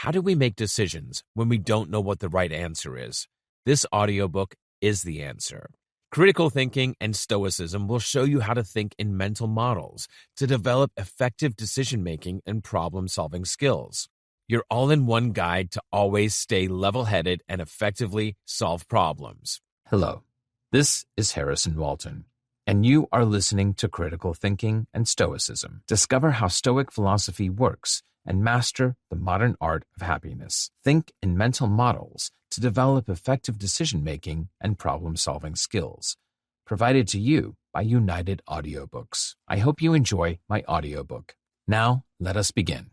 How do we make decisions when we don't know what the right answer is? This audiobook is the answer. Critical Thinking and Stoicism will show you how to think in mental models to develop effective decision-making and problem-solving skills. Your all-in-one guide to always stay level-headed and effectively solve problems. Hello, this is Harrison Walton, and you are listening to Critical Thinking and Stoicism. Discover how Stoic philosophy works and master the modern art of happiness. Think in mental models to develop effective decision-making and problem-solving skills. Provided to you by United Audiobooks. I hope you enjoy my audiobook. Now, let us begin.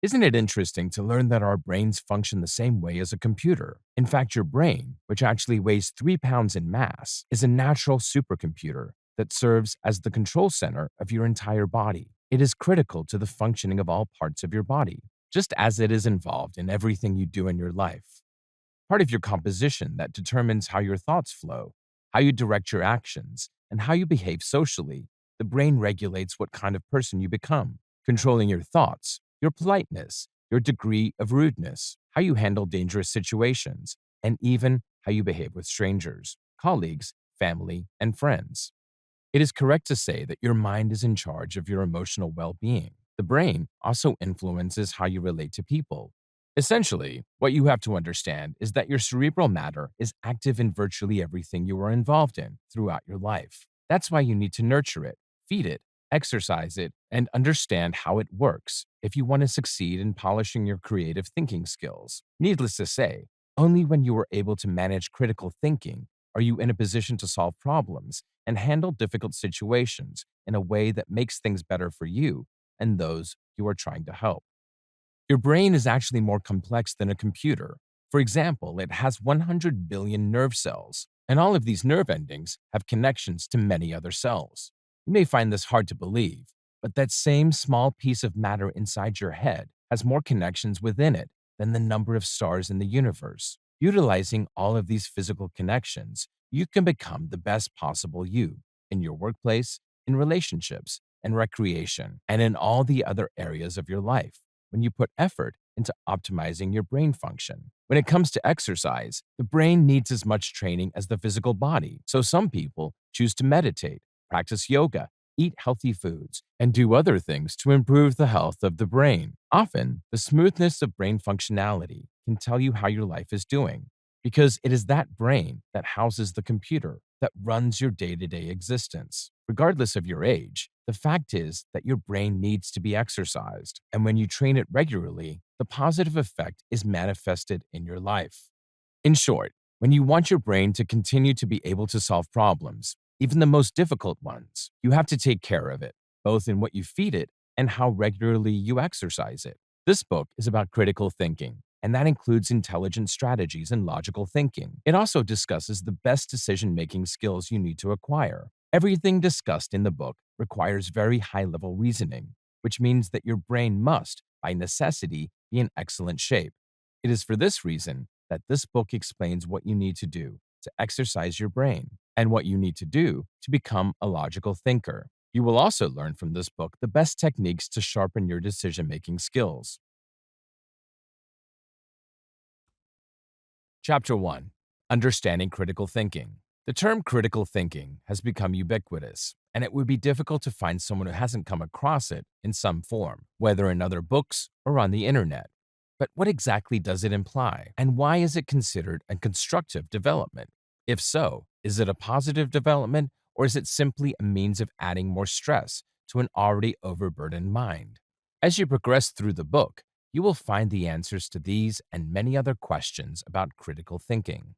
Isn't it interesting to learn that our brains function the same way as a computer? In fact, your brain, which actually weighs 3 pounds in mass, is a natural supercomputer that serves as the control center of your entire body. It is critical to the functioning of all parts of your body, just as it is involved in everything you do in your life. Part of your composition that determines how your thoughts flow, how you direct your actions, and how you behave socially, the brain regulates what kind of person you become, controlling your thoughts, your politeness, your degree of rudeness, how you handle dangerous situations, and even how you behave with strangers, colleagues, family, and friends. It is correct to say that your mind is in charge of your emotional well-being. The brain also influences how you relate to people. Essentially, what you have to understand is that your cerebral matter is active in virtually everything you are involved in throughout your life. That's why you need to nurture it, feed it, exercise it, and understand how it works if you want to succeed in polishing your creative thinking skills. Needless to say, only when you are able to manage critical thinking are you in a position to solve problems and handle difficult situations in a way that makes things better for you and those you are trying to help. Your brain is actually more complex than a computer. For example, it has 100 billion nerve cells, and all of these nerve endings have connections to many other cells. You may find this hard to believe, but that same small piece of matter inside your head has more connections within it than the number of stars in the universe. Utilizing all of these physical connections, you can become the best possible you in your workplace, in relationships, and recreation, and in all the other areas of your life when you put effort into optimizing your brain function. When it comes to exercise, the brain needs as much training as the physical body, so some people choose to meditate, practice yoga, eat healthy foods, and do other things to improve the health of the brain. Often, the smoothness of brain functionality can tell you how your life is doing, because it is that brain that houses the computer that runs your day-to-day existence. Regardless of your age, the fact is that your brain needs to be exercised, and when you train it regularly, the positive effect is manifested in your life. In short, when you want your brain to continue to be able to solve problems, even the most difficult ones, you have to take care of it, both in what you feed it and how regularly you exercise it. This book is about critical thinking, and that includes intelligent strategies and logical thinking. It also discusses the best decision-making skills you need to acquire. Everything discussed in the book requires very high-level reasoning, which means that your brain must, by necessity, be in excellent shape. It is for this reason that this book explains what you need to do to exercise your brain and what you need to do to become a logical thinker. You will also learn from this book the best techniques to sharpen your decision-making skills. Chapter 1. Understanding Critical Thinking. The term critical thinking has become ubiquitous, and it would be difficult to find someone who hasn't come across it in some form, whether in other books or on the internet. But what exactly does it imply, and why is it considered a constructive development? If so, is it a positive development, or is it simply a means of adding more stress to an already overburdened mind? As you progress through the book, you will find the answers to these and many other questions about critical thinking.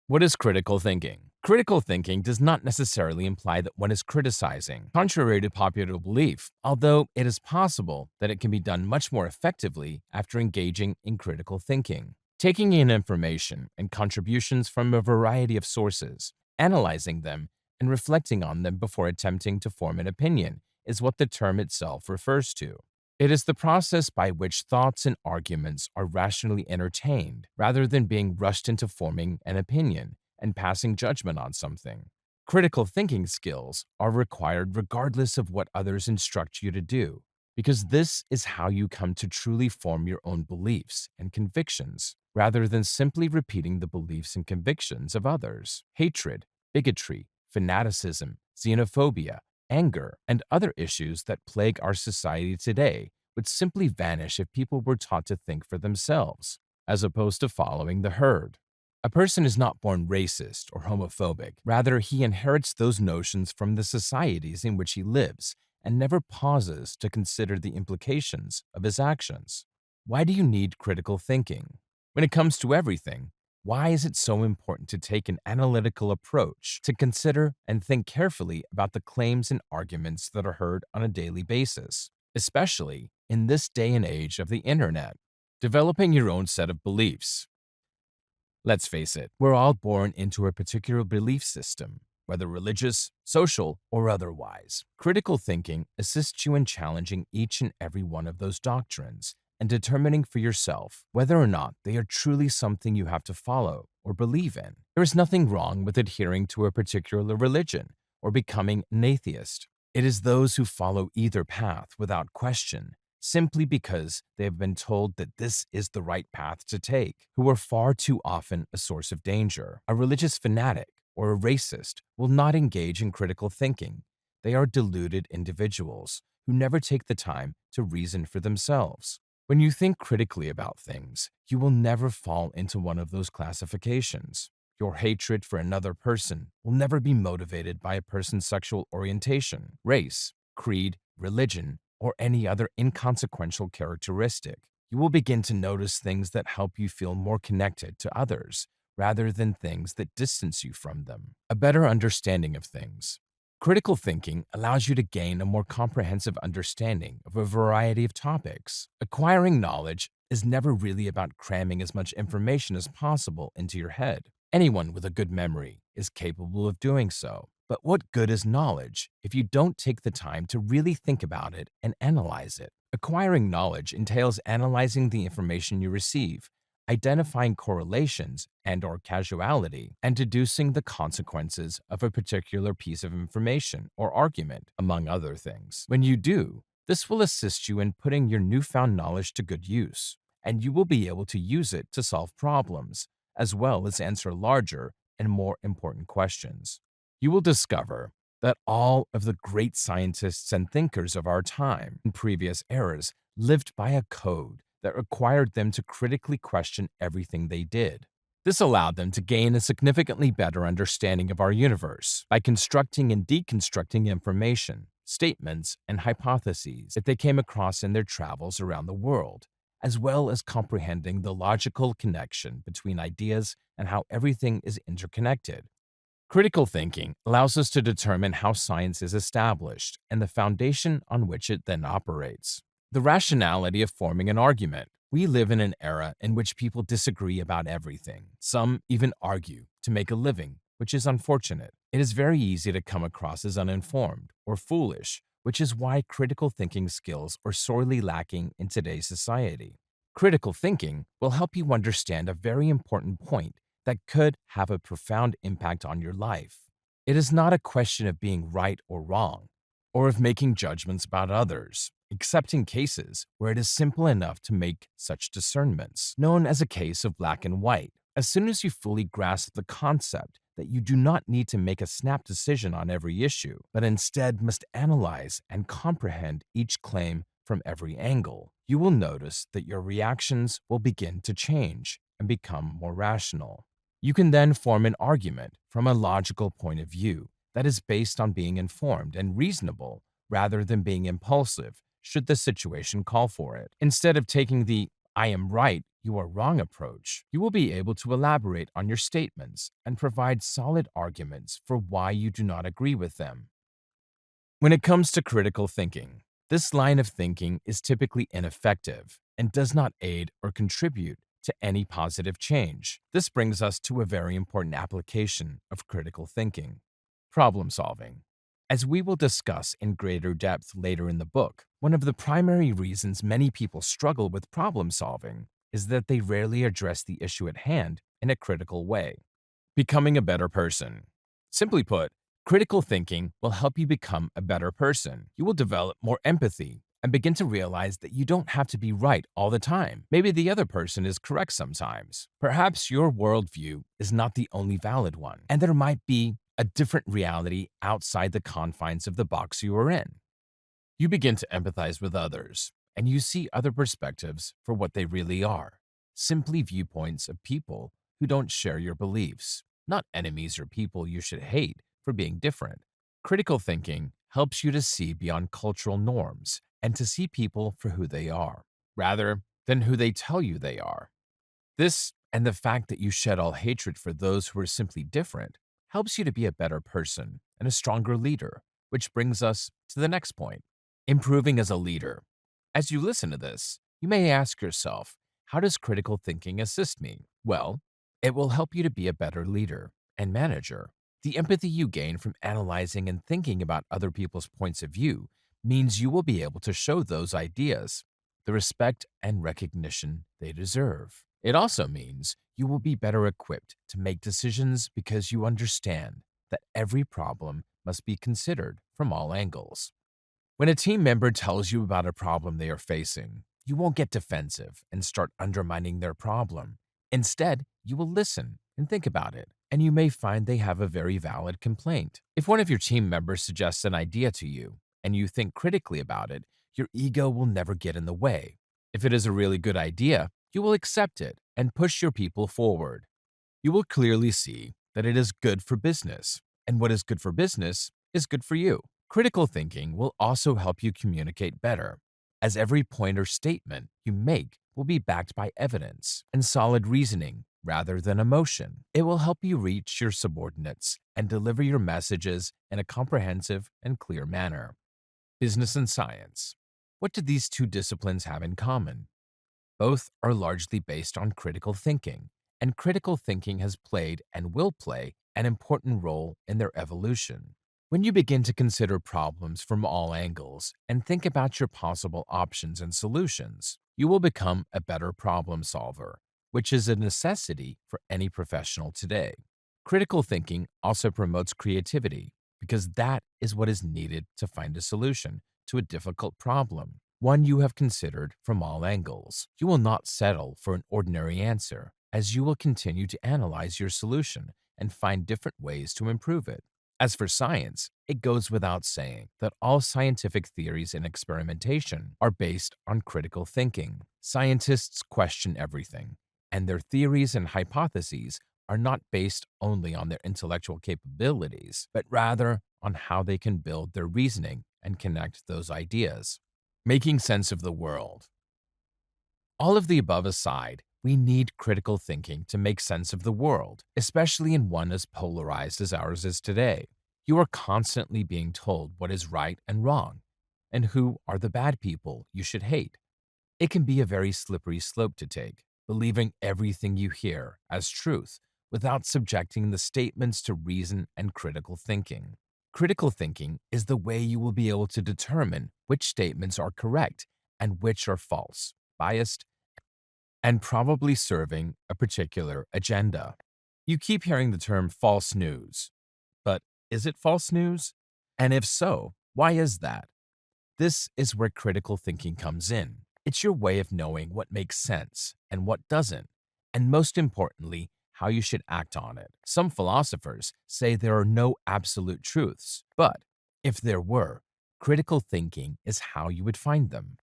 What is critical thinking? Critical thinking does not necessarily imply that one is criticizing, contrary to popular belief, although it is possible that it can be done much more effectively after engaging in critical thinking. Taking in information and contributions from a variety of sources, analyzing them, and reflecting on them before attempting to form an opinion is what the term itself refers to. It is the process by which thoughts and arguments are rationally entertained rather than being rushed into forming an opinion and passing judgment on something. Critical thinking skills are required regardless of what others instruct you to do. because this is how you come to truly form your own beliefs and convictions, rather than simply repeating the beliefs and convictions of others. Hatred, bigotry, fanaticism, xenophobia, anger, and other issues that plague our society today would simply vanish if people were taught to think for themselves, as opposed to following the herd. A person is not born racist or homophobic. Rather, he inherits those notions from the societies in which he lives and never pauses to consider the implications of his actions. Why do you need critical thinking? When it comes to everything, why is it so important to take an analytical approach, to consider and think carefully about the claims and arguments that are heard on a daily basis, especially in this day and age of the internet? Developing your own set of beliefs. Let's face it, we're all born into a particular belief system, whether religious, social, or otherwise. Critical thinking assists you in challenging each and every one of those doctrines and determining for yourself whether or not they are truly something you have to follow or believe in. There is nothing wrong with adhering to a particular religion or becoming an atheist. It is those who follow either path without question, simply because they have been told that this is the right path to take, who are far too often a source of danger. A religious fanatic or a racist will not engage in critical thinking. They are deluded individuals who never take the time to reason for themselves. When you think critically about things, you will never fall into one of those classifications. Your hatred for another person will never be motivated by a person's sexual orientation, race, creed, religion, or any other inconsequential characteristic. You will begin to notice things that help you feel more connected to others rather than things that distance you from them. A better understanding of things. Critical thinking allows you to gain a more comprehensive understanding of a variety of topics. Acquiring knowledge is never really about cramming as much information as possible into your head. Anyone with a good memory is capable of doing so. But what good is knowledge if you don't take the time to really think about it and analyze it? Acquiring knowledge entails analyzing the information you receive, identifying correlations and/or causality, and deducing the consequences of a particular piece of information or argument, among other things. When you do, this will assist you in putting your newfound knowledge to good use, and you will be able to use it to solve problems, as well as answer larger and more important questions. You will discover that all of the great scientists and thinkers of our time in previous eras lived by a code that required them to critically question everything they did. This allowed them to gain a significantly better understanding of our universe by constructing and deconstructing information, statements, and hypotheses that they came across in their travels around the world, as well as comprehending the logical connection between ideas and how everything is interconnected. Critical thinking allows us to determine how science is established and the foundation on which it then operates. The rationality of forming an argument. We live in an era in which people disagree about everything. Some even argue to make a living, which is unfortunate. It is very easy to come across as uninformed or foolish, which is why critical thinking skills are sorely lacking in today's society. Critical thinking will help you understand a very important point that could have a profound impact on your life. It is not a question of being right or wrong, or of making judgments about others, except in cases where it is simple enough to make such discernments, known as a case of black and white. As soon as you fully grasp the concept that you do not need to make a snap decision on every issue, but instead must analyze and comprehend each claim from every angle, you will notice that your reactions will begin to change and become more rational. You can then form an argument from a logical point of view that is based on being informed and reasonable rather than being impulsive should the situation call for it. Instead of taking the "I am right, you are wrong" approach, you will be able to elaborate on your statements and provide solid arguments for why you do not agree with them. When it comes to critical thinking, this line of thinking is typically ineffective and does not aid or contribute to any positive change. This brings us to a very important application of critical thinking: problem solving. As we will discuss in greater depth later in the book, one of the primary reasons many people struggle with problem solving is that they rarely address the issue at hand in a critical way. Becoming a better person. Simply put, critical thinking will help you become a better person. You will develop more empathy, and begin to realize that you don't have to be right all the time. Maybe the other person is correct sometimes. Perhaps your worldview is not the only valid one, and there might be a different reality outside the confines of the box you are in. You begin to empathize with others, and you see other perspectives for what they really are, simply viewpoints of people who don't share your beliefs, not enemies or people you should hate for being different. Critical thinking helps you to see beyond cultural norms and to see people for who they are, rather than who they tell you they are. This, and the fact that you shed all hatred for those who are simply different, helps you to be a better person and a stronger leader, which brings us to the next point: improving as a leader. As you listen to this, you may ask yourself, how does critical thinking assist me? Well, it will help you to be a better leader and manager. The empathy you gain from analyzing and thinking about other people's points of view means you will be able to show those ideas the respect and recognition they deserve. It also means you will be better equipped to make decisions because you understand that every problem must be considered from all angles. When a team member tells you about a problem they are facing, you won't get defensive and start undermining their problem. Instead, you will listen and think about it, and you may find they have a very valid complaint. If one of your team members suggests an idea to you and you think critically about it, your ego will never get in the way. If it is a really good idea, you will accept it and push your people forward. You will clearly see that it is good for business, and what is good for business is good for you. Critical thinking will also help you communicate better, as every point or statement you make will be backed by evidence and solid reasoning rather than emotion. It will help you reach your subordinates and deliver your messages in a comprehensive and clear manner. Business and science. What do these two disciplines have in common? Both are largely based on critical thinking, and critical thinking has played and will play an important role in their evolution. When you begin to consider problems from all angles and think about your possible options and solutions, you will become a better problem solver, which is a necessity for any professional today. Critical thinking also promotes creativity because that is what is needed to find a solution to a difficult problem, one you have considered from all angles. You will not settle for an ordinary answer, as you will continue to analyze your solution and find different ways to improve it. As for science, it goes without saying that all scientific theories and experimentation are based on critical thinking. Scientists question everything, and their theories and hypotheses are not based only on their intellectual capabilities, but rather on how they can build their reasoning and connect those ideas. Making sense of the world. All of the above aside, we need critical thinking to make sense of the world, especially in one as polarized as ours is today. You are constantly being told what is right and wrong, and who are the bad people you should hate. It can be a very slippery slope to take, believing everything you hear as truth without subjecting the statements to reason and critical thinking. Critical thinking is the way you will be able to determine which statements are correct and which are false, biased, and probably serving a particular agenda. You keep hearing the term false news, but is it false news? And if so, why is that? This is where critical thinking comes in. It's your way of knowing what makes sense and what doesn't, and most importantly, how you should act on it. Some philosophers say there are no absolute truths, but if there were, critical thinking is how you would find them.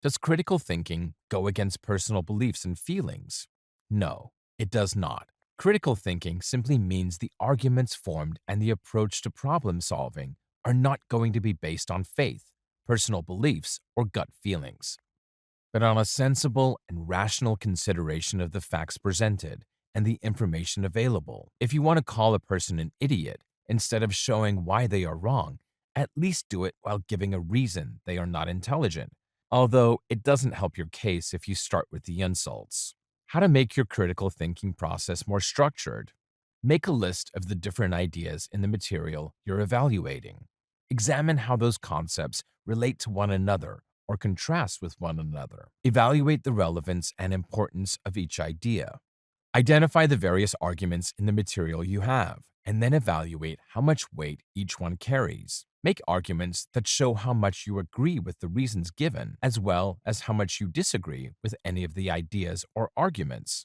Does critical thinking go against personal beliefs and feelings? No, it does not. Critical thinking simply means the arguments formed and the approach to problem solving are not going to be based on faith, personal beliefs, or gut feelings, but on a sensible and rational consideration of the facts presented and the information available. If you want to call a person an idiot, instead of showing why they are wrong, at least do it while giving a reason they are not intelligent. Although it doesn't help your case if you start with the insults. How to make your critical thinking process more structured. Make a list of the different ideas in the material you're evaluating. Examine how those concepts relate to one another or contrast with one another. Evaluate the relevance and importance of each idea. Identify the various arguments in the material you have, and then evaluate how much weight each one carries. Make arguments that show how much you agree with the reasons given, as well as how much you disagree with any of the ideas or arguments.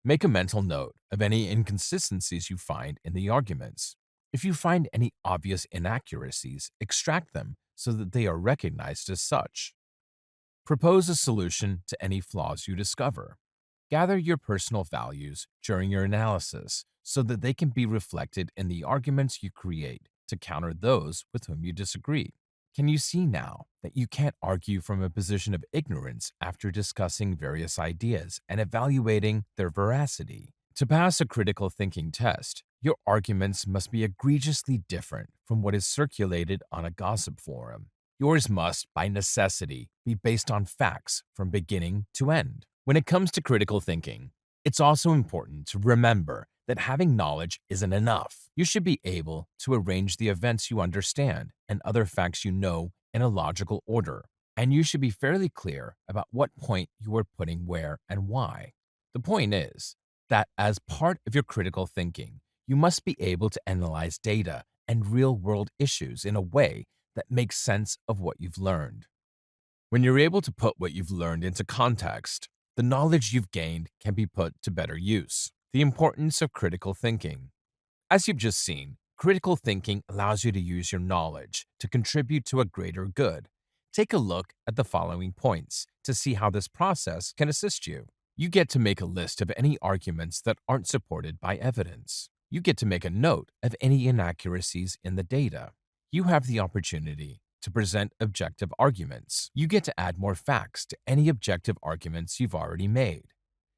Make a mental note of any inconsistencies you find in the arguments. If you find any obvious inaccuracies, extract them so that they are recognized as such. Propose a solution to any flaws you discover. Gather your personal values during your analysis so that they can be reflected in the arguments you create to counter those with whom you disagree. Can you see now that you can't argue from a position of ignorance after discussing various ideas and evaluating their veracity? To pass a critical thinking test, your arguments must be egregiously different from what is circulated on a gossip forum. Yours must, by necessity, be based on facts from beginning to end. When it comes to critical thinking, it's also important to remember that having knowledge isn't enough. You should be able to arrange the events you understand and other facts you know in a logical order, and you should be fairly clear about what point you are putting where and why. The point is that as part of your critical thinking, you must be able to analyze data and real-world issues in a way that makes sense of what you've learned. When you're able to put what you've learned into context, the knowledge you've gained can be put to better use. The importance of critical thinking. As you've just seen, critical thinking allows you to use your knowledge to contribute to a greater good. Take a look at the following points to see how this process can assist you. You get to make a list of any arguments that aren't supported by evidence. You get to make a note of any inaccuracies in the data. You have the opportunity to present objective arguments. You get to add more facts to any objective arguments you've already made.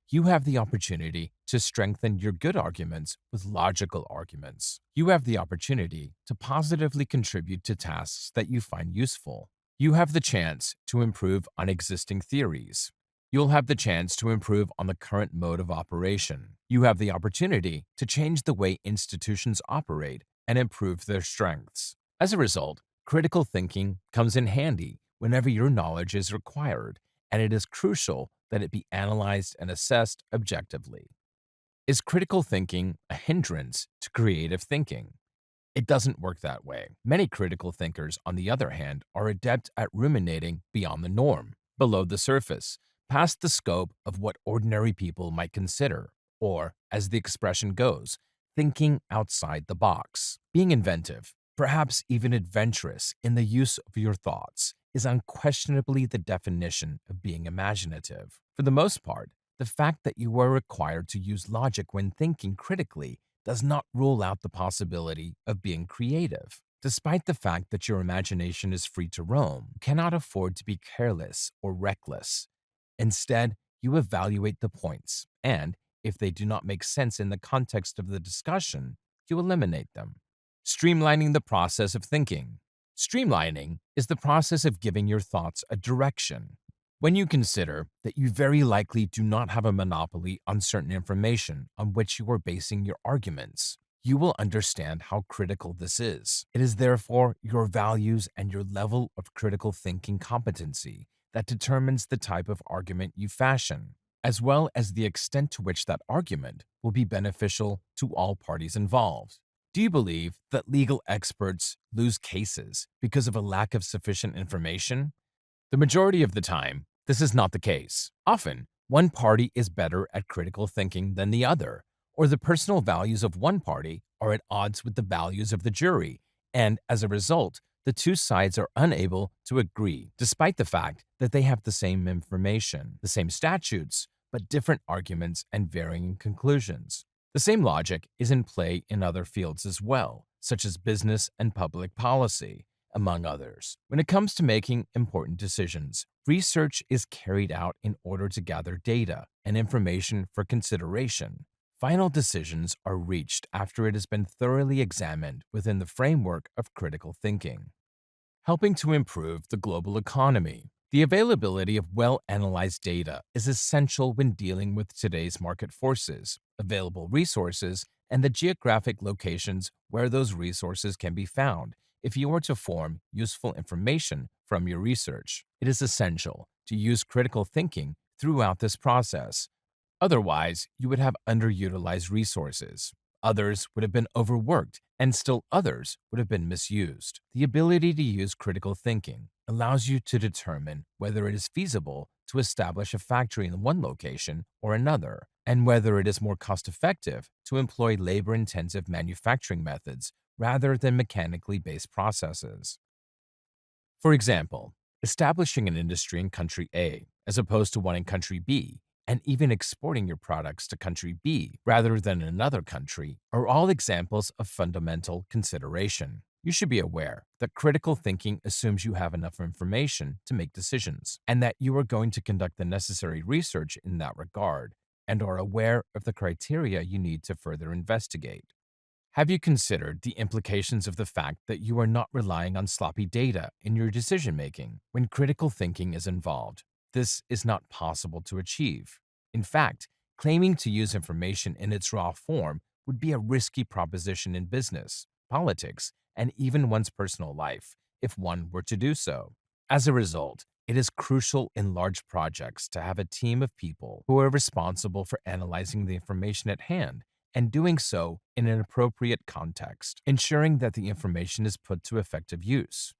You have the opportunity to strengthen your good arguments with logical arguments. You have the opportunity to positively contribute to tasks that you find useful. You have the chance to improve on existing theories. You'll have the chance to improve on the current mode of operation. You have the opportunity to change the way institutions operate and improve their strengths. As a result, critical thinking comes in handy whenever your knowledge is required, and it is crucial that it be analyzed and assessed objectively. Is critical thinking a hindrance to creative thinking? It doesn't work that way. Many critical thinkers, on the other hand, are adept at ruminating beyond the norm, below the surface, past the scope of what ordinary people might consider, or, as the expression goes, thinking outside the box. Being inventive, perhaps even adventurous in the use of your thoughts, is unquestionably the definition of being imaginative. For the most part, the fact that you are required to use logic when thinking critically does not rule out the possibility of being creative. Despite the fact that your imagination is free to roam, you cannot afford to be careless or reckless. Instead, you evaluate the points, and if they do not make sense in the context of the discussion, you eliminate them. Streamlining the process of thinking. Streamlining is the process of giving your thoughts a direction. When you consider that you very likely do not have a monopoly on certain information on which you are basing your arguments, you will understand how critical this is. It is therefore your values and your level of critical thinking competency that determines the type of argument you fashion, as well as the extent to which that argument will be beneficial to all parties involved. Do you believe that legal experts lose cases because of a lack of sufficient information? The majority of the time, this is not the case. Often, one party is better at critical thinking than the other, or the personal values of one party are at odds with the values of the jury, and as a result, the two sides are unable to agree, despite the fact that they have the same information, the same statutes, but different arguments and varying conclusions. The same logic is in play in other fields as well, such as business and public policy, among others. When it comes to making important decisions, research is carried out in order to gather data and information for consideration. Final decisions are reached after it has been thoroughly examined within the framework of critical thinking. Helping to improve the global economy. The availability of well-analyzed data is essential when dealing with today's market forces, available resources, and the geographic locations where those resources can be found. If you are to form useful information from your research, it is essential to use critical thinking throughout this process. Otherwise, you would have underutilized resources. Others would have been overworked, and still others would have been misused. The ability to use critical thinking allows you to determine whether it is feasible to establish a factory in one location or another, and whether it is more cost-effective to employ labor-intensive manufacturing methods rather than mechanically based processes. For example, establishing an industry in country A as opposed to one in country B, and even exporting your products to country B rather than another country are all examples of fundamental consideration. You should be aware that critical thinking assumes you have enough information to make decisions, and that you are going to conduct the necessary research in that regard, and are aware of the criteria you need to further investigate. Have you considered the implications of the fact that you are not relying on sloppy data in your decision making when critical thinking is involved? This is not possible to achieve. In fact, claiming to use information in its raw form would be a risky proposition in business, politics, and even one's personal life if one were to do so. As a result, it is crucial in large projects to have a team of people who are responsible for analyzing the information at hand and doing so in an appropriate context, ensuring that the information is put to effective use.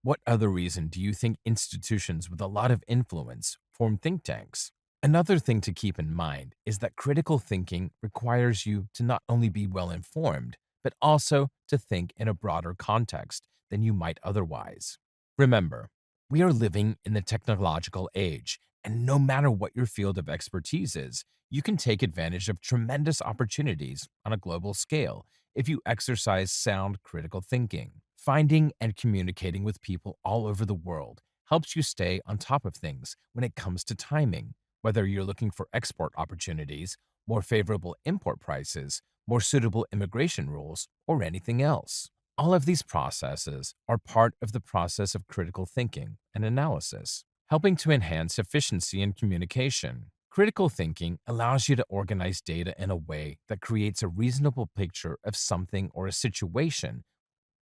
What other reason do you think institutions with a lot of influence form think tanks? Another thing to keep in mind is that critical thinking requires you to not only be well informed, but also to think in a broader context than you might otherwise. Remember, we are living in the technological age, and no matter what your field of expertise is, you can take advantage of tremendous opportunities on a global scale if you exercise sound critical thinking. Finding and communicating with people all over the world helps you stay on top of things when it comes to timing, whether you're looking for export opportunities, more favorable import prices, more suitable immigration rules, or anything else. All of these processes are part of the process of critical thinking and analysis, helping to enhance efficiency in communication. Critical thinking allows you to organize data in a way that creates a reasonable picture of something or a situation,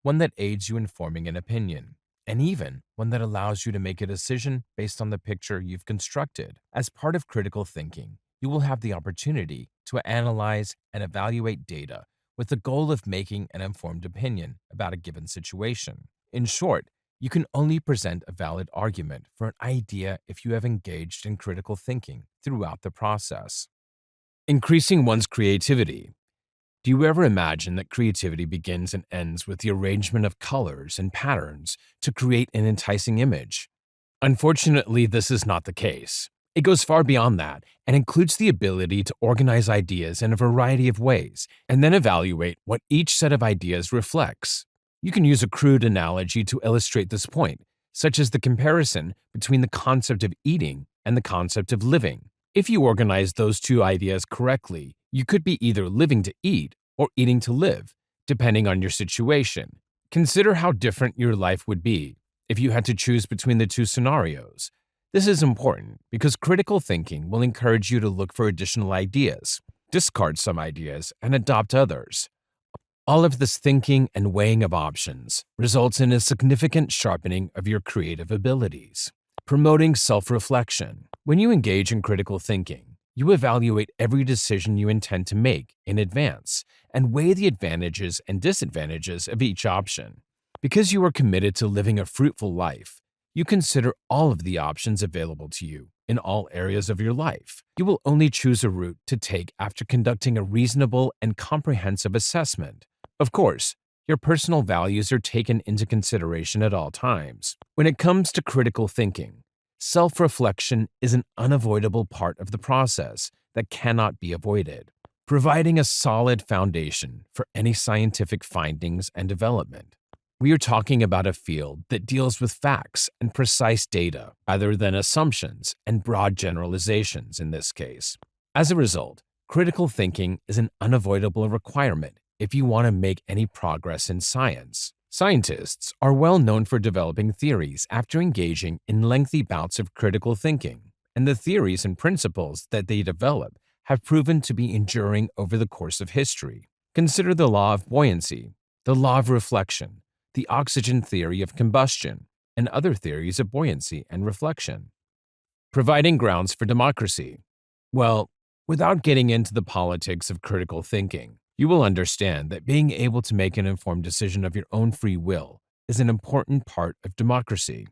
one that aids you in forming an opinion, and even one that allows you to make a decision based on the picture you've constructed. As part of critical thinking, you will have the opportunity to analyze and evaluate data with the goal of making an informed opinion about a given situation. In short, you can only present a valid argument for an idea if you have engaged in critical thinking throughout the process. Increasing one's creativity. Do you ever imagine that creativity begins and ends with the arrangement of colors and patterns to create an enticing image? Unfortunately, this is not the case. It goes far beyond that and includes the ability to organize ideas in a variety of ways and then evaluate what each set of ideas reflects. You can use a crude analogy to illustrate this point, such as the comparison between the concept of eating and the concept of living. If you organize those two ideas correctly, you could be either living to eat or eating to live, depending on your situation. Consider how different your life would be if you had to choose between the two scenarios. This is important because critical thinking will encourage you to look for additional ideas, discard some ideas, and adopt others. All of this thinking and weighing of options results in a significant sharpening of your creative abilities. Promoting self-reflection. When you engage in critical thinking, you evaluate every decision you intend to make in advance and weigh the advantages and disadvantages of each option. Because you are committed to living a fruitful life, you consider all of the options available to you in all areas of your life. You will only choose a route to take after conducting a reasonable and comprehensive assessment. Of course, your personal values are taken into consideration at all times. When it comes to critical thinking, self-reflection is an unavoidable part of the process that cannot be avoided, providing a solid foundation for any scientific findings and development. We are talking about a field that deals with facts and precise data rather than assumptions and broad generalizations in this case. As a result, critical thinking is an unavoidable requirement if you want to make any progress in science. Scientists are well known for developing theories after engaging in lengthy bouts of critical thinking, and the theories and principles that they develop have proven to be enduring over the course of history. Consider the law of buoyancy, the law of reflection, the oxygen theory of combustion, and other theories of buoyancy and reflection. Providing grounds for democracy. Well, without getting into the politics of critical thinking, You will understand that being able to make an informed decision of your own free will is an important part of democracy.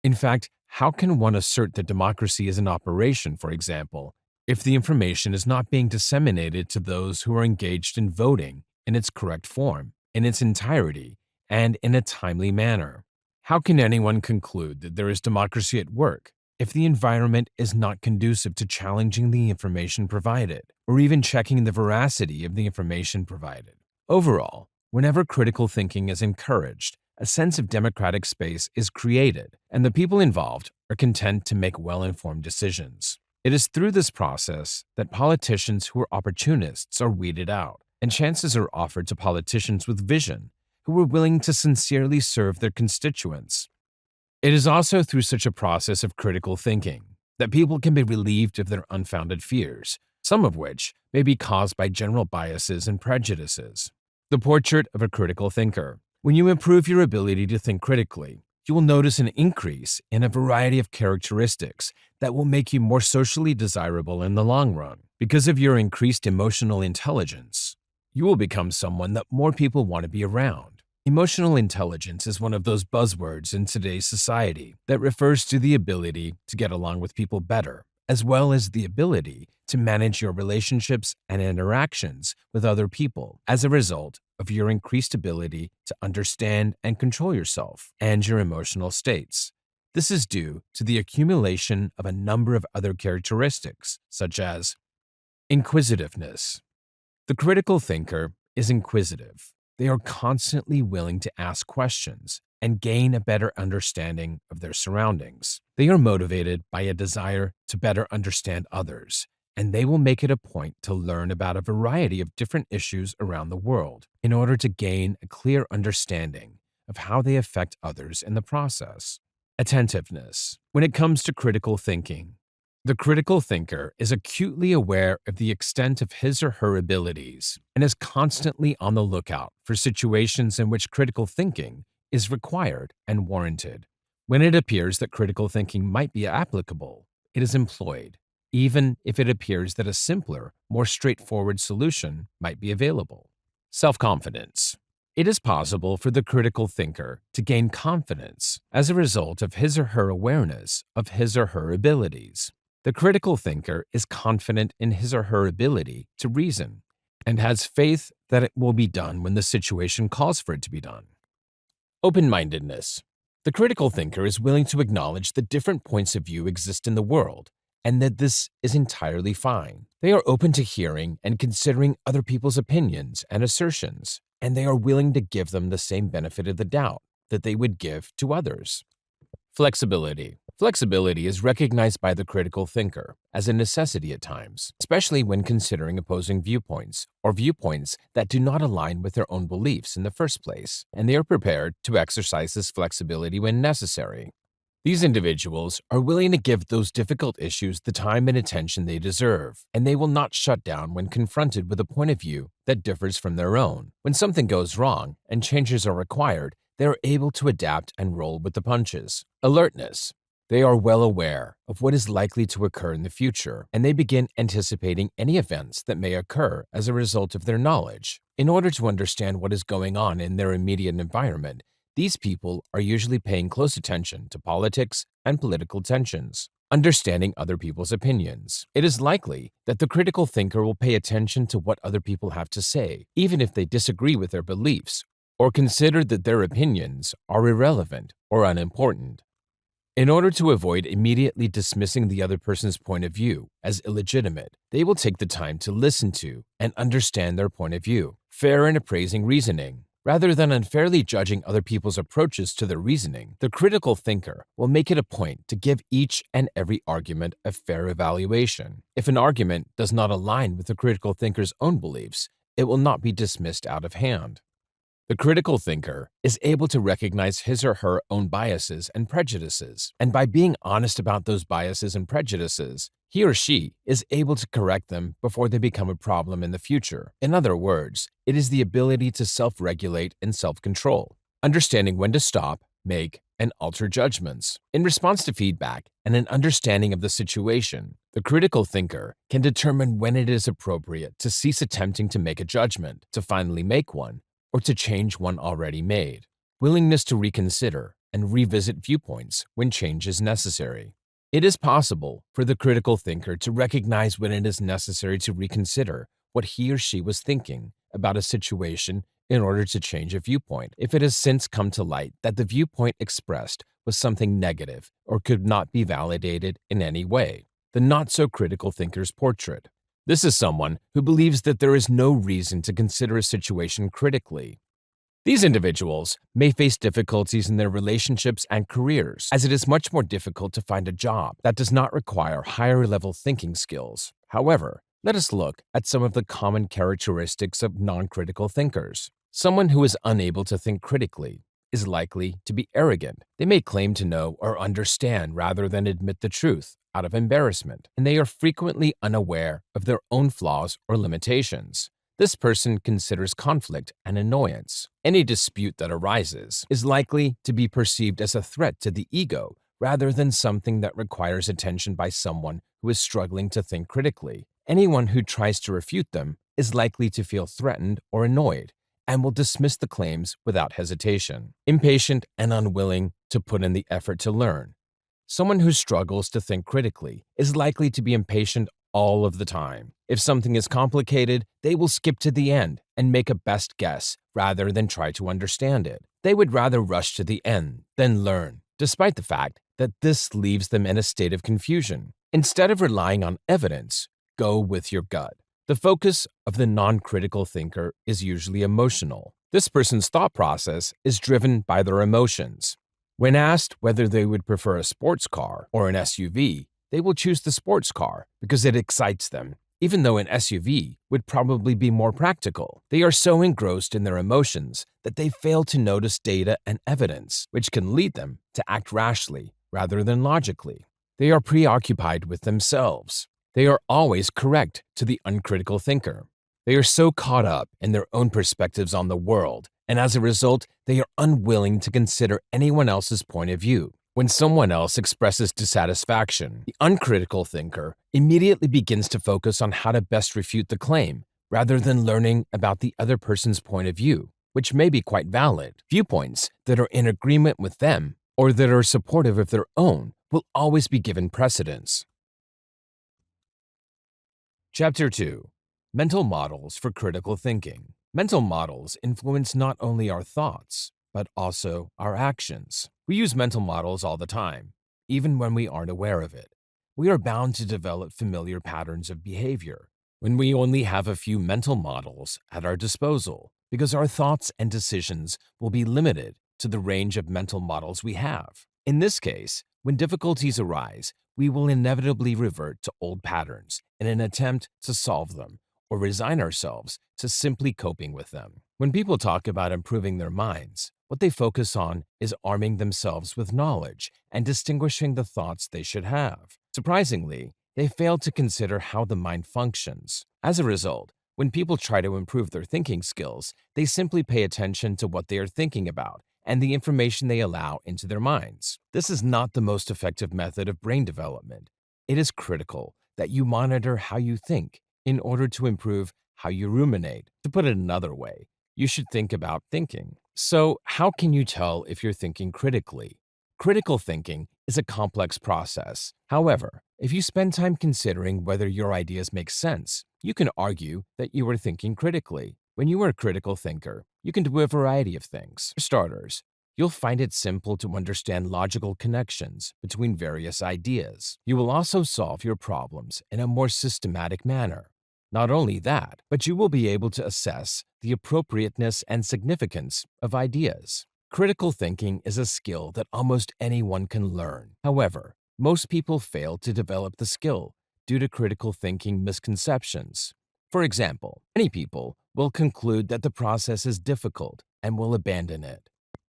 In fact, how can one assert that democracy is in operation, for example, if the information is not being disseminated to those who are engaged in voting in its correct form, in its entirety, and in a timely manner? How can anyone conclude that there is democracy at work if the environment is not conducive to challenging the information provided, or even checking the veracity of the information provided? Overall, whenever critical thinking is encouraged, a sense of democratic space is created, and the people involved are content to make well-informed decisions. It is through this process that politicians who are opportunists are weeded out, and chances are offered to politicians with vision who are willing to sincerely serve their constituents. It is also through such a process of critical thinking that people can be relieved of their unfounded fears, some of which may be caused by general biases and prejudices. The portrait of a critical thinker. When you improve your ability to think critically, you will notice an increase in a variety of characteristics that will make you more socially desirable in the long run. Because of your increased emotional intelligence, you will become someone that more people want to be around. Emotional intelligence is one of those buzzwords in today's society that refers to the ability to get along with people better, as well as the ability to manage your relationships and interactions with other people as a result of your increased ability to understand and control yourself and your emotional states. This is due to the accumulation of a number of other characteristics, such as inquisitiveness. The critical thinker is inquisitive. They are constantly willing to ask questions and gain a better understanding of their surroundings. They are motivated by a desire to better understand others, and they will make it a point to learn about a variety of different issues around the world in order to gain a clear understanding of how they affect others in the process. Attentiveness. When it comes to critical thinking, the critical thinker is acutely aware of the extent of his or her abilities and is constantly on the lookout for situations in which critical thinking is required and warranted. When it appears that critical thinking might be applicable, it is employed, even if it appears that a simpler, more straightforward solution might be available. Self-confidence. It is possible for the critical thinker to gain confidence as a result of his or her awareness of his or her abilities. The critical thinker is confident in his or her ability to reason and has faith that it will be done when the situation calls for it to be done. Open-mindedness. The critical thinker is willing to acknowledge that different points of view exist in the world and that this is entirely fine. They are open to hearing and considering other people's opinions and assertions, and they are willing to give them the same benefit of the doubt that they would give to others. Flexibility. Flexibility is recognized by the critical thinker as a necessity at times, especially when considering opposing viewpoints or viewpoints that do not align with their own beliefs in the first place, and they are prepared to exercise this flexibility when necessary. These individuals are willing to give those difficult issues the time and attention they deserve, and they will not shut down when confronted with a point of view that differs from their own. When something goes wrong and changes are required, they are able to adapt and roll with the punches. Alertness. They are well aware of what is likely to occur in the future, and they begin anticipating any events that may occur as a result of their knowledge. In order to understand what is going on in their immediate environment, these people are usually paying close attention to politics and political tensions, understanding other people's opinions. It is likely that the critical thinker will pay attention to what other people have to say, even if they disagree with their beliefs or consider that their opinions are irrelevant or unimportant. In order to avoid immediately dismissing the other person's point of view as illegitimate, they will take the time to listen to and understand their point of view, fair and appraising reasoning. Rather than unfairly judging other people's approaches to their reasoning, the critical thinker will make it a point to give each and every argument a fair evaluation. If an argument does not align with the critical thinker's own beliefs, it will not be dismissed out of hand. The critical thinker is able to recognize his or her own biases and prejudices, and by being honest about those biases and prejudices, he or she is able to correct them before they become a problem in the future. In other words, it is the ability to self-regulate and self-control, understanding when to stop, make, and alter judgments. In response to feedback and an understanding of the situation, the critical thinker can determine when it is appropriate to cease attempting to make a judgment, to finally make one, or to change one already made. Willingness to reconsider and revisit viewpoints when change is necessary. It is possible for the critical thinker to recognize when it is necessary to reconsider what he or she was thinking about a situation in order to change a viewpoint if it has since come to light that the viewpoint expressed was something negative or could not be validated in any way. The not-so-critical thinker's portrait. This is someone who believes that there is no reason to consider a situation critically. These individuals may face difficulties in their relationships and careers, as it is much more difficult to find a job that does not require higher-level thinking skills. However, let us look at some of the common characteristics of non-critical thinkers. Someone who is unable to think critically is likely to be arrogant. They may claim to know or understand rather than admit the truth out of embarrassment, and they are frequently unaware of their own flaws or limitations. This person considers conflict an annoyance. Any dispute that arises is likely to be perceived as a threat to the ego rather than something that requires attention by someone who is struggling to think critically. Anyone who tries to refute them is likely to feel threatened or annoyed and will dismiss the claims without hesitation. Impatient and unwilling to put in the effort to learn. Someone who struggles to think critically is likely to be impatient all of the time. If something is complicated, they will skip to the end and make a best guess rather than try to understand it. They would rather rush to the end than learn, despite the fact that this leaves them in a state of confusion. Instead of relying on evidence, go with your gut. The focus of the non-critical thinker is usually emotional. This person's thought process is driven by their emotions. When asked whether they would prefer a sports car or an SUV, they will choose the sports car because it excites them, even though an SUV would probably be more practical. They are so engrossed in their emotions that they fail to notice data and evidence, which can lead them to act rashly rather than logically. They are preoccupied with themselves. They are always correct to the uncritical thinker. They are so caught up in their own perspectives on the world, and as a result, they are unwilling to consider anyone else's point of view. When someone else expresses dissatisfaction, the uncritical thinker immediately begins to focus on how to best refute the claim, rather than learning about the other person's point of view, which may be quite valid. Viewpoints that are in agreement with them or that are supportive of their own will always be given precedence. Chapter 2. Mental Models for Critical Thinking. Mental models influence not only our thoughts, but also our actions. We use mental models all the time, even when we aren't aware of it. We are bound to develop familiar patterns of behavior when we only have a few mental models at our disposal, because our thoughts and decisions will be limited to the range of mental models we have. In this case, when difficulties arise, we will inevitably revert to old patterns in an attempt to solve them, or resign ourselves to simply coping with them. When people talk about improving their minds, what they focus on is arming themselves with knowledge and distinguishing the thoughts they should have. Surprisingly, they fail to consider how the mind functions. As a result, when people try to improve their thinking skills, they simply pay attention to what they are thinking about and the information they allow into their minds. This is not the most effective method of brain development. It is critical that you monitor how you think in order to improve how you ruminate. To put it another way, you should think about thinking. So, how can you tell if you're thinking critically? Critical thinking is a complex process. However, if you spend time considering whether your ideas make sense, you can argue that you are thinking critically. When you are a critical thinker, you can do a variety of things. For starters, you'll find it simple to understand logical connections between various ideas. You will also solve your problems in a more systematic manner. Not only that, but you will be able to assess the appropriateness and significance of ideas. Critical thinking is a skill that almost anyone can learn. However, most people fail to develop the skill due to critical thinking misconceptions. For example, many people will conclude that the process is difficult and will abandon it.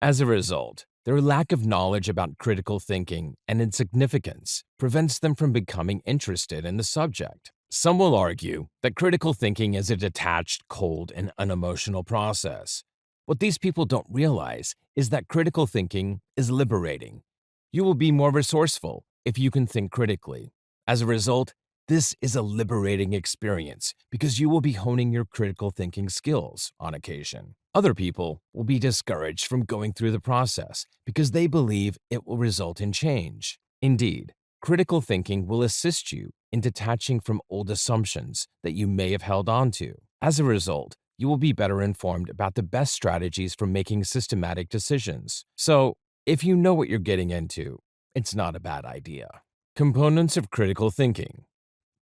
As a result, their lack of knowledge about critical thinking and its significance prevents them from becoming interested in the subject. Some will argue that critical thinking is a detached, cold, and unemotional process. What these people don't realize is that critical thinking is liberating. You will be more resourceful if you can think critically. As a result, this is a liberating experience because you will be honing your critical thinking skills on occasion. Other people will be discouraged from going through the process because they believe it will result in change. Indeed, critical thinking will assist you in detaching from old assumptions that you may have held on to. As a result, you will be better informed about the best strategies for making systematic decisions. So, if you know what you're getting into, it's not a bad idea. Components of critical thinking.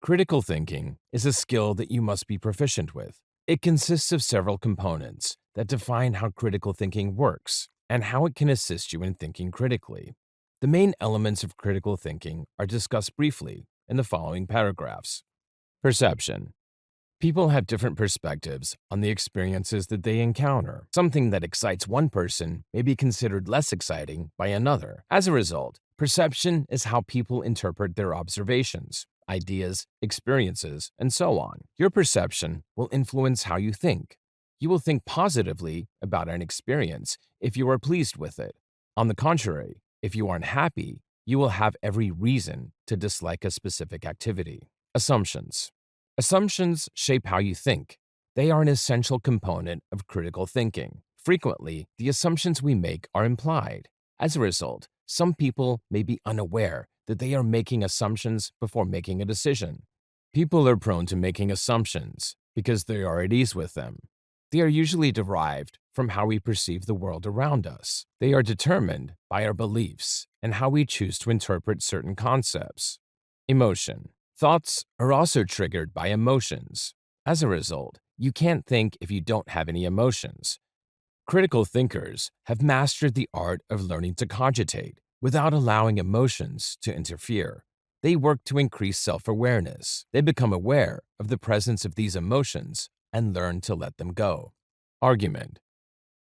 Critical thinking is a skill that you must be proficient with. It consists of several components that define how critical thinking works and how it can assist you in thinking critically. The main elements of critical thinking are discussed briefly in the following paragraphs. Perception. People have different perspectives on the experiences that they encounter. Something that excites one person may be considered less exciting by another. As a result, perception is how people interpret their observations, ideas, experiences, and so on. Your perception will influence how you think. You will think positively about an experience if you are pleased with it. On the contrary, if you aren't happy, you will have every reason to dislike a specific activity. Assumptions. Assumptions shape how you think. They are an essential component of critical thinking. Frequently, the assumptions we make are implied. As a result, some people may be unaware that they are making assumptions before making a decision. People are prone to making assumptions because they are at ease with them. They are usually derived from how we perceive the world around us. They are determined by our beliefs and how we choose to interpret certain concepts. Emotion. Thoughts are also triggered by emotions. As a result, you can't think if you don't have any emotions. Critical thinkers have mastered the art of learning to cogitate without allowing emotions to interfere. They work to increase self-awareness. They become aware of the presence of these emotions and learn to let them go. Argument.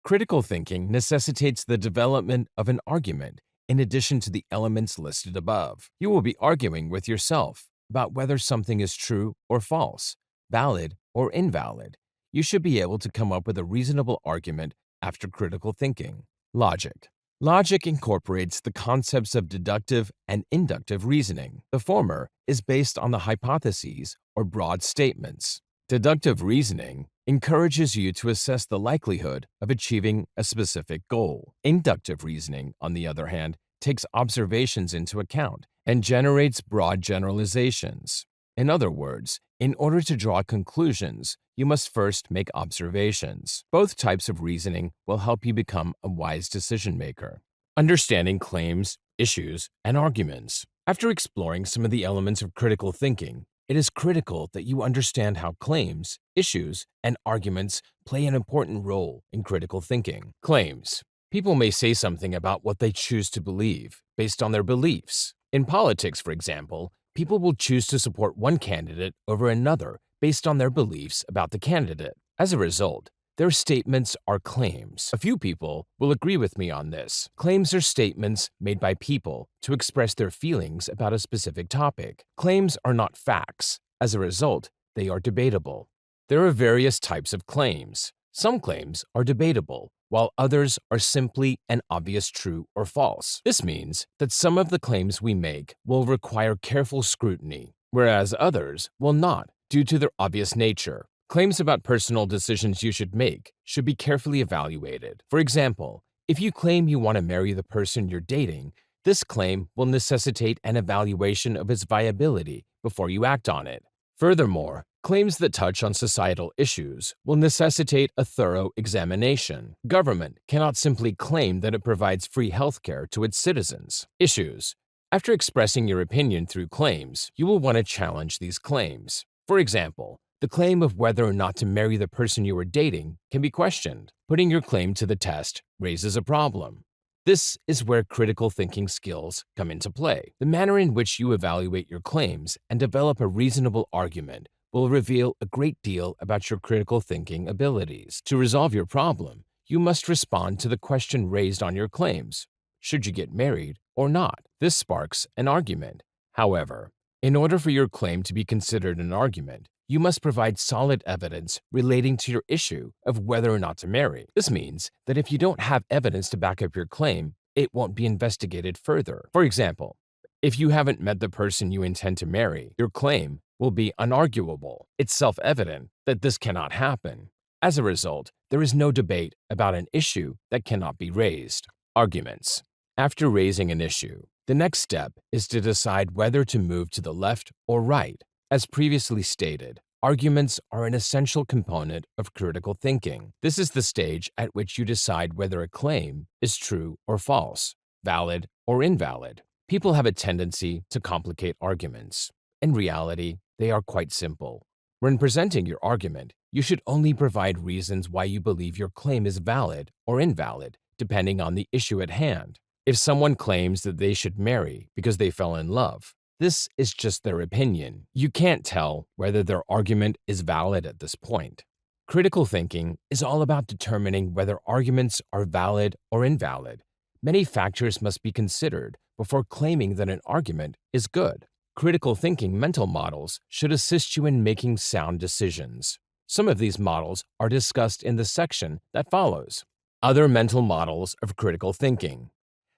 Critical thinking necessitates the development of an argument in addition to the elements listed above. You will be arguing with yourself about whether something is true or false, valid or invalid. You should be able to come up with a reasonable argument after critical thinking. Logic. Logic incorporates the concepts of deductive and inductive reasoning. The former is based on the hypotheses or broad statements. Deductive reasoning encourages you to assess the likelihood of achieving a specific goal. Inductive reasoning, on the other hand, takes observations into account and generates broad generalizations. In other words, in order to draw conclusions, you must first make observations. Both types of reasoning will help you become a wise decision maker. Understanding claims, issues, and arguments. After exploring some of the elements of critical thinking, it is critical that you understand how claims, issues, and arguments play an important role in critical thinking. Claims. People may say something about what they choose to believe based on their beliefs. In politics, for example, people will choose to support one candidate over another based on their beliefs about the candidate. As a result, their statements are claims. A few people will agree with me on this. Claims are statements made by people to express their feelings about a specific topic. Claims are not facts. As a result, they are debatable. There are various types of claims. Some claims are debatable, while others are simply and obvious true or false. This means that some of the claims we make will require careful scrutiny, whereas others will not, due to their obvious nature. Claims about personal decisions you should make should be carefully evaluated. For example, if you claim you want to marry the person you're dating, this claim will necessitate an evaluation of its viability before you act on it. Furthermore, claims that touch on societal issues will necessitate a thorough examination. Government cannot simply claim that it provides free healthcare to its citizens. Issues. After expressing your opinion through claims, you will want to challenge these claims. For example, the claim of whether or not to marry the person you are dating can be questioned. Putting your claim to the test raises a problem. This is where critical thinking skills come into play. The manner in which you evaluate your claims and develop a reasonable argument will reveal a great deal about your critical thinking abilities. To resolve your problem, you must respond to the question raised on your claims. Should you get married or not? This sparks an argument. However, in order for your claim to be considered an argument, you must provide solid evidence relating to your issue of whether or not to marry. This means that if you don't have evidence to back up your claim, it won't be investigated further. For example, if you haven't met the person you intend to marry, your claim will be unarguable. It's self-evident that this cannot happen. As a result, there is no debate about an issue that cannot be raised. Arguments. After raising an issue, the next step is to decide whether to move to the left or right. As previously stated, arguments are an essential component of critical thinking. This is the stage at which you decide whether a claim is true or false, valid or invalid. People have a tendency to complicate arguments. In reality, they are quite simple. When presenting your argument, you should only provide reasons why you believe your claim is valid or invalid, depending on the issue at hand. If someone claims that they should marry because they fell in love, this is just their opinion. You can't tell whether their argument is valid at this point. Critical thinking is all about determining whether arguments are valid or invalid. Many factors must be considered before claiming that an argument is good. Critical thinking mental models should assist you in making sound decisions. Some of these models are discussed in the section that follows. Other mental models of critical thinking.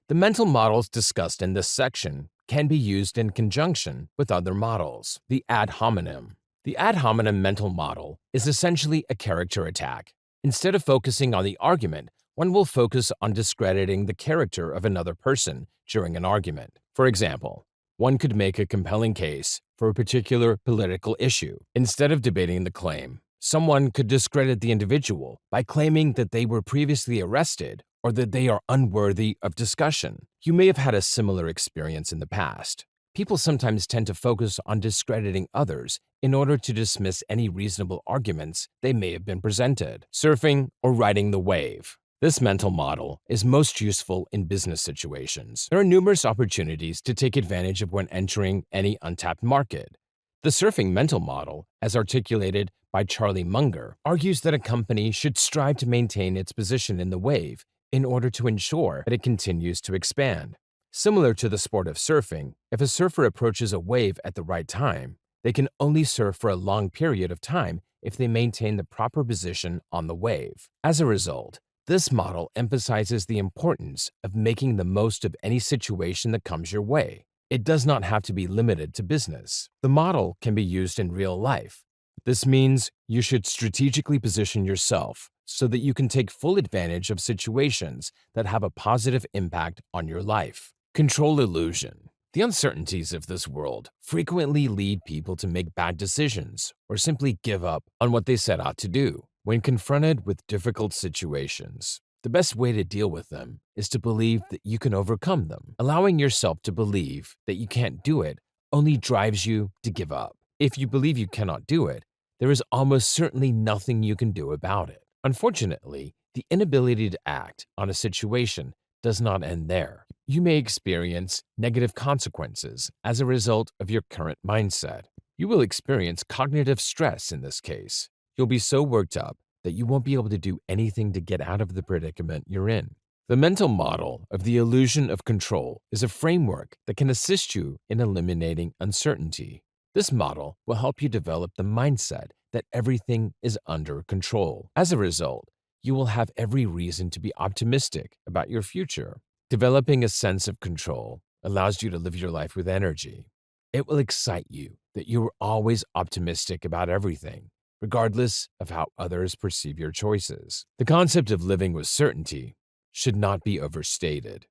The mental models discussed in this section can be used in conjunction with other models. The ad hominem. The ad hominem mental model is essentially a character attack. Instead of focusing on the argument, one will focus on discrediting the character of another person during an argument. For example, one could make a compelling case for a particular political issue. Instead of debating the claim, someone could discredit the individual by claiming that they were previously arrested or that they are unworthy of discussion. You may have had a similar experience in the past. People sometimes tend to focus on discrediting others in order to dismiss any reasonable arguments they may have been presented. Surfing or riding the wave. This mental model is most useful in business situations. There are numerous opportunities to take advantage of when entering any untapped market. The surfing mental model, as articulated by Charlie Munger, argues that a company should strive to maintain its position in the wave in order to ensure that it continues to expand. Similar to the sport of surfing, if a surfer approaches a wave at the right time, they can only surf for a long period of time if they maintain the proper position on the wave. As a result, this model emphasizes the importance of making the most of any situation that comes your way. It does not have to be limited to business. The model can be used in real life. This means you should strategically position yourself so that you can take full advantage of situations that have a positive impact on your life. Control illusion. The uncertainties of this world frequently lead people to make bad decisions or simply give up on what they set out to do. When confronted with difficult situations, the best way to deal with them is to believe that you can overcome them. Allowing yourself to believe that you can't do it only drives you to give up. If you believe you cannot do it, there is almost certainly nothing you can do about it. Unfortunately, the inability to act on a situation does not end there. You may experience negative consequences as a result of your current mindset. You will experience cognitive stress in this case. You'll be so worked up that you won't be able to do anything to get out of the predicament you're in. The mental model of the illusion of control is a framework that can assist you in eliminating uncertainty. This model will help you develop the mindset that everything is under control. As a result, you will have every reason to be optimistic about your future. Developing a sense of control allows you to live your life with energy. It will excite you that you are always optimistic about everything, regardless of how others perceive your choices. The concept of living with certainty should not be overstated.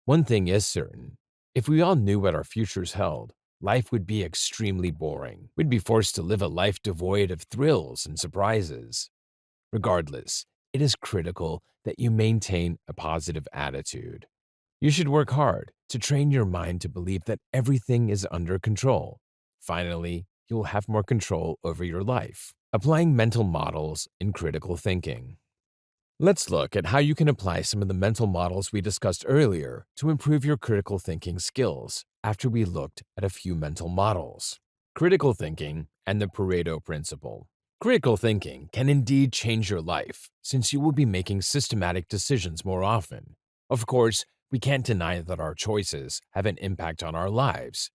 One thing is certain: if we all knew what our futures held, life would be extremely boring. We'd be forced to live a life devoid of thrills and surprises. Regardless, it is critical that you maintain a positive attitude. You should work hard to train your mind to believe that everything is under control. Finally, you will have more control over your life. Applying mental models in critical thinking. Let's look at how you can apply some of the mental models we discussed earlier to improve your critical thinking skills after we looked at a few mental models. Critical thinking and the Pareto principle. Critical thinking can indeed change your life since you will be making systematic decisions more often. Of course, we can't deny that our choices have an impact on our lives.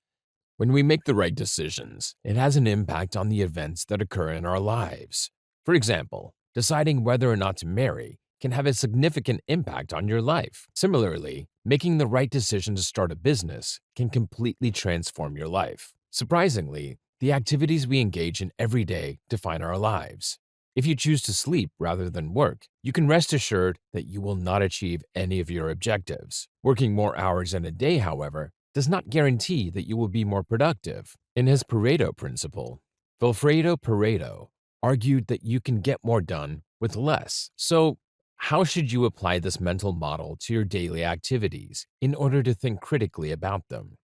When we make the right decisions, it has an impact on the events that occur in our lives. For example, deciding whether or not to marry can have a significant impact on your life. Similarly, making the right decision to start a business can completely transform your life. Surprisingly, the activities we engage in every day define our lives. If you choose to sleep rather than work, you can rest assured that you will not achieve any of your objectives. Working more hours in a day, however, does not guarantee that you will be more productive. In his Pareto principle, Vilfredo Pareto argued that you can get more done with less. So, how should you apply this mental model to your daily activities in order to think critically about them?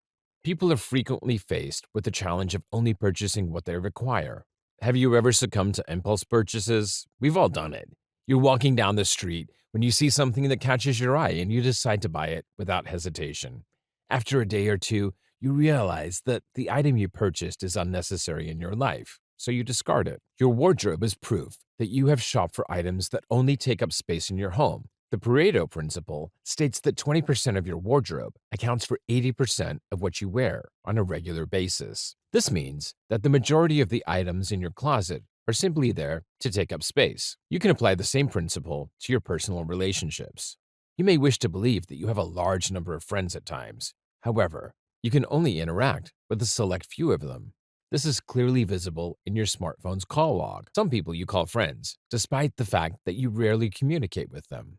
People are frequently faced with the challenge of only purchasing what they require. Have you ever succumbed to impulse purchases? We've all done it. You're walking down the street when you see something that catches your eye and you decide to buy it without hesitation. After a day or two, you realize that the item you purchased is unnecessary in your life, so you discard it. Your wardrobe is proof that you have shopped for items that only take up space in your home. The Pareto principle states that 20% of your wardrobe accounts for 80% of what you wear on a regular basis. This means that the majority of the items in your closet are simply there to take up space. You can apply the same principle to your personal relationships. You may wish to believe that you have a large number of friends at times. However, you can only interact with a select few of them. This is clearly visible in your smartphone's call log. Some people you call friends, despite the fact that you rarely communicate with them.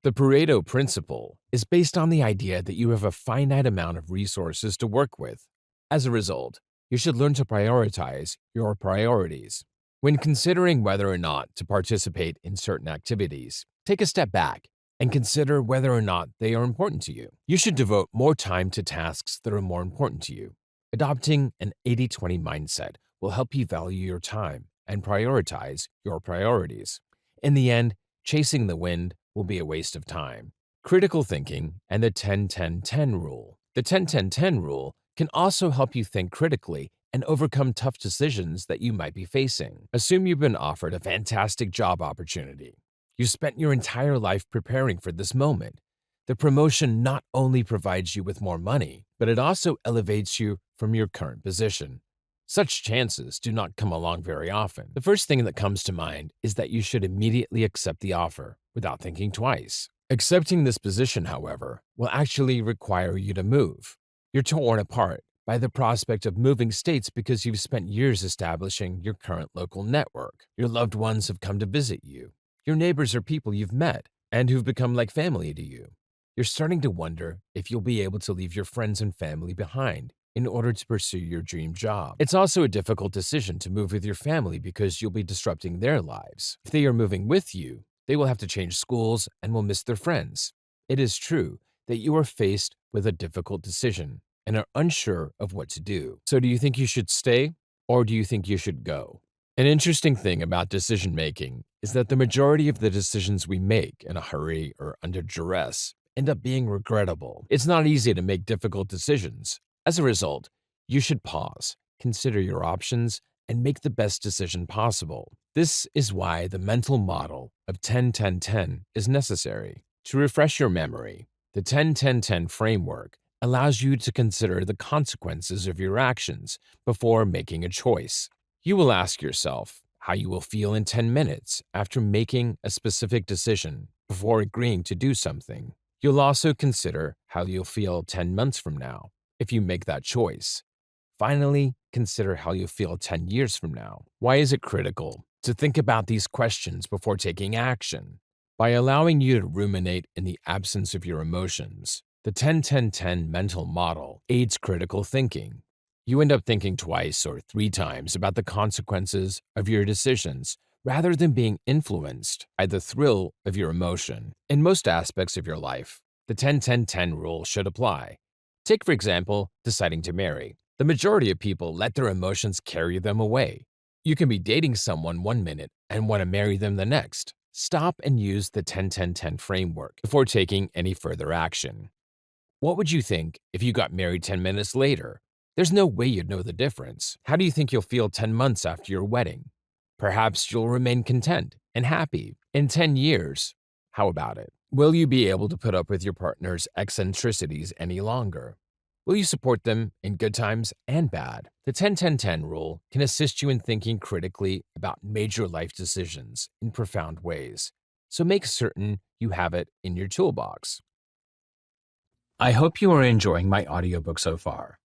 The Pareto principle is based on the idea that you have a finite amount of resources to work with. As a result, you should learn to prioritize your priorities. When considering whether or not to participate in certain activities, take a step back and consider whether or not they are important to you. You should devote more time to tasks that are more important to you. Adopting an 80-20 mindset will help you value your time and prioritize your priorities. In the end, chasing the wind will be a waste of time. Critical thinking and the 10-10-10 rule. The 10-10-10 rule can also help you think critically and overcome tough decisions that you might be facing. Assume you've been offered a fantastic job opportunity. You spent your entire life preparing for this moment. The promotion not only provides you with more money, but it also elevates you from your current position. Such chances do not come along very often. The first thing that comes to mind is that you should immediately accept the offer without thinking twice. Accepting this position, however, will actually require you to move. You're torn apart by the prospect of moving states because you've spent years establishing your current local network. Your loved ones have come to visit you. Your neighbors are people you've met and who've become like family to you. You're starting to wonder if you'll be able to leave your friends and family behind in order to pursue your dream job. It's also a difficult decision to move with your family because you'll be disrupting their lives. If they are moving with you, they will have to change schools and will miss their friends. It is true that you are faced with a difficult decision and are unsure of what to do. So do you think you should stay or do you think you should go? An interesting thing about decision making is that the majority of the decisions we make in a hurry or under duress end up being regrettable. It's not easy to make difficult decisions. As a result, you should pause, consider your options, and make the best decision possible. This is why the mental model of 10-10-10 is necessary. To refresh your memory, the 10-10-10 framework allows you to consider the consequences of your actions before making a choice. You will ask yourself how you will feel in 10 minutes after making a specific decision before agreeing to do something. You'll also consider how you'll feel 10 months from now if you make that choice. Finally, consider how you'll feel 10 years from now. Why is it critical to think about these questions before taking action? By allowing you to ruminate in the absence of your emotions, the 10-10-10 mental model aids critical thinking. You end up thinking twice or 3 times about the consequences of your decisions rather than being influenced by the thrill of your emotion. In most aspects of your life, the 10-10-10 rule should apply. Take, for example, deciding to marry. The majority of people let their emotions carry them away. You can be dating someone one minute and want to marry them the next. Stop and use the 10-10-10 framework before taking any further action. What would you think if you got married 10 minutes later? There's no way you'd know the difference. How do you think you'll feel 10 months after your wedding? Perhaps you'll remain content and happy. In 10 years, how about it? Will you be able to put up with your partner's eccentricities any longer? Will you support them in good times and bad? The 10-10-10 rule can assist you in thinking critically about major life decisions in profound ways. So make certain you have it in your toolbox. I hope you are enjoying my audiobook so far.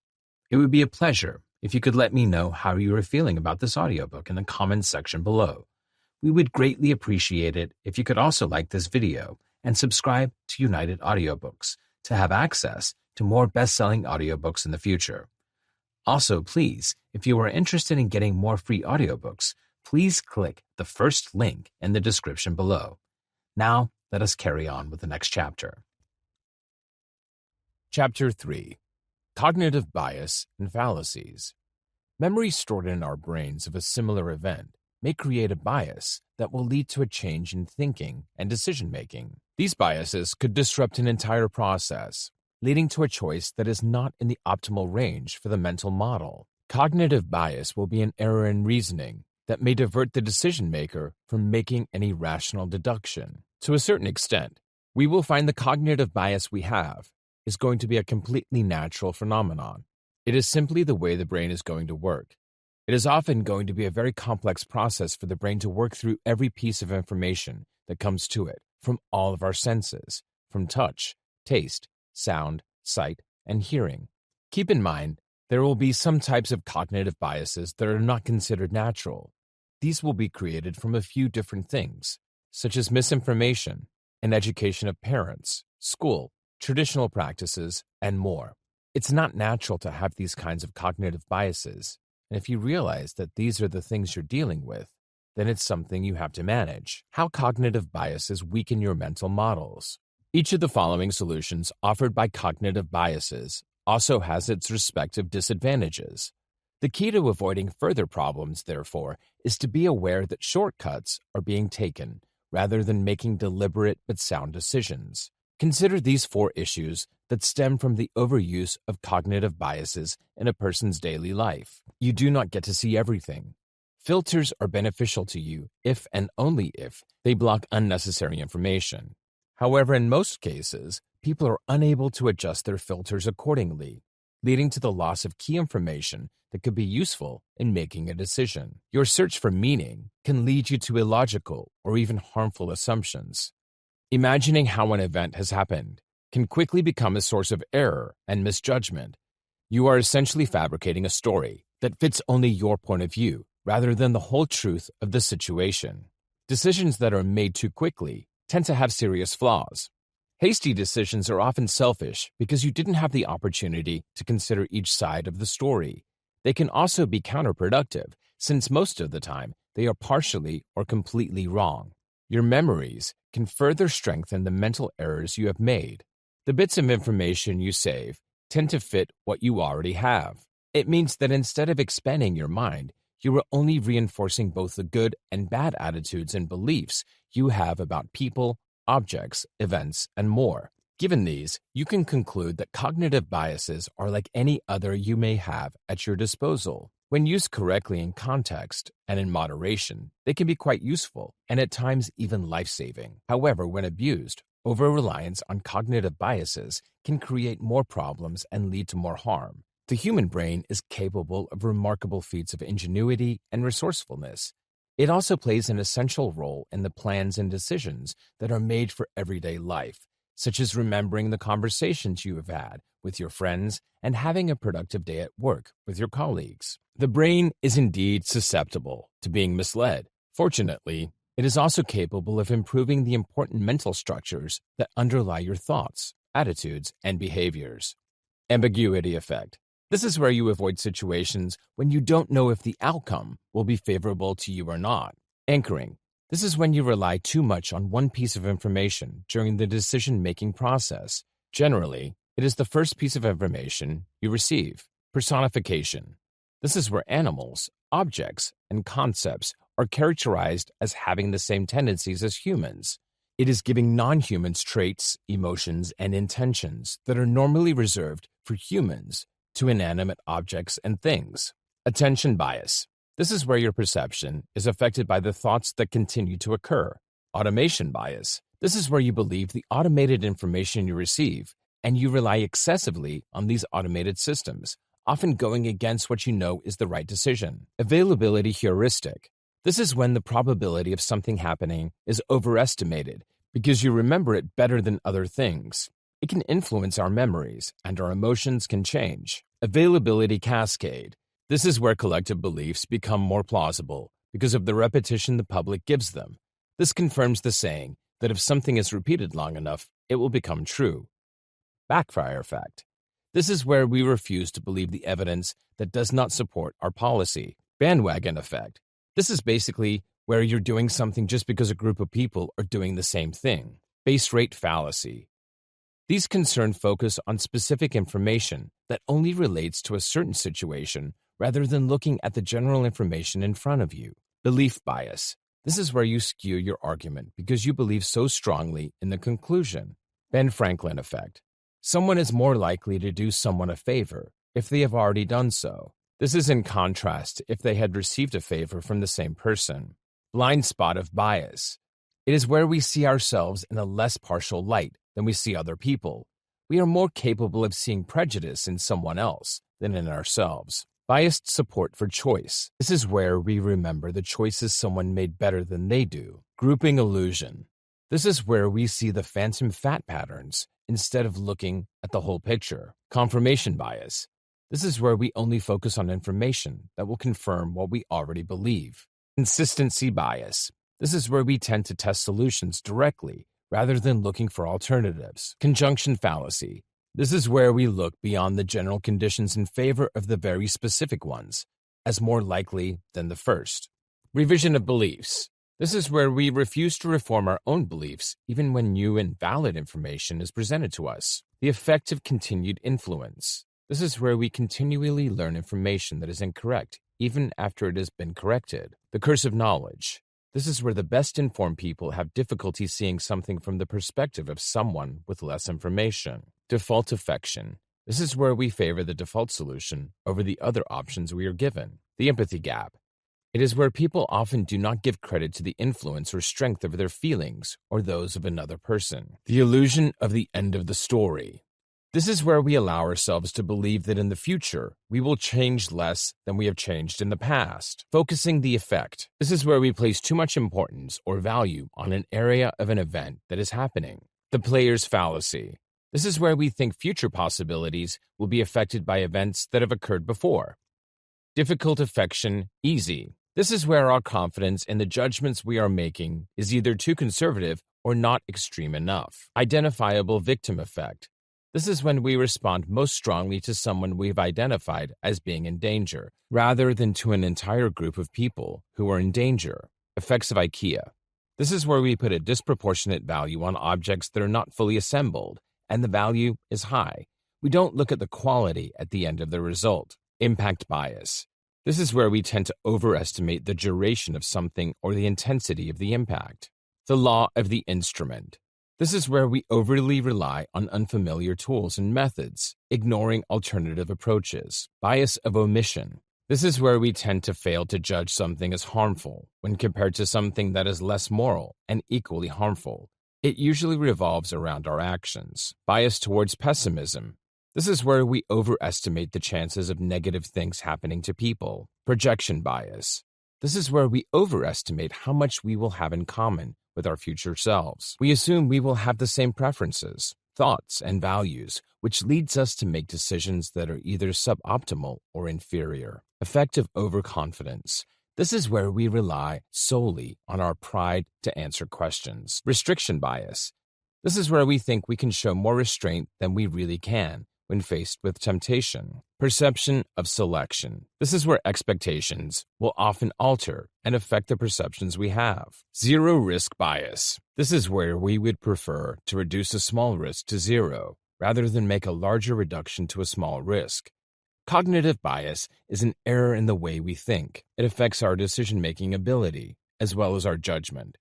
It would be a pleasure if you could let me know how you are feeling about this audiobook in the comments section below. We would greatly appreciate it if you could also like this video and subscribe to United Audiobooks to have access to more best-selling audiobooks in the future. Also, please, if you are interested in getting more free audiobooks, please click the first link in the description below. Now, let us carry on with the next chapter. Chapter 3: Cognitive Bias and Fallacies. Memories stored in our brains of a similar event may create a bias that will lead to a change in thinking and decision-making. These biases could disrupt an entire process, leading to a choice that is not in the optimal range for the mental model. Cognitive bias will be an error in reasoning that may divert the decision-maker from making any rational deduction. To a certain extent, we will find the cognitive bias we have is going to be a completely natural phenomenon. It is simply the way the brain is going to work. It is often going to be a very complex process for the brain to work through every piece of information that comes to it from all of our senses, from touch, taste, sound, sight, and hearing. Keep in mind, there will be some types of cognitive biases that are not considered natural. These will be created from a few different things, such as misinformation, an education of parents, school, traditional practices, and more. It's not natural to have these kinds of cognitive biases, and if you realize that these are the things you're dealing with, then it's something you have to manage. How cognitive biases weaken your mental models. Each of the following solutions offered by cognitive biases also has its respective disadvantages. The key to avoiding further problems, therefore, is to be aware that shortcuts are being taken rather than making deliberate but sound decisions. Consider these 4 issues that stem from the overuse of cognitive biases in a person's daily life. You do not get to see everything. Filters are beneficial to you if and only if they block unnecessary information. However, in most cases, people are unable to adjust their filters accordingly, leading to the loss of key information that could be useful in making a decision. Your search for meaning can lead you to illogical or even harmful assumptions. Imagining how an event has happened can quickly become a source of error and misjudgment. You are essentially fabricating a story that fits only your point of view rather than the whole truth of the situation. Decisions that are made too quickly tend to have serious flaws. Hasty decisions are often selfish because you didn't have the opportunity to consider each side of the story. They can also be counterproductive, since most of the time they are partially or completely wrong. Your memories can further strengthen the mental errors you have made. The bits of information you save tend to fit what you already have. It means that instead of expanding your mind, you are only reinforcing both the good and bad attitudes and beliefs you have about people, objects, events, and more. Given these, you can conclude that cognitive biases are like any other you may have at your disposal. When used correctly in context and in moderation, they can be quite useful and at times even life-saving. However, when abused, over-reliance on cognitive biases can create more problems and lead to more harm. The human brain is capable of remarkable feats of ingenuity and resourcefulness. It also plays an essential role in the plans and decisions that are made for everyday life, such as remembering the conversations you have had with your friends and having a productive day at work with your colleagues. The brain is indeed susceptible to being misled. Fortunately, it is also capable of improving the important mental structures that underlie your thoughts, attitudes, and behaviors. Ambiguity effect. This is where you avoid situations when you don't know if the outcome will be favorable to you or not. Anchoring. This is when you rely too much on one piece of information during the decision-making process. Generally, it is the first piece of information you receive. Personification. This is where animals, objects, and concepts are characterized as having the same tendencies as humans. It is giving non-humans traits, emotions, and intentions that are normally reserved for humans to inanimate objects and things. Attention bias. This is where your perception is affected by the thoughts that continue to occur. Automation bias. This is where you believe the automated information you receive and you rely excessively on these automated systems, often going against what you know is the right decision. Availability heuristic. This is when the probability of something happening is overestimated because you remember it better than other things. It can influence our memories, and our emotions can change. Availability cascade. This is where collective beliefs become more plausible because of the repetition the public gives them. This confirms the saying that if something is repeated long enough, it will become true. Backfire effect. This is where we refuse to believe the evidence that does not support our policy. Bandwagon effect. This is basically where you're doing something just because a group of people are doing the same thing. Base rate fallacy. These concern focus on specific information that only relates to a certain situation rather than looking at the general information in front of you. Belief bias. This is where you skew your argument because you believe so strongly in the conclusion. Ben Franklin effect. Someone is more likely to do someone a favor if they have already done so. This is in contrast if they had received a favor from the same person. Blind spot of bias. It is where we see ourselves in a less partial light than we see other people. We are more capable of seeing prejudice in someone else than in ourselves. Biased support for choice. This is where we remember the choices someone made better than they do. Grouping illusion. This is where we see the phantom fat patterns instead of looking at the whole picture. Confirmation bias. This is where we only focus on information that will confirm what we already believe. Consistency bias. This is where we tend to test solutions directly rather than looking for alternatives. Conjunction fallacy. This is where we look beyond the general conditions in favor of the very specific ones, as more likely than the first. Revision of beliefs. This is where we refuse to reform our own beliefs even when new and valid information is presented to us. The effect of continued influence. This is where we continually learn information that is incorrect even after it has been corrected. The curse of knowledge. This is where the best informed people have difficulty seeing something from the perspective of someone with less information. Default affection. This is where we favor the default solution over the other options we are given. The empathy gap. It is where people often do not give credit to the influence or strength of their feelings or those of another person. The illusion of the end of the story. This is where we allow ourselves to believe that in the future, we will change less than we have changed in the past. Focusing the effect. This is where we place too much importance or value on an area of an event that is happening. The player's fallacy. This is where we think future possibilities will be affected by events that have occurred before. Difficult affection, easy. This is where our confidence in the judgments we are making is either too conservative or not extreme enough. Identifiable victim effect. This is when we respond most strongly to someone we've identified as being in danger, rather than to an entire group of people who are in danger. Effects of IKEA. This is where we put a disproportionate value on objects that are not fully assembled, and the value is high. We don't look at the quality at the end of the result. Impact bias. This is where we tend to overestimate the duration of something or the intensity of the impact. The law of the instrument. This is where we overly rely on unfamiliar tools and methods, ignoring alternative approaches. Bias of omission. This is where we tend to fail to judge something as harmful when compared to something that is less moral and equally harmful. It usually revolves around our actions. Bias towards pessimism. This is where we overestimate the chances of negative things happening to people. Projection bias. This is where we overestimate how much we will have in common with our future selves. We assume we will have the same preferences, thoughts, and values, which leads us to make decisions that are either suboptimal or inferior. Effective overconfidence. This is where we rely solely on our pride to answer questions. Restriction bias. This is where we think we can show more restraint than we really can when faced with temptation. Perception of selection. This is where expectations will often alter and affect the perceptions we have. Zero risk bias. This is where we would prefer to reduce a small risk to zero rather than make a larger reduction to a small risk. Cognitive bias is an error in the way we think. It affects our decision-making ability as well as our judgment.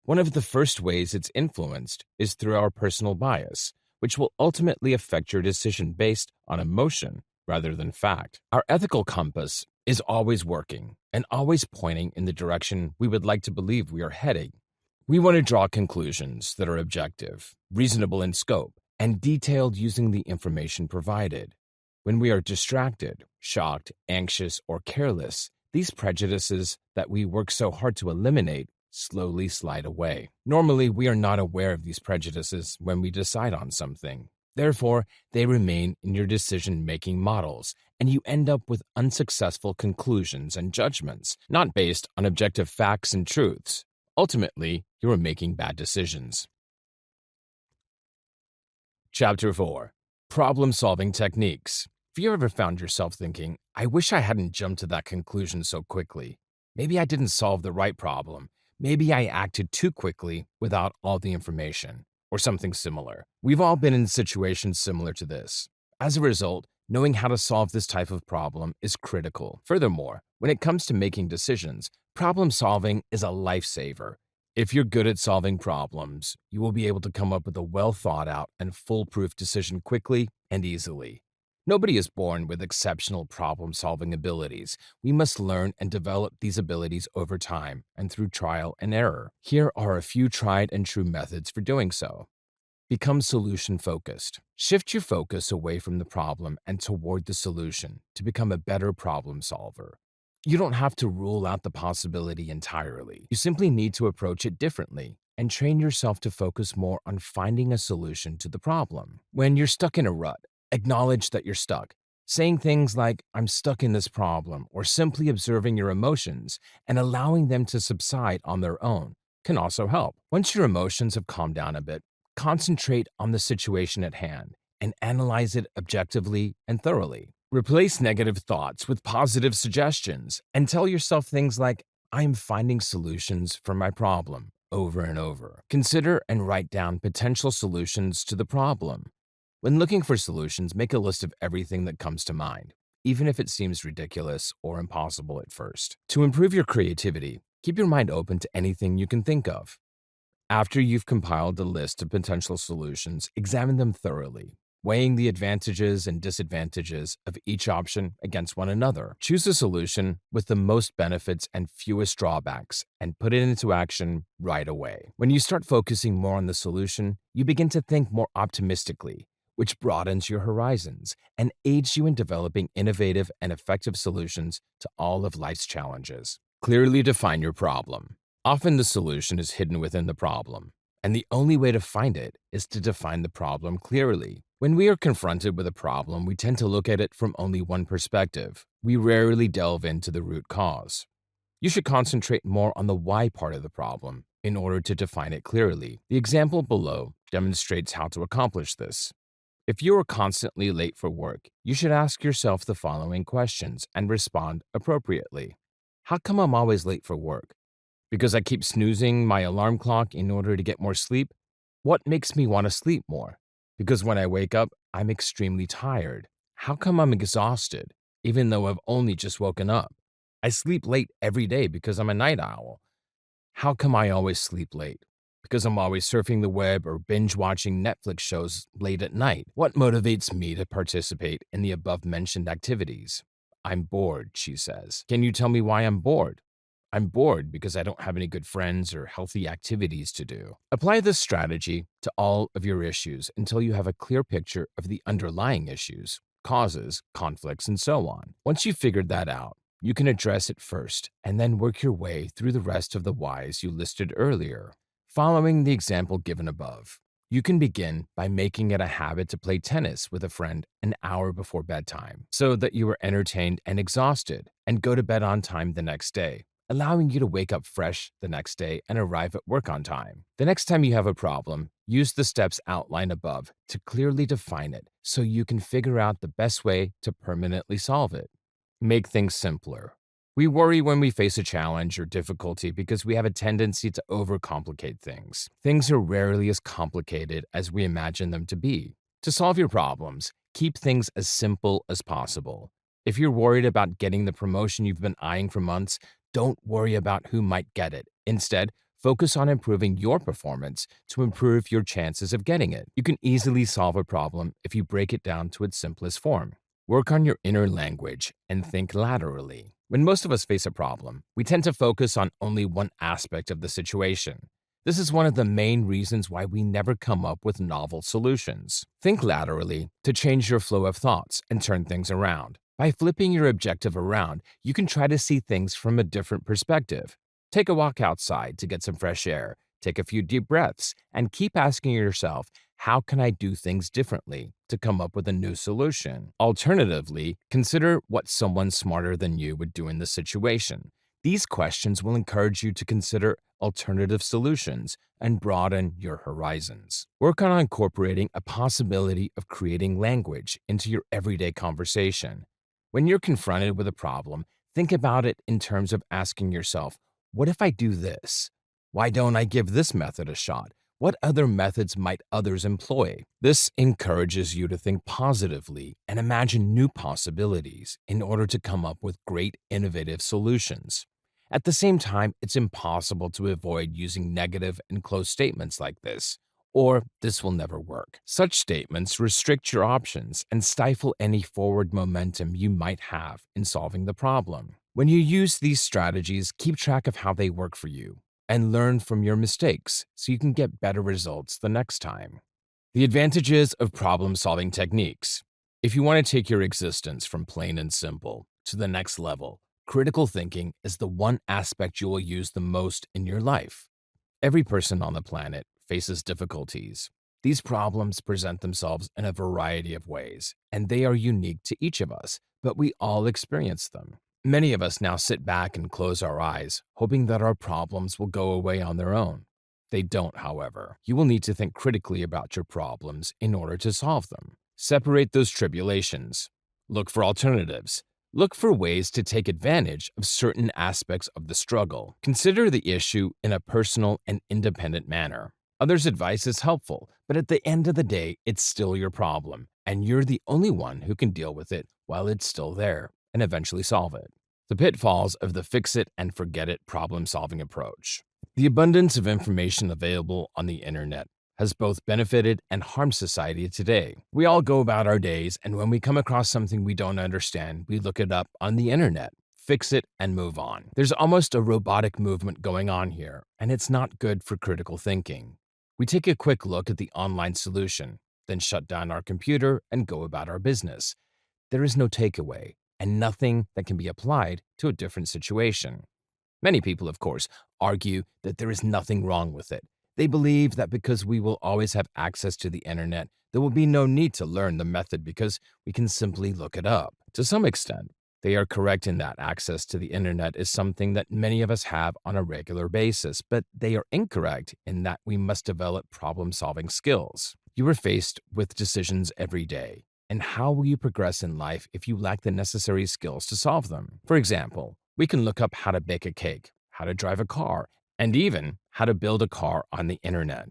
One of the first ways it's influenced is through our personal bias, which will ultimately affect your decision based on emotion rather than fact. Our ethical compass is always working and always pointing in the direction we would like to believe we are heading. We want to draw conclusions that are objective, reasonable in scope, and detailed using the information provided. When we are distracted, shocked, anxious, or careless, these prejudices that we work so hard to eliminate slowly slide away. Normally, we are not aware of these prejudices when we decide on something. Therefore, they remain in your decision-making models, and you end up with unsuccessful conclusions and judgments, not based on objective facts and truths. Ultimately, you are making bad decisions. Chapter 4. Problem-solving techniques. Have you ever found yourself thinking, I wish I hadn't jumped to that conclusion so quickly? Maybe I didn't solve the right problem. Maybe I acted too quickly without all the information, or something similar. We've all been in situations similar to this. As a result, knowing how to solve this type of problem is critical. Furthermore, when it comes to making decisions, problem solving is a lifesaver. If you're good at solving problems, you will be able to come up with a well-thought-out and foolproof decision quickly and easily. Nobody is born with exceptional problem-solving abilities. We must learn and develop these abilities over time and through trial and error. Here are a few tried and true methods for doing so. Become solution-focused. Shift your focus away from the problem and toward the solution to become a better problem solver. You don't have to rule out the possibility entirely. You simply need to approach it differently and train yourself to focus more on finding a solution to the problem. When you're stuck in a rut, acknowledge that you're stuck. Saying things like, I'm stuck in this problem, or simply observing your emotions and allowing them to subside on their own can also help. Once your emotions have calmed down a bit, concentrate on the situation at hand and analyze it objectively and thoroughly. Replace negative thoughts with positive suggestions and tell yourself things like, I am finding solutions for my problem over and over. Consider and write down potential solutions to the problem. When looking for solutions, make a list of everything that comes to mind, even if it seems ridiculous or impossible at first. To improve your creativity, keep your mind open to anything you can think of. After you've compiled a list of potential solutions, examine them thoroughly, weighing the advantages and disadvantages of each option against one another. Choose a solution with the most benefits and fewest drawbacks and put it into action right away. When you start focusing more on the solution, you begin to think more optimistically, which broadens your horizons and aids you in developing innovative and effective solutions to all of life's challenges. Clearly define your problem. Often the solution is hidden within the problem, and the only way to find it is to define the problem clearly. When we are confronted with a problem, we tend to look at it from only one perspective. We rarely delve into the root cause. You should concentrate more on the why part of the problem in order to define it clearly. The example below demonstrates how to accomplish this. If you are constantly late for work, you should ask yourself the following questions and respond appropriately. How come I'm always late for work? Because I keep snoozing my alarm clock in order to get more sleep? What makes me want to sleep more? Because when I wake up, I'm extremely tired. How come I'm exhausted, even though I've only just woken up? I sleep late every day because I'm a night owl. How come I always sleep late? Because I'm always surfing the web or binge-watching Netflix shows late at night. What motivates me to participate in the above-mentioned activities? I'm bored, she says. Can you tell me why I'm bored? I'm bored because I don't have any good friends or healthy activities to do. Apply this strategy to all of your issues until you have a clear picture of the underlying issues, causes, conflicts, and so on. Once you've figured that out, you can address it first and then work your way through the rest of the whys you listed earlier. Following the example given above, you can begin by making it a habit to play tennis with a friend an hour before bedtime so that you are entertained and exhausted and go to bed on time the next day, allowing you to wake up fresh the next day and arrive at work on time. The next time you have a problem, use the steps outlined above to clearly define it so you can figure out the best way to permanently solve it. Make things simpler. We worry when we face a challenge or difficulty because we have a tendency to overcomplicate things. Things are rarely as complicated as we imagine them to be. To solve your problems, keep things as simple as possible. If you're worried about getting the promotion you've been eyeing for months, don't worry about who might get it. Instead, focus on improving your performance to improve your chances of getting it. You can easily solve a problem if you break it down to its simplest form. Work on your inner language and think laterally. When most of us face a problem, we tend to focus on only one aspect of the situation. This is one of the main reasons why we never come up with novel solutions. Think laterally to change your flow of thoughts and turn things around. By flipping your objective around, you can try to see things from a different perspective. Take a walk outside to get some fresh air, take a few deep breaths, and keep asking yourself, how can I do things differently to come up with a new solution? Alternatively, consider what someone smarter than you would do in the situation. These questions will encourage you to consider alternative solutions and broaden your horizons. Work on incorporating a possibility of creating language into your everyday conversation. When you're confronted with a problem, think about it in terms of asking yourself, what if I do this? Why don't I give this method a shot? What other methods might others employ? This encourages you to think positively and imagine new possibilities in order to come up with great innovative solutions. At the same time, it's impossible to avoid using negative and closed statements like this, or this will never work. Such statements restrict your options and stifle any forward momentum you might have in solving the problem. When you use these strategies, keep track of how they work for you and learn from your mistakes so you can get better results the next time. The advantages of problem-solving techniques. If you want to take your existence from plain and simple to the next level, critical thinking is the one aspect you will use the most in your life. Every person on the planet faces difficulties. These problems present themselves in a variety of ways, and they are unique to each of us, but we all experience them. Many of us now sit back and close our eyes, hoping that our problems will go away on their own. They don't, however. You will need to think critically about your problems in order to solve them. Separate those tribulations. Look for alternatives. Look for ways to take advantage of certain aspects of the struggle. Consider the issue in a personal and independent manner. Others' advice is helpful, but at the end of the day, it's still your problem, and you're the only one who can deal with it while it's still there and eventually solve it. The pitfalls of the fix-it-and-forget-it problem-solving approach. The abundance of information available on the internet has both benefited and harmed society today. We all go about our days, and when we come across something we don't understand, we look it up on the internet, fix it, and move on. There's almost a robotic movement going on here, and it's not good for critical thinking. We take a quick look at the online solution, then shut down our computer and go about our business. There is no takeaway, and nothing that can be applied to a different situation. Many people, of course, argue that there is nothing wrong with it. They believe that because we will always have access to the internet, there will be no need to learn the method because we can simply look it up. To some extent, they are correct in that access to the internet is something that many of us have on a regular basis, but they are incorrect in that we must develop problem-solving skills. You are faced with decisions every day. And how will you progress in life if you lack the necessary skills to solve them? For example, we can look up how to bake a cake, how to drive a car, and even how to build a car on the internet.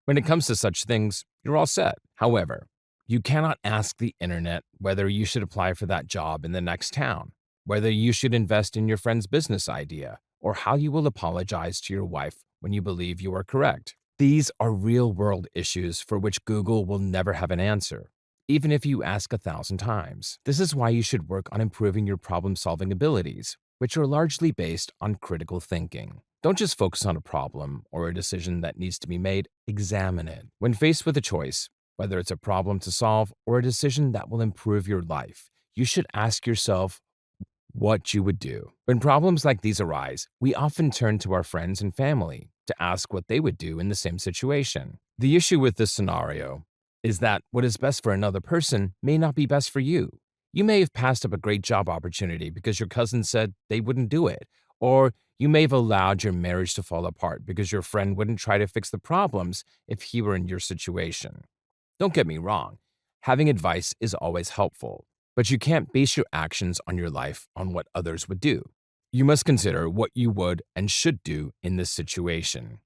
When it comes to such things, you're all set. However, you cannot ask the internet whether you should apply for that job in the next town, whether you should invest in your friend's business idea, or how you will apologize to your wife when you believe you are correct. These are real-world issues for which Google will never have an answer, even if you ask 1,000 times. This is why you should work on improving your problem-solving abilities, which are largely based on critical thinking. Don't just focus on a problem or a decision that needs to be made, examine it. When faced with a choice, whether it's a problem to solve or a decision that will improve your life, you should ask yourself what you would do. When problems like these arise, we often turn to our friends and family to ask what they would do in the same situation. The issue with this scenario is that what is best for another person may not be best for you. You may have passed up a great job opportunity because your cousin said they wouldn't do it, or you may have allowed your marriage to fall apart because your friend wouldn't try to fix the problems if he were in your situation. Don't get me wrong, having advice is always helpful, but you can't base your actions on your life on what others would do. You must consider what you would and should do in this situation.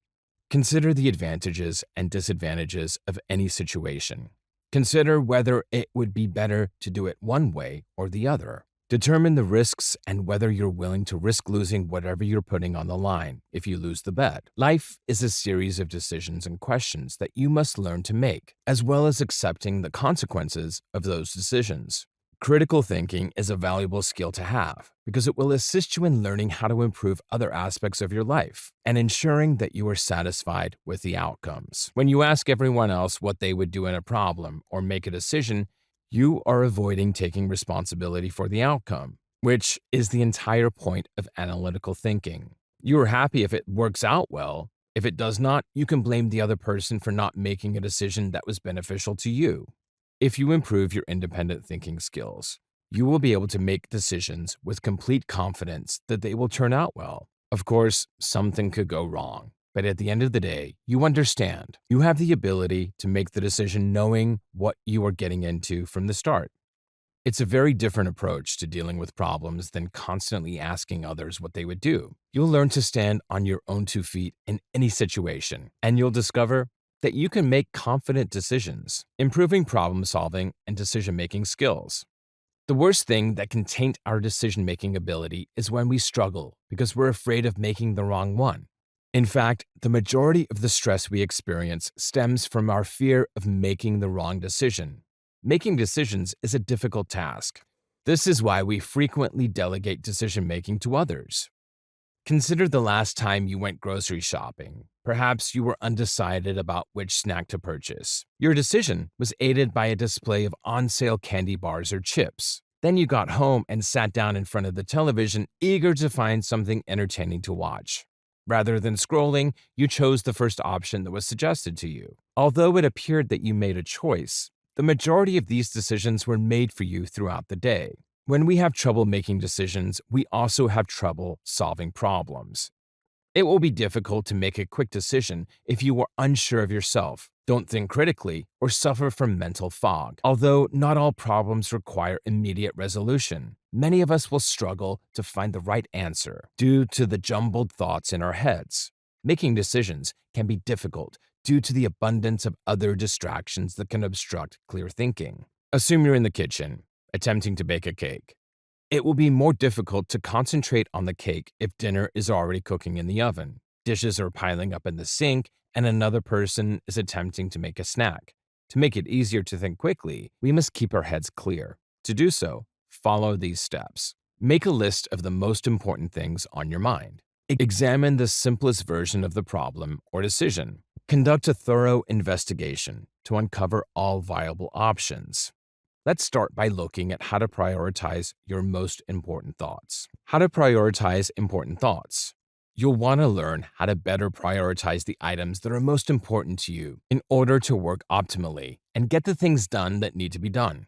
Consider the advantages and disadvantages of any situation. Consider whether it would be better to do it one way or the other. Determine the risks and whether you're willing to risk losing whatever you're putting on the line if you lose the bet. Life is a series of decisions and questions that you must learn to make, as well as accepting the consequences of those decisions. Critical thinking is a valuable skill to have because it will assist you in learning how to improve other aspects of your life and ensuring that you are satisfied with the outcomes. When you ask everyone else what they would do in a problem or make a decision, you are avoiding taking responsibility for the outcome, which is the entire point of analytical thinking. You are happy if it works out well. If it does not, you can blame the other person for not making a decision that was beneficial to you. If you improve your independent thinking skills, you will be able to make decisions with complete confidence that they will turn out well. Of course, something could go wrong, but at the end of the day, you understand. You have the ability to make the decision knowing what you are getting into from the start. It's a very different approach to dealing with problems than constantly asking others what they would do. You'll learn to stand on your own 2 feet in any situation, and you'll discover that you can make confident decisions, improving problem solving and decision making skills. The worst thing that can taint our decision making ability is when we struggle because we're afraid of making the wrong one. In fact, the majority of the stress we experience stems from our fear of making the wrong decision. Making decisions is a difficult task. This is why we frequently delegate decision making to others. Consider the last time you went grocery shopping. Perhaps you were undecided about which snack to purchase. Your decision was aided by a display of on-sale candy bars or chips. Then you got home and sat down in front of the television, eager to find something entertaining to watch. Rather than scrolling, you chose the first option that was suggested to you. Although it appeared that you made a choice, the majority of these decisions were made for you throughout the day. When we have trouble making decisions, we also have trouble solving problems. It will be difficult to make a quick decision if you are unsure of yourself, don't think critically, or suffer from mental fog. Although not all problems require immediate resolution, many of us will struggle to find the right answer due to the jumbled thoughts in our heads. Making decisions can be difficult due to the abundance of other distractions that can obstruct clear thinking. Assume you're in the kitchen, attempting to bake a cake. It will be more difficult to concentrate on the cake if dinner is already cooking in the oven, dishes are piling up in the sink, and another person is attempting to make a snack. To make it easier to think quickly, we must keep our heads clear. To do so, follow these steps. Make a list of the most important things on your mind. Examine the simplest version of the problem or decision. Conduct a thorough investigation to uncover all viable options. Let's start by looking at how to prioritize your most important thoughts. How to prioritize important thoughts. You'll want to learn how to better prioritize the items that are most important to you in order to work optimally and get the things done that need to be done.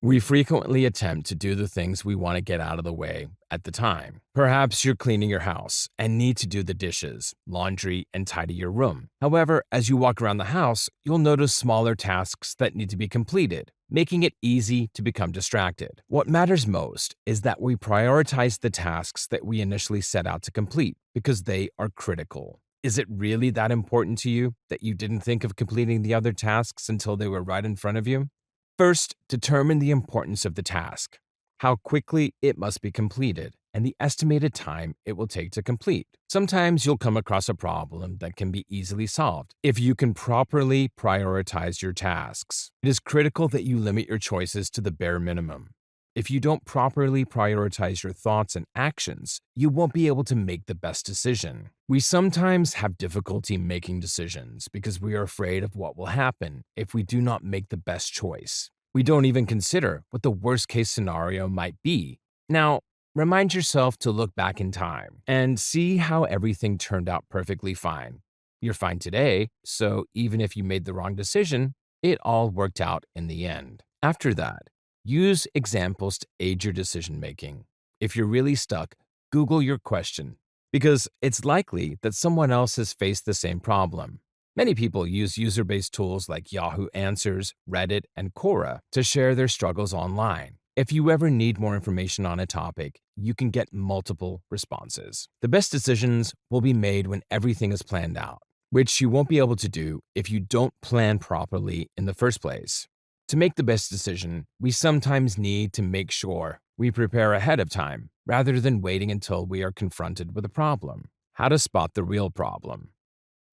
We frequently attempt to do the things we want to get out of the way at the time. Perhaps you're cleaning your house and need to do the dishes, laundry, and tidy your room. However, as you walk around the house, you'll notice smaller tasks that need to be completed, making it easy to become distracted. What matters most is that we prioritize the tasks that we initially set out to complete because they are critical. Is it really that important to you that you didn't think of completing the other tasks until they were right in front of you? First, determine the importance of the task, how quickly it must be completed, and the estimated time it will take to complete. Sometimes you'll come across a problem that can be easily solved if you can properly prioritize your tasks. It is critical that you limit your choices to the bare minimum. If you don't properly prioritize your thoughts and actions, you won't be able to make the best decision. We sometimes have difficulty making decisions because we are afraid of what will happen if we do not make the best choice. We don't even consider what the worst-case scenario might be. Now, remind yourself to look back in time and see how everything turned out perfectly fine. You're fine today, so even if you made the wrong decision, it all worked out in the end. After that, use examples to aid your decision-making. If you're really stuck, Google your question, because it's likely that someone else has faced the same problem. Many people use user-based tools like Yahoo Answers, Reddit, and Quora to share their struggles online. If you ever need more information on a topic, you can get multiple responses. The best decisions will be made when everything is planned out, which you won't be able to do if you don't plan properly in the first place. To make the best decision, we sometimes need to make sure we prepare ahead of time rather than waiting until we are confronted with a problem. How to spot the real problem.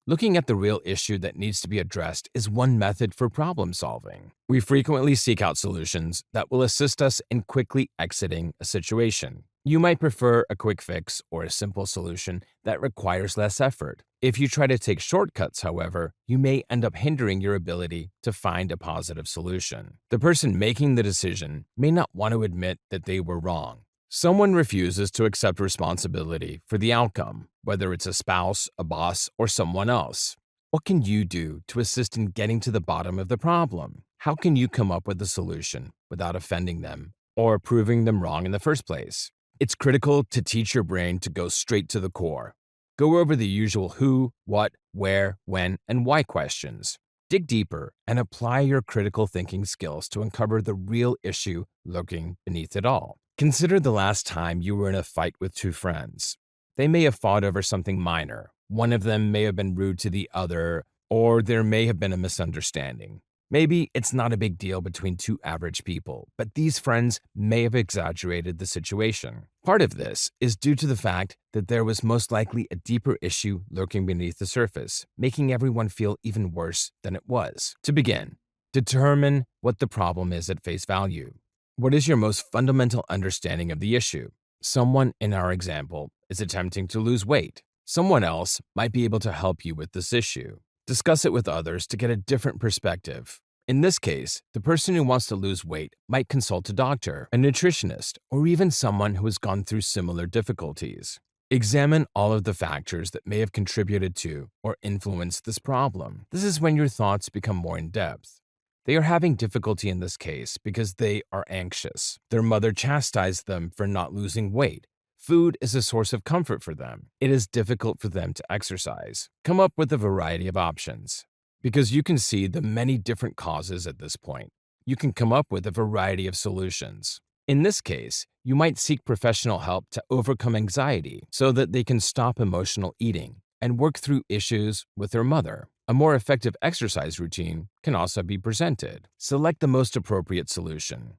Looking at the real issue that needs to be addressed is one method for problem solving. We frequently seek out solutions that will assist us in quickly exiting a situation. You might prefer a quick fix or a simple solution that requires less effort. If you try to take shortcuts, however, you may end up hindering your ability to find a positive solution. The person making the decision may not want to admit that they were wrong. Someone refuses to accept responsibility for the outcome, whether it's a spouse, a boss, or someone else. What can you do to assist in getting to the bottom of the problem? How can you come up with a solution without offending them or proving them wrong in the first place? It's critical to teach your brain to go straight to the core. Go over the usual who, what, where, when, and why questions. Dig deeper and apply your critical thinking skills to uncover the real issue lurking beneath it all. Consider the last time you were in a fight with two friends. They may have fought over something minor. One of them may have been rude to the other, or there may have been a misunderstanding. Maybe it's not a big deal between two average people, but these friends may have exaggerated the situation. Part of this is due to the fact that there was most likely a deeper issue lurking beneath the surface, making everyone feel even worse than it was. To begin, determine what the problem is at face value. What is your most fundamental understanding of the issue? Someone in our example is attempting to lose weight. Someone else might be able to help you with this issue. Discuss it with others to get a different perspective. In this case, the person who wants to lose weight might consult a doctor, a nutritionist, or even someone who has gone through similar difficulties. Examine all of the factors that may have contributed to or influenced this problem. This is when your thoughts become more in-depth. They are having difficulty in this case because they are anxious. Their mother chastised them for not losing weight. Food is a source of comfort for them. It is difficult for them to exercise. Come up with a variety of options. Because you can see the many different causes at this point, you can come up with a variety of solutions. In this case, you might seek professional help to overcome anxiety so that they can stop emotional eating and work through issues with their mother. A more effective exercise routine can also be presented. Select the most appropriate solution.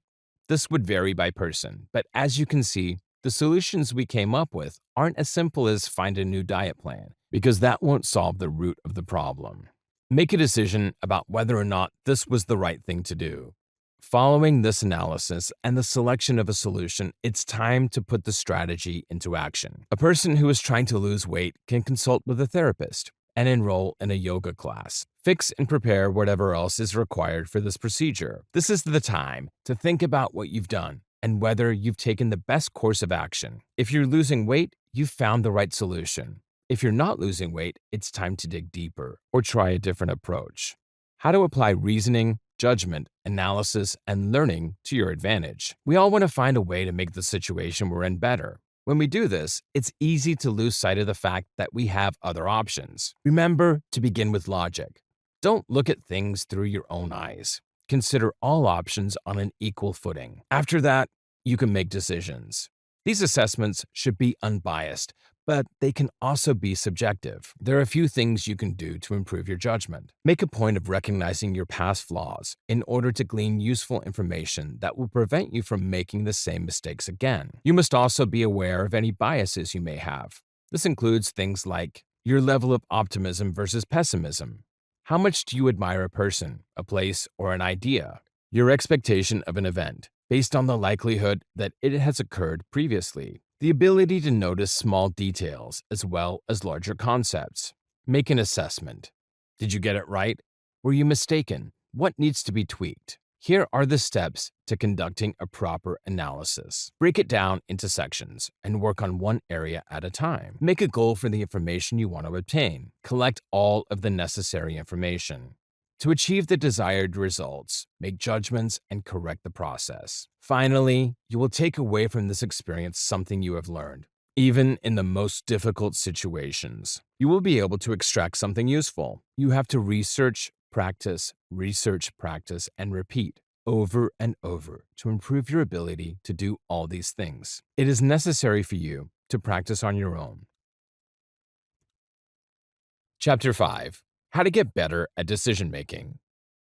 This would vary by person, but as you can see, the solutions we came up with aren't as simple as find a new diet plan, because that won't solve the root of the problem. Make a decision about whether or not this was the right thing to do. Following this analysis and the selection of a solution, it's time to put the strategy into action. A person who is trying to lose weight can consult with a therapist and enroll in a yoga class. Fix and prepare whatever else is required for this procedure. This is the time to think about what you've done and whether you've taken the best course of action. If you're losing weight, you've found the right solution. If you're not losing weight, it's time to dig deeper or try a different approach. How to apply reasoning, judgment, analysis, and learning to your advantage. We all want to find a way to make the situation we're in better. When we do this, it's easy to lose sight of the fact that we have other options. Remember to begin with logic. Don't look at things through your own eyes. Consider all options on an equal footing. After that, you can make decisions. These assessments should be unbiased, but they can also be subjective. There are a few things you can do to improve your judgment. Make a point of recognizing your past flaws in order to glean useful information that will prevent you from making the same mistakes again. You must also be aware of any biases you may have. This includes things like your level of optimism versus pessimism. How much do you admire a person, a place, or an idea? Your expectation of an event, based on the likelihood that it has occurred previously. The ability to notice small details as well as larger concepts. Make an assessment. Did you get it right? Were you mistaken? What needs to be tweaked? Here are the steps to conducting a proper analysis. Break it down into sections and work on one area at a time. Make a goal for the information you want to obtain. Collect all of the necessary information. To achieve the desired results, make judgments and correct the process. Finally, you will take away from this experience something you have learned. Even in the most difficult situations, you will be able to extract something useful. You have to research, practice, and repeat over and over to improve your ability to do all these things. It is necessary for you to practice on your own. Chapter 5. How to get better at decision-making.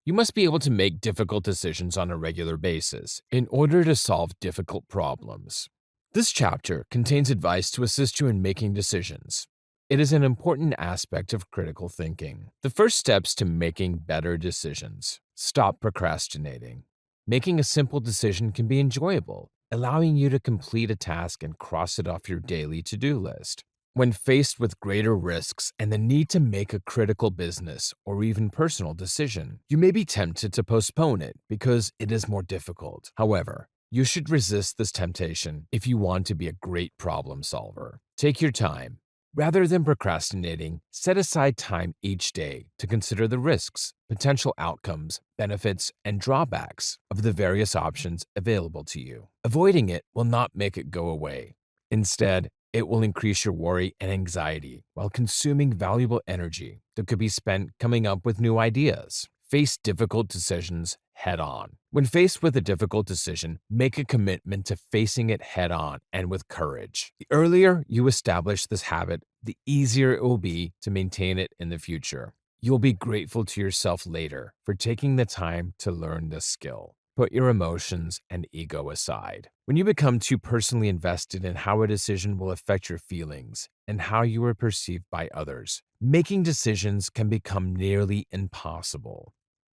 You must be able to make difficult decisions on a regular basis in order to solve difficult problems. This chapter contains advice to assist you in making decisions. It is an important aspect of critical thinking. The first steps to making better decisions. Stop procrastinating. Making a simple decision can be enjoyable, allowing you to complete a task and cross it off your daily to-do list. When faced with greater risks and the need to make a critical business or even personal decision, you may be tempted to postpone it because it is more difficult. However, you should resist this temptation if you want to be a great problem solver. Take your time. Rather than procrastinating, set aside time each day to consider the risks, potential outcomes, benefits, and drawbacks of the various options available to you. Avoiding it will not make it go away. Instead, it will increase your worry and anxiety while consuming valuable energy that could be spent coming up with new ideas. Face difficult decisions head on. When faced with a difficult decision, make a commitment to facing it head on and with courage. The earlier you establish this habit, the easier it will be to maintain it in the future. You'll be grateful to yourself later for taking the time to learn this skill. Put your emotions and ego aside. When you become too personally invested in how a decision will affect your feelings and how you are perceived by others, making decisions can become nearly impossible.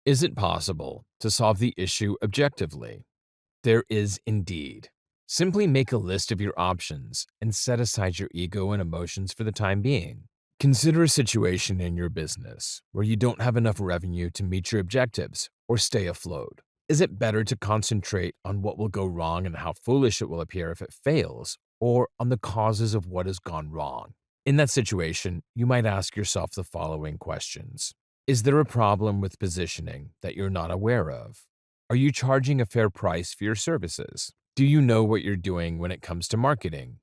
Is it possible to solve the issue objectively? There is indeed. Simply make a list of your options and set aside your ego and emotions for the time being. Consider a situation in your business where you don't have enough revenue to meet your objectives or stay afloat. Is it better to concentrate on what will go wrong and how foolish it will appear if it fails, or on the causes of what has gone wrong? In that situation, you might ask yourself the following questions. Is there a problem with positioning that you're not aware of? Are you charging a fair price for your services? Do you know what you're doing when it comes to marketing?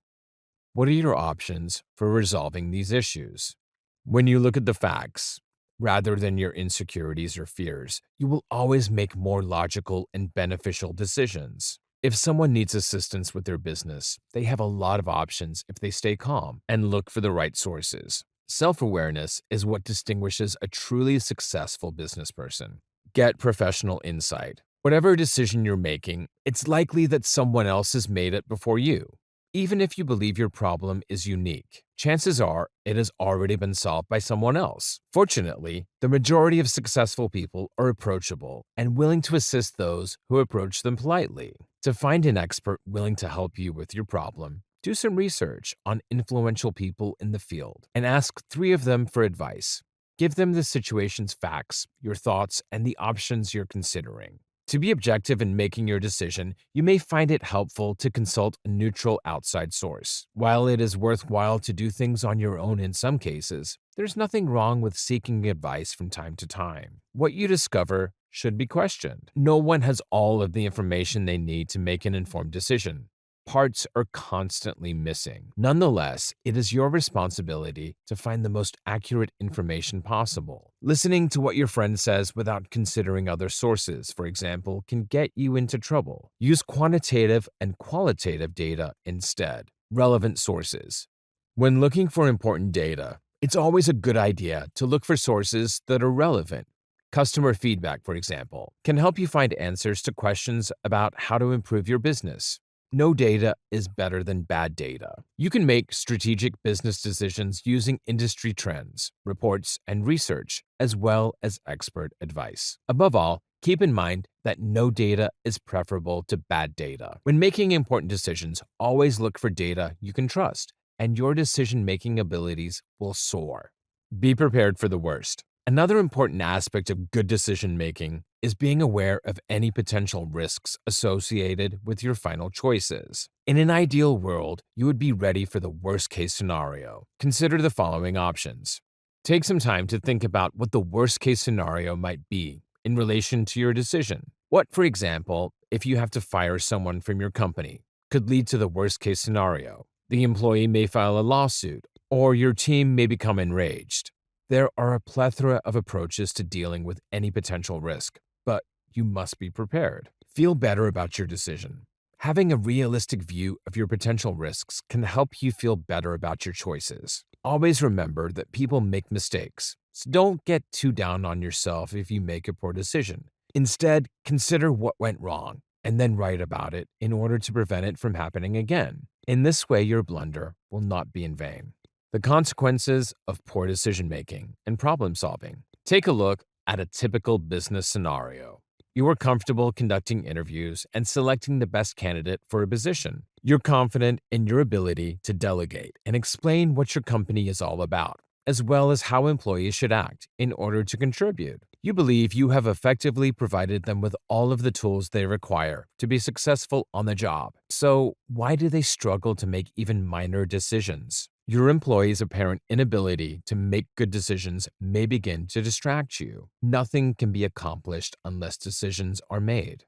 What are your options for resolving these issues? When you look at the facts, rather than your insecurities or fears, you will always make more logical and beneficial decisions. If someone needs assistance with their business, they have a lot of options if they stay calm and look for the right sources. Self-awareness is what distinguishes a truly successful business person. Get professional insight. Whatever decision you're making, it's likely that someone else has made it before you. Even if you believe your problem is unique, chances are it has already been solved by someone else. Fortunately, the majority of successful people are approachable and willing to assist those who approach them politely. To find an expert willing to help you with your problem, do some research on influential people in the field and ask 3 of them for advice. Give them the situation's facts, your thoughts, and the options you're considering. To be objective in making your decision, you may find it helpful to consult a neutral outside source. While it is worthwhile to do things on your own in some cases, there's nothing wrong with seeking advice from time to time. What you discover should be questioned. No one has all of the information they need to make an informed decision. Parts are constantly missing. Nonetheless, it is your responsibility to find the most accurate information possible. Listening to what your friend says without considering other sources, for example, can get you into trouble. Use quantitative and qualitative data instead. Relevant sources. When looking for important data, it's always a good idea to look for sources that are relevant. Customer feedback, for example, can help you find answers to questions about how to improve your business. No data is better than bad data. You can make strategic business decisions using industry trends, reports, and research, as well as expert advice. Above all, keep in mind that no data is preferable to bad data. When making important decisions, always look for data you can trust, and your decision-making abilities will soar. Be prepared for the worst. Another important aspect of good decision-making is being aware of any potential risks associated with your final choices. In an ideal world, you would be ready for the worst-case scenario. Consider the following options. Take some time to think about what the worst-case scenario might be in relation to your decision. What, for example, if you have to fire someone from your company, could lead to the worst-case scenario? The employee may file a lawsuit, or your team may become enraged. There are a plethora of approaches to dealing with any potential risk, but you must be prepared. Feel better about your decision. Having a realistic view of your potential risks can help you feel better about your choices. Always remember that people make mistakes, so don't get too down on yourself if you make a poor decision. Instead, consider what went wrong and then write about it in order to prevent it from happening again. In this way, your blunder will not be in vain. The consequences of poor decision making and problem solving. Take a look at a typical business scenario. You are comfortable conducting interviews and selecting the best candidate for a position. You're confident in your ability to delegate and explain what your company is all about, as well as how employees should act in order to contribute. You believe you have effectively provided them with all of the tools they require to be successful on the job. So, why do they struggle to make even minor decisions? Your employees' apparent inability to make good decisions may begin to distract you. Nothing can be accomplished unless decisions are made.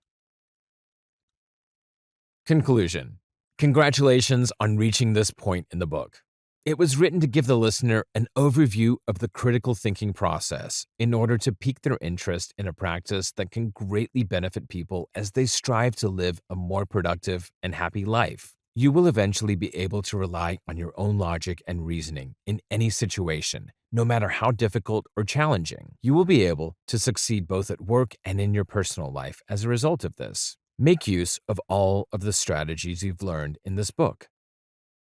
Conclusion. Congratulations on reaching this point in the book. It was written to give the listener an overview of the critical thinking process in order to pique their interest in a practice that can greatly benefit people as they strive to live a more productive and happy life. You will eventually be able to rely on your own logic and reasoning in any situation, no matter how difficult or challenging. You will be able to succeed both at work and in your personal life as a result of this. Make use of all of the strategies you've learned in this book.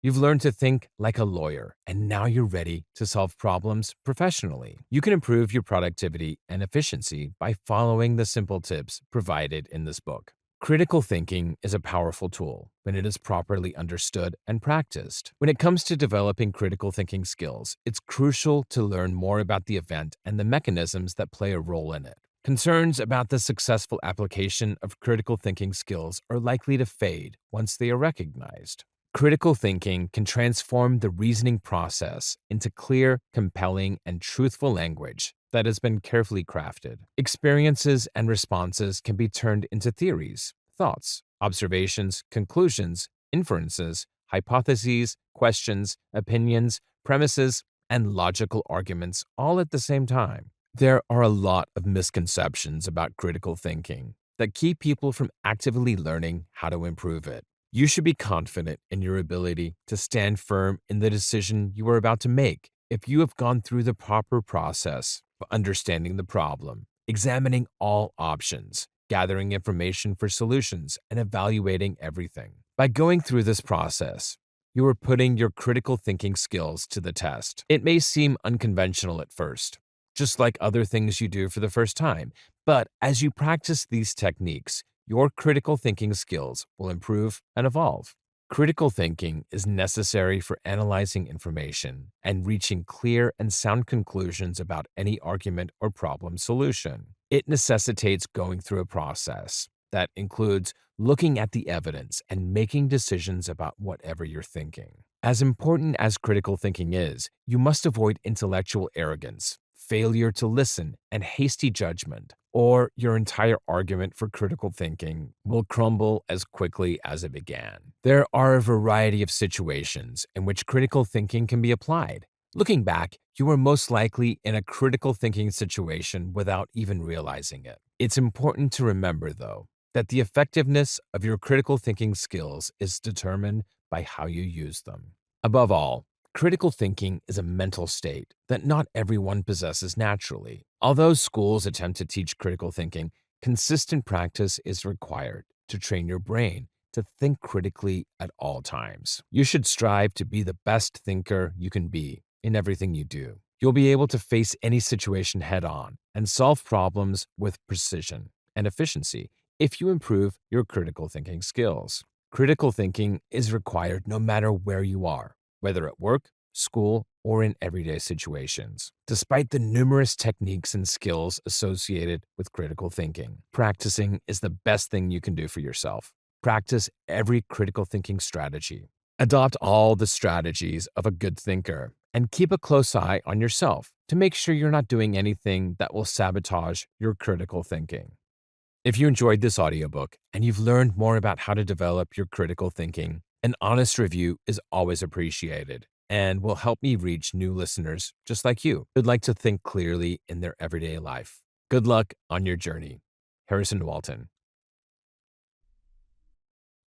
You've learned to think like a lawyer, and now you're ready to solve problems professionally. You can improve your productivity and efficiency by following the simple tips provided in this book. Critical thinking is a powerful tool when it is properly understood and practiced. When it comes to developing critical thinking skills, it's crucial to learn more about the event and the mechanisms that play a role in it. Concerns about the successful application of critical thinking skills are likely to fade once they are recognized. Critical thinking can transform the reasoning process into clear, compelling, and truthful language that has been carefully crafted. Experiences and responses can be turned into theories, thoughts, observations, conclusions, inferences, hypotheses, questions, opinions, premises, and logical arguments all at the same time. There are a lot of misconceptions about critical thinking that keep people from actively learning how to improve it. You should be confident in your ability to stand firm in the decision you are about to make if you have gone through the proper process of understanding the problem, examining all options, gathering information for solutions, and evaluating everything. By going through this process, you are putting your critical thinking skills to the test. It may seem unconventional at first, just like other things you do for the first time, but as you practice these techniques, your critical thinking skills will improve and evolve. Critical thinking is necessary for analyzing information and reaching clear and sound conclusions about any argument or problem solution. It necessitates going through a process that includes looking at the evidence and making decisions about whatever you're thinking. As important as critical thinking is, you must avoid intellectual arrogance, failure to listen, and hasty judgment, or your entire argument for critical thinking will crumble as quickly as it began. There are a variety of situations in which critical thinking can be applied. Looking back, you were most likely in a critical thinking situation without even realizing it. It's important to remember, though, that the effectiveness of your critical thinking skills is determined by how you use them. Above all, critical thinking is a mental state that not everyone possesses naturally. Although schools attempt to teach critical thinking, consistent practice is required to train your brain to think critically at all times. You should strive to be the best thinker you can be in everything you do. You'll be able to face any situation head on and solve problems with precision and efficiency if you improve your critical thinking skills. Critical thinking is required no matter where you are, whether at work, school, or in everyday situations. Despite the numerous techniques and skills associated with critical thinking, practicing is the best thing you can do for yourself. Practice every critical thinking strategy. Adopt all the strategies of a good thinker and keep a close eye on yourself to make sure you're not doing anything that will sabotage your critical thinking. If you enjoyed this audiobook and you've learned more about how to develop your critical thinking, an honest review is always appreciated and will help me reach new listeners just like you who'd like to think clearly in their everyday life. Good luck on your journey. Harrison Walton.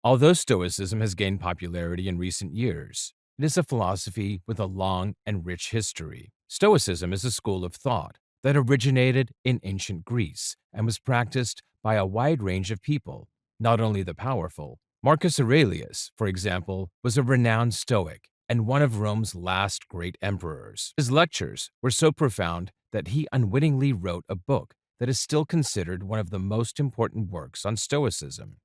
Although Stoicism has gained popularity in recent years, it is a philosophy with a long and rich history. Stoicism is a school of thought that originated in ancient Greece and was practiced by a wide range of people, not only the powerful. Marcus Aurelius, for example, was a renowned Stoic and one of Rome's last great emperors. His lectures were so profound that he unwittingly wrote a book that is still considered one of the most important works on Stoicism.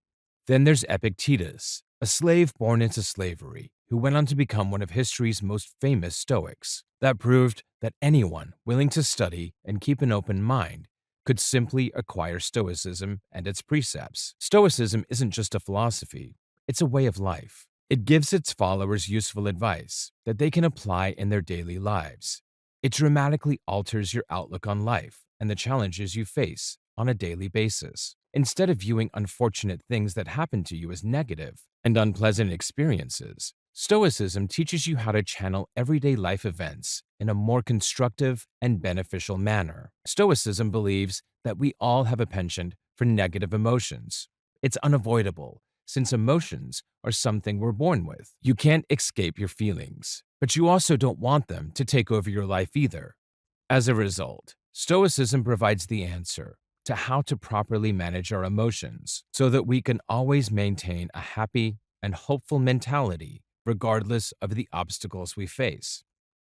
Then there's Epictetus, a slave born into slavery who went on to become one of history's most famous Stoics. That proved that anyone willing to study and keep an open mind could simply acquire Stoicism and its precepts. Stoicism isn't just a philosophy, it's a way of life. It gives its followers useful advice that they can apply in their daily lives. It dramatically alters your outlook on life and the challenges you face on a daily basis. Instead of viewing unfortunate things that happen to you as negative and unpleasant experiences, Stoicism teaches you how to channel everyday life events in a more constructive and beneficial manner. Stoicism believes that we all have a penchant for negative emotions. It's unavoidable, since emotions are something we're born with. You can't escape your feelings, but you also don't want them to take over your life either. As a result, Stoicism provides the answer to how to properly manage our emotions so that we can always maintain a happy and hopeful mentality regardless of the obstacles we face.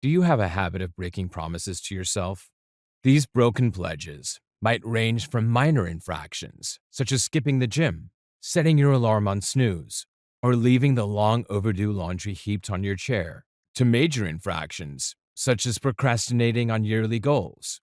Do you have a habit of breaking promises to yourself? These broken pledges might range from minor infractions, such as skipping the gym, setting your alarm on snooze, or leaving the long overdue laundry heaped on your chair, to major infractions, such as procrastinating on yearly goals.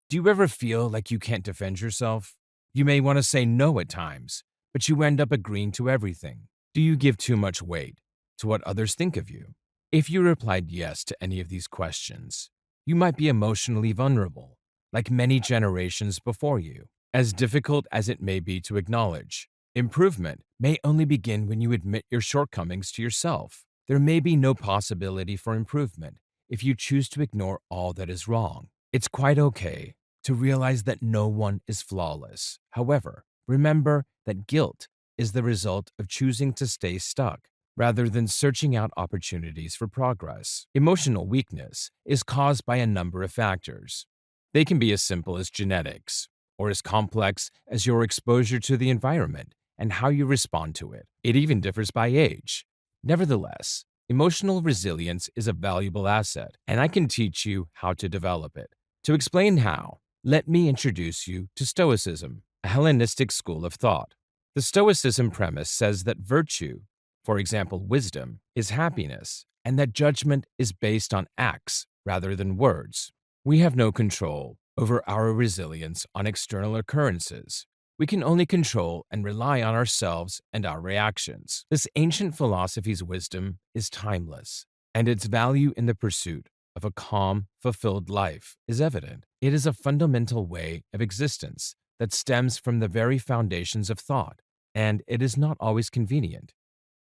Do you ever feel like you can't defend yourself? You may want to say no at times, but you end up agreeing to everything. Do you give too much weight to what others think of you? If you replied yes to any of these questions, you might be emotionally vulnerable, like many generations before you. As difficult as it may be to acknowledge, improvement may only begin when you admit your shortcomings to yourself. There may be no possibility for improvement if you choose to ignore all that is wrong. It's quite okay to realize that no one is flawless. However, remember that guilt is the result of choosing to stay stuck rather than searching out opportunities for progress. Emotional weakness is caused by a number of factors. They can be as simple as genetics, or as complex as your exposure to the environment and how you respond to it. It even differs by age. Nevertheless, emotional resilience is a valuable asset, and I can teach you how to develop it. To explain how, let me introduce you to Stoicism, a Hellenistic school of thought. The Stoicism premise says that virtue, for example, wisdom, is happiness, and that judgment is based on acts rather than words. We have no control over our resilience on external occurrences. We can only control and rely on ourselves and our reactions. This ancient philosophy's wisdom is timeless, and its value in the pursuit of a calm, fulfilled life is evident. It is a fundamental way of existence that stems from the very foundations of thought, and it is not always convenient.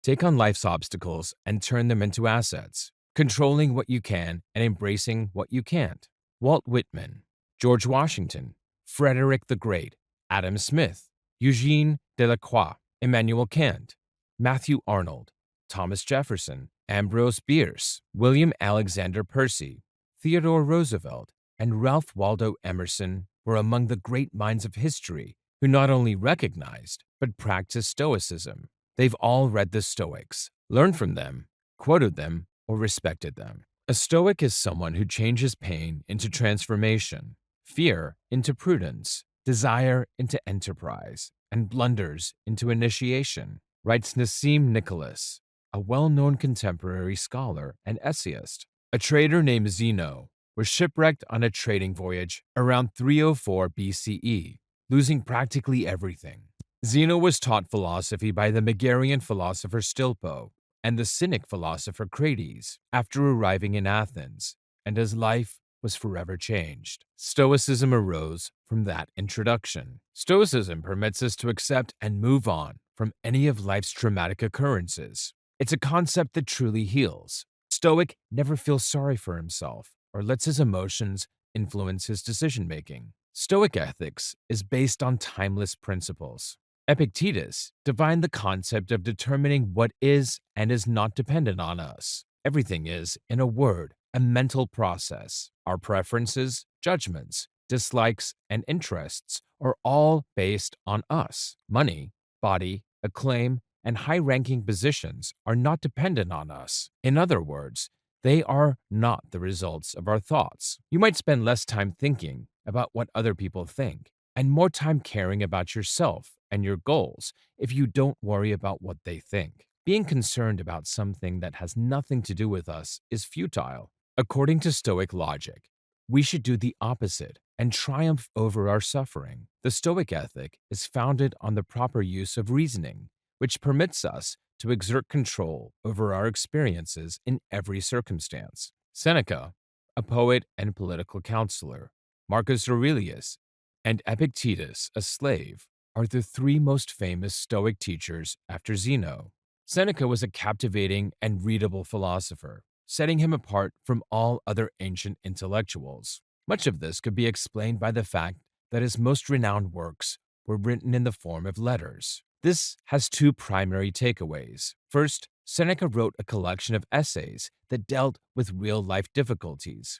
Take on life's obstacles and turn them into assets, controlling what you can and embracing what you can't. Walt Whitman, George Washington, Frederick the Great, Adam Smith, Eugene Delacroix, Immanuel Kant, Matthew Arnold, Thomas Jefferson, Ambrose Bierce, William Alexander Percy, Theodore Roosevelt, and Ralph Waldo Emerson were among the great minds of history who not only recognized but practiced Stoicism. They've all read the Stoics, learned from them, quoted them, or respected them. A Stoic is someone who changes pain into transformation, fear into prudence, desire into enterprise, and blunders into initiation, writes Nassim Nicholas, a well-known contemporary scholar and essayist. A trader named Zeno was shipwrecked on a trading voyage around 304 BCE, losing practically everything. Zeno was taught philosophy by the Megarian philosopher Stilpo and the Cynic philosopher Crates after arriving in Athens, and his life was forever changed. Stoicism arose from that introduction. Stoicism permits us to accept and move on from any of life's traumatic occurrences. It's a concept that truly heals. Stoic never feels sorry for himself or lets his emotions influence his decision-making. Stoic ethics is based on timeless principles. Epictetus defined the concept of determining what is and is not dependent on us. Everything is, in a word, a mental process. Our preferences, judgments, dislikes, and interests are all based on us. Money, body, acclaim, and high-ranking positions are not dependent on us. In other words, they are not the results of our thoughts. You might spend less time thinking about what other people think and more time caring about yourself and your goals if you don't worry about what they think. Being concerned about something that has nothing to do with us is futile. According to Stoic logic, we should do the opposite and triumph over our suffering. The Stoic ethic is founded on the proper use of reasoning, which permits us to exert control over our experiences in every circumstance. Seneca, a poet and political counselor, Marcus Aurelius, and Epictetus, a slave, are the three most famous Stoic teachers after Zeno. Seneca was a captivating and readable philosopher, setting him apart from all other ancient intellectuals. Much of this could be explained by the fact that his most renowned works were written in the form of letters. This has two primary takeaways. First, Seneca wrote a collection of essays that dealt with real-life difficulties,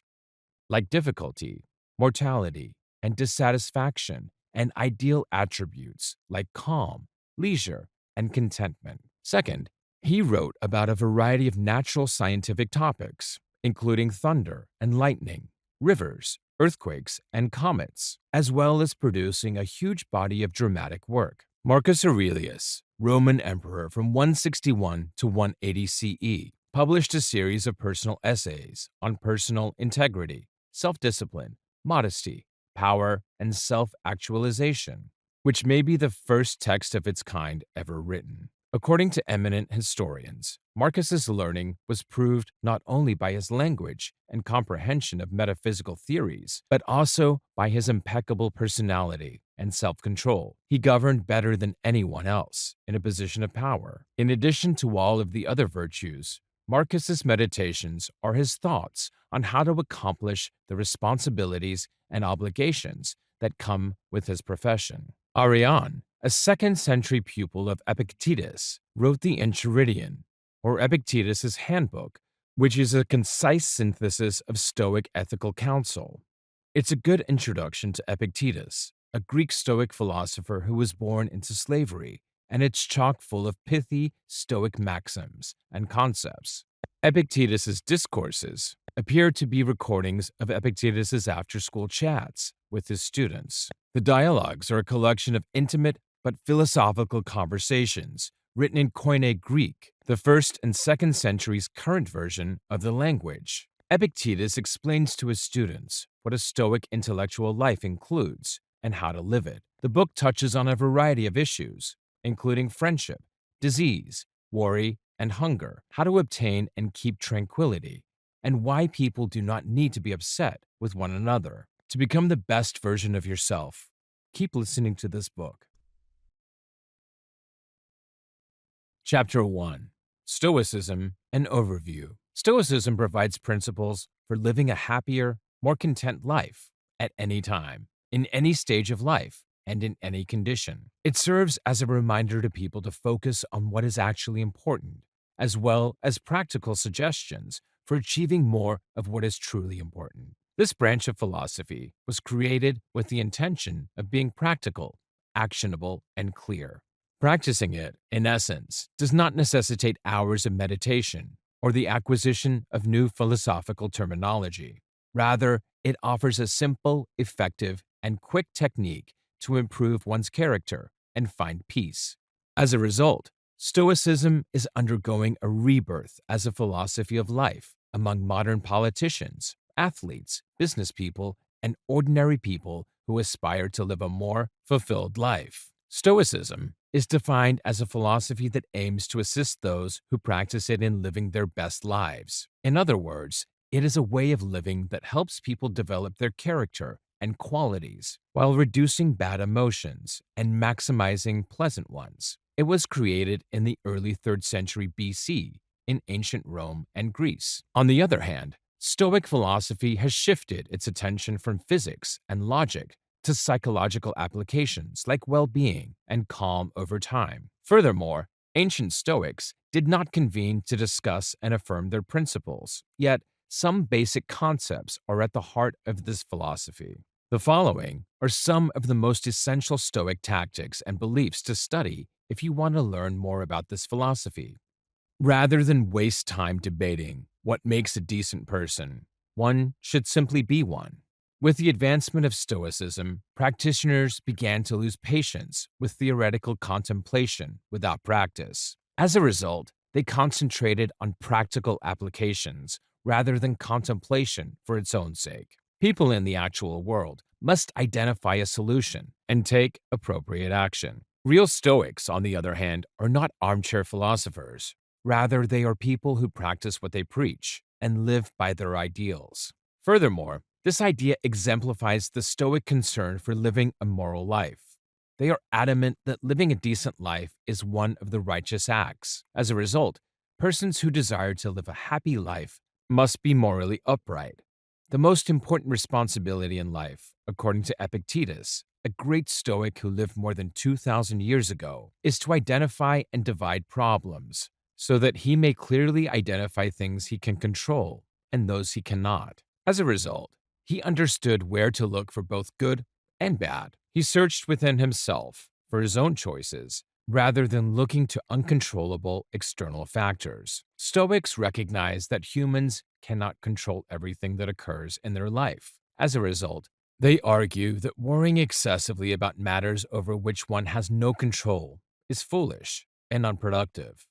like difficulty, mortality, and dissatisfaction, and ideal attributes like calm, leisure, and contentment. Second, he wrote about a variety of natural scientific topics, including thunder and lightning, rivers, earthquakes, and comets, as well as producing a huge body of dramatic work. Marcus Aurelius, Roman emperor from 161 to 180 CE, published a series of personal essays on personal integrity, self-discipline, modesty, power, and self-actualization, which may be the first text of its kind ever written. According to eminent historians, Marcus's learning was proved not only by his language and comprehension of metaphysical theories, but also by his impeccable personality and self-control. He governed better than anyone else in a position of power. In addition to all of the other virtues, Marcus's meditations are his thoughts on how to accomplish the responsibilities and obligations that come with his profession. Arrian, a second-century pupil of Epictetus, wrote the Enchiridion, or Epictetus's Handbook, which is a concise synthesis of Stoic ethical counsel. It's a good introduction to Epictetus, a Greek Stoic philosopher who was born into slavery, and it's chock full of pithy Stoic maxims and concepts. Epictetus's discourses appear to be recordings of Epictetus's after-school chats with his students. The dialogues are a collection of intimate but philosophical conversations written in Koine Greek, the 1st and 2nd centuries' current version of the language. Epictetus explains to his students what a Stoic intellectual life includes and how to live it. The book touches on a variety of issues, including friendship, disease, worry, and hunger, how to obtain and keep tranquility, and why people do not need to be upset with one another. To become the best version of yourself, keep listening to this book. Chapter 1. Stoicism, an Overview. Stoicism provides principles for living a happier, more content life at any time, in any stage of life, and in any condition. It serves as a reminder to people to focus on what is actually important, as well as practical suggestions for achieving more of what is truly important. This branch of philosophy was created with the intention of being practical, actionable, and clear. Practicing it, in essence, does not necessitate hours of meditation or the acquisition of new philosophical terminology. Rather, it offers a simple, effective, and quick technique to improve one's character and find peace. As a result, Stoicism is undergoing a rebirth as a philosophy of life among modern politicians, athletes, business people, and ordinary people who aspire to live a more fulfilled life. Stoicism is defined as a philosophy that aims to assist those who practice it in living their best lives. In other words, it is a way of living that helps people develop their character and qualities while reducing bad emotions and maximizing pleasant ones. It was created in the early 3rd century BC in ancient Rome and Greece. On the other hand, Stoic philosophy has shifted its attention from physics and logic to psychological applications like well-being and calm over time. Furthermore, ancient Stoics did not convene to discuss and affirm their principles, yet some basic concepts are at the heart of this philosophy. The following are some of the most essential Stoic tactics and beliefs to study if you want to learn more about this philosophy. Rather than waste time debating what makes a decent person, one should simply be one. With the advancement of Stoicism, practitioners began to lose patience with theoretical contemplation without practice. As a result, they concentrated on practical applications rather than contemplation for its own sake. People in the actual world must identify a solution and take appropriate action. Real Stoics, on the other hand, are not armchair philosophers. Rather, they are people who practice what they preach and live by their ideals. Furthermore, this idea exemplifies the Stoic concern for living a moral life. They are adamant that living a decent life is one of the righteous acts. As a result, persons who desire to live a happy life must be morally upright. The most important responsibility in life, according to Epictetus, a great Stoic who lived more than 2,000 years ago, is to identify and divide problems, so that he may clearly identify things he can control and those he cannot. As a result, he understood where to look for both good and bad. He searched within himself for his own choices rather than looking to uncontrollable external factors. Stoics recognize that humans cannot control everything that occurs in their life. As a result, they argue that worrying excessively about matters over which one has no control is foolish and unproductive.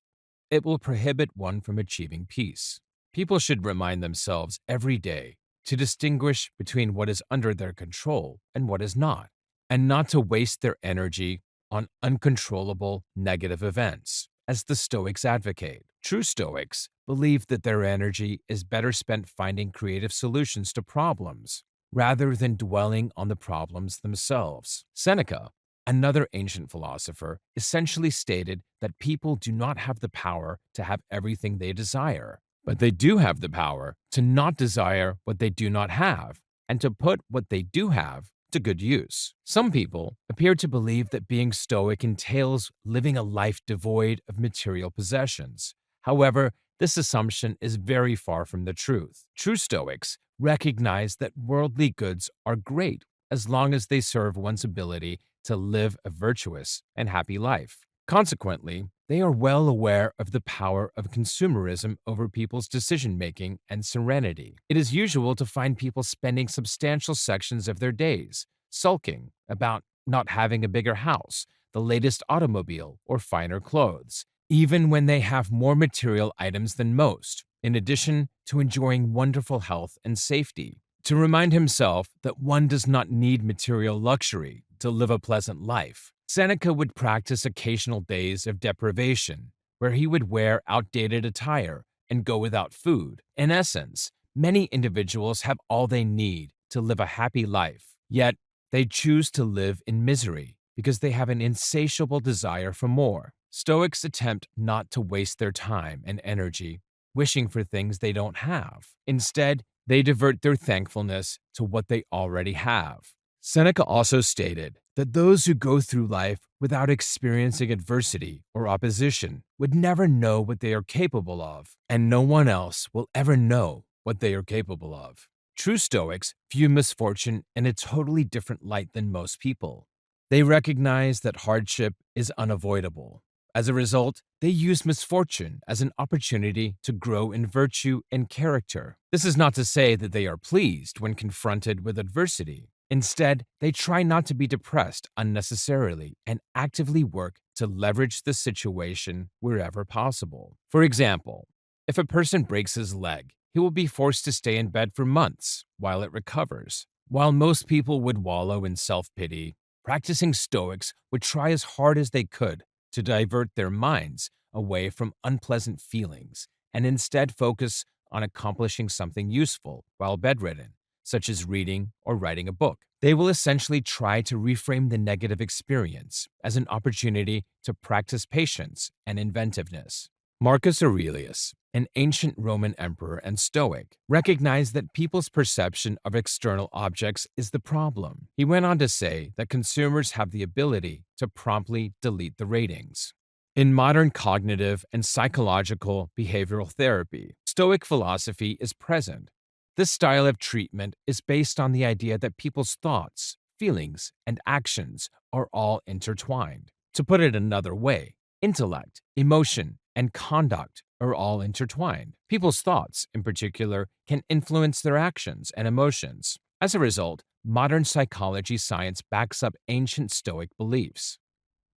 It will prohibit one from achieving peace. People should remind themselves every day to distinguish between what is under their control and what is not, and not to waste their energy on uncontrollable negative events, as the Stoics advocate. True Stoics believe that their energy is better spent finding creative solutions to problems rather than dwelling on the problems themselves. Seneca, another ancient philosopher, essentially stated that people do not have the power to have everything they desire, but they do have the power to not desire what they do not have and to put what they do have to good use. Some people appear to believe that being Stoic entails living a life devoid of material possessions. However, this assumption is very far from the truth. True Stoics recognize that worldly goods are great as long as they serve one's ability to live a virtuous and happy life. Consequently, they are well aware of the power of consumerism over people's decision-making and serenity. It is usual to find people spending substantial sections of their days sulking about not having a bigger house, the latest automobile, or finer clothes, even when they have more material items than most, in addition to enjoying wonderful health and safety. To remind himself that one does not need material luxury to live a pleasant life, Seneca would practice occasional days of deprivation, where he would wear outdated attire and go without food. In essence, many individuals have all they need to live a happy life, yet they choose to live in misery because they have an insatiable desire for more. Stoics attempt not to waste their time and energy wishing for things they don't have. Instead, they divert their thankfulness to what they already have. Seneca also stated that those who go through life without experiencing adversity or opposition would never know what they are capable of, and no one else will ever know what they are capable of. True Stoics view misfortune in a totally different light than most people. They recognize that hardship is unavoidable. As a result, they use misfortune as an opportunity to grow in virtue and character. This is not to say that they are pleased when confronted with adversity. Instead, they try not to be depressed unnecessarily and actively work to leverage the situation wherever possible. For example, if a person breaks his leg, he will be forced to stay in bed for months while it recovers. While most people would wallow in self-pity, practicing Stoics would try as hard as they could to divert their minds away from unpleasant feelings and instead focus on accomplishing something useful while bedridden, such as reading or writing a book. They will essentially try to reframe the negative experience as an opportunity to practice patience and inventiveness. Marcus Aurelius, an ancient Roman emperor and Stoic, recognized that people's perception of external objects is the problem. He went on to say that consumers have the ability to promptly delete the ratings. In modern cognitive and psychological behavioral therapy, Stoic philosophy is present. This style of treatment is based on the idea that people's thoughts, feelings, and actions are all intertwined. To put it another way, intellect, emotion, and conduct are all intertwined. People's thoughts, in particular, can influence their actions and emotions. As a result, modern psychology science backs up ancient Stoic beliefs.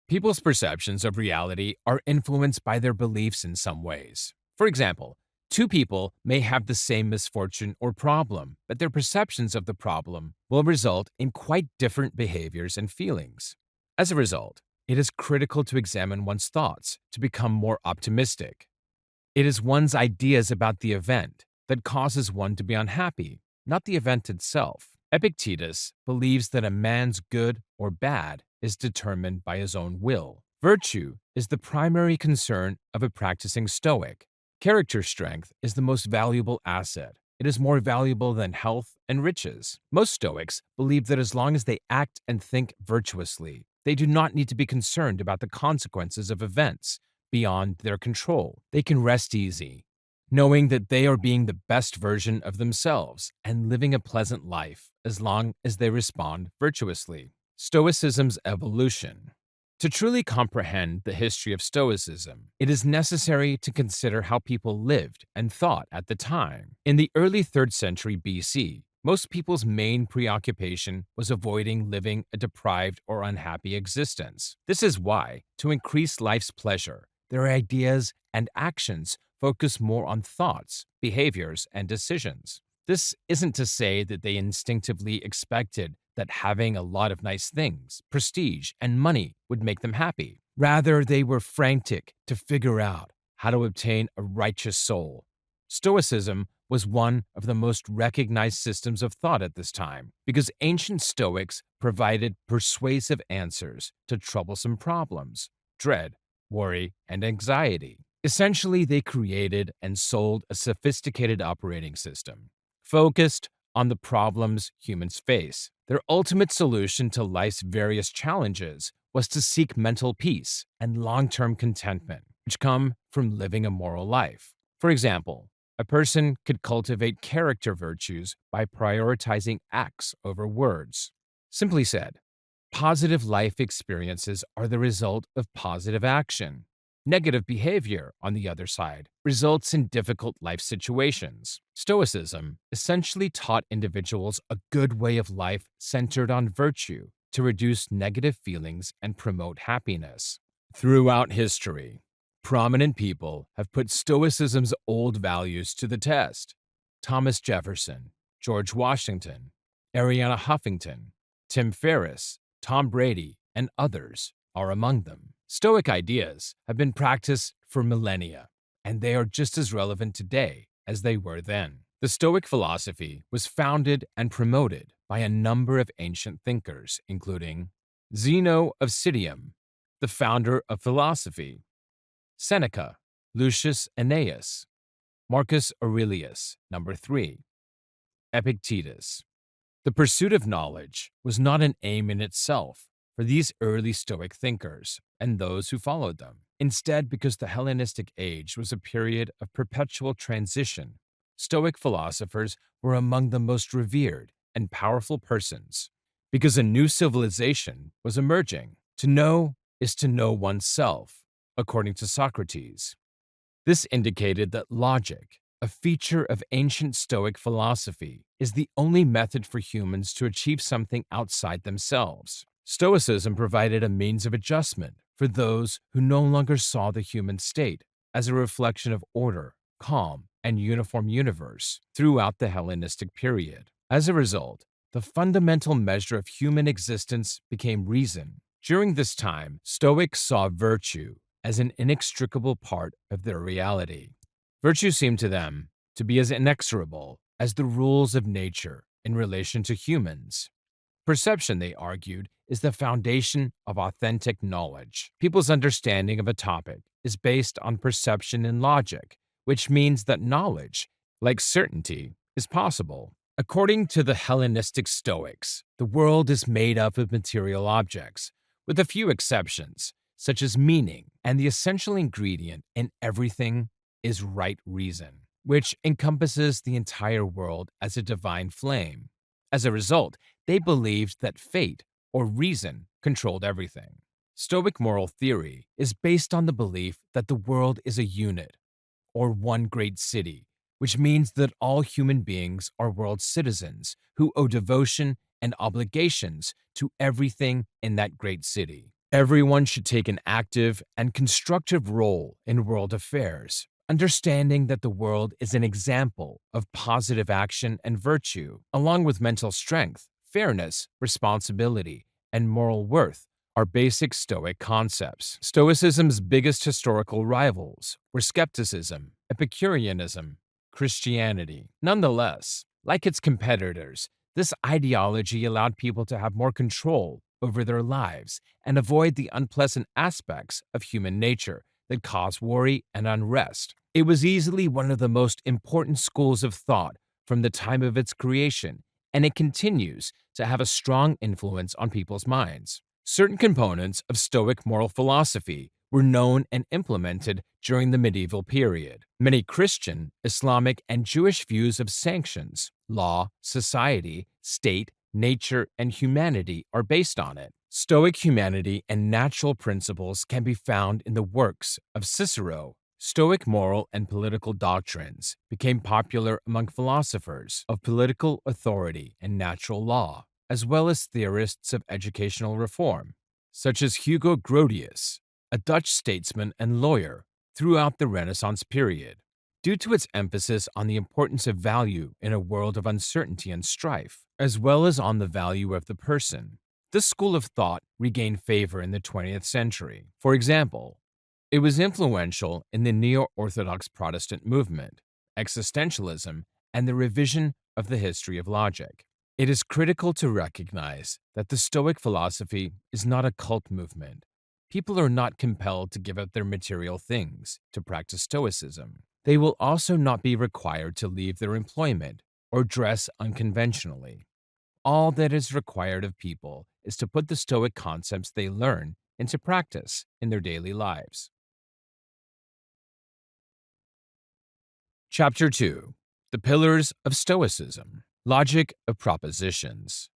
People's perceptions of reality are influenced by their beliefs in some ways. For example, two people may have the same misfortune or problem, but their perceptions of the problem will result in quite different behaviors and feelings. As a result, it is critical to examine one's thoughts to become more optimistic. It is one's ideas about the event that causes one to be unhappy, not the event itself. Epictetus believes that a man's good or bad is determined by his own will. Virtue is the primary concern of a practicing Stoic. Character strength is the most valuable asset. It is more valuable than health and riches. Most Stoics believe that as long as they act and think virtuously, they do not need to be concerned about the consequences of events beyond their control. They can rest easy, knowing that they are being the best version of themselves and living a pleasant life as long as they respond virtuously. Stoicism's evolution. To truly comprehend the history of Stoicism, it is necessary to consider how people lived and thought at the time. In the early 3rd century BC, most people's main preoccupation was avoiding living a deprived or unhappy existence. This is why, to increase life's pleasure, their ideas and actions focus more on thoughts, behaviors, and decisions. This isn't to say that they instinctively expected that having a lot of nice things, prestige, and money would make them happy. Rather, they were frantic to figure out how to obtain a righteous soul. Stoicism was one of the most recognized systems of thought at this time because ancient Stoics provided persuasive answers to troublesome problems, dread, worry, and anxiety. Essentially, they created and sold a sophisticated operating system, focused on the problems humans face. Their ultimate solution to life's various challenges was to seek mental peace and long-term contentment, which come from living a moral life. For example, a person could cultivate character virtues by prioritizing acts over words. Simply said, positive life experiences are the result of positive action. Negative behavior, on the other side, results in difficult life situations. Stoicism essentially taught individuals a good way of life centered on virtue to reduce negative feelings and promote happiness. Throughout history, prominent people have put Stoicism's old values to the test. Thomas Jefferson, George Washington, Arianna Huffington, Tim Ferriss, Tom Brady, and others are among them. Stoic ideas have been practiced for millennia, and they are just as relevant today as they were then. The Stoic philosophy was founded and promoted by a number of ancient thinkers, including Zeno of Citium, the founder of philosophy, Seneca, Lucius Aeneas, Marcus Aurelius, number 3, Epictetus. The pursuit of knowledge was not an aim in itself for these early Stoic thinkers and those who followed them. Instead, because the Hellenistic age was a period of perpetual transition, Stoic philosophers were among the most revered and powerful persons because a new civilization was emerging. To know is to know oneself, according to Socrates. This indicated that logic, a feature of ancient Stoic philosophy, is the only method for humans to achieve something outside themselves. Stoicism provided a means of adjustment for those who no longer saw the human state as a reflection of order, calm, and uniform universe throughout the Hellenistic period. As a result, the fundamental measure of human existence became reason. During this time, Stoics saw virtue as an inextricable part of their reality. Virtue seemed to them to be as inexorable as the rules of nature in relation to humans. Perception, they argued, is the foundation of authentic knowledge. People's understanding of a topic is based on perception and logic, which means that knowledge, like certainty, is possible. According to the Hellenistic Stoics, the world is made up of material objects, with a few exceptions, such as meaning, and the essential ingredient in everything is right reason, which encompasses the entire world as a divine flame. As a result, they believed that fate, or reason, controlled everything. Stoic moral theory is based on the belief that the world is a unit, or one great city, which means that all human beings are world citizens who owe devotion and obligations to everything in that great city. Everyone should take an active and constructive role in world affairs, understanding that the world is an example of positive action and virtue, along with mental strength, fairness, responsibility, and moral worth are basic Stoic concepts. Stoicism's biggest historical rivals were skepticism, Epicureanism, Christianity. Nonetheless, like its competitors, this ideology allowed people to have more control over their lives and avoid the unpleasant aspects of human nature that cause worry and unrest. It was easily one of the most important schools of thought from the time of its creation, and it continues to have a strong influence on people's minds. Certain components of Stoic moral philosophy were known and implemented during the medieval period. Many Christian, Islamic, and Jewish views of sanctions, law, society, state, nature, and humanity are based on it. Stoic humanity and natural principles can be found in the works of Cicero. Stoic moral and political doctrines became popular among philosophers of political authority and natural law, as well as theorists of educational reform, such as Hugo Grotius, a Dutch statesman and lawyer throughout the Renaissance period. Due to its emphasis on the importance of value in a world of uncertainty and strife, as well as on the value of the person, this school of thought regained favor in the 20th century. For example, it was influential in the neo-Orthodox Protestant movement, existentialism, and the revision of the history of logic. It is critical to recognize that the Stoic philosophy is not a cult movement. People are not compelled to give up their material things to practice Stoicism. They will also not be required to leave their employment or dress unconventionally. All that is required of people is to put the Stoic concepts they learn into practice in their daily lives. Chapter 2. The Pillars of Stoicism. Logic of Propositions.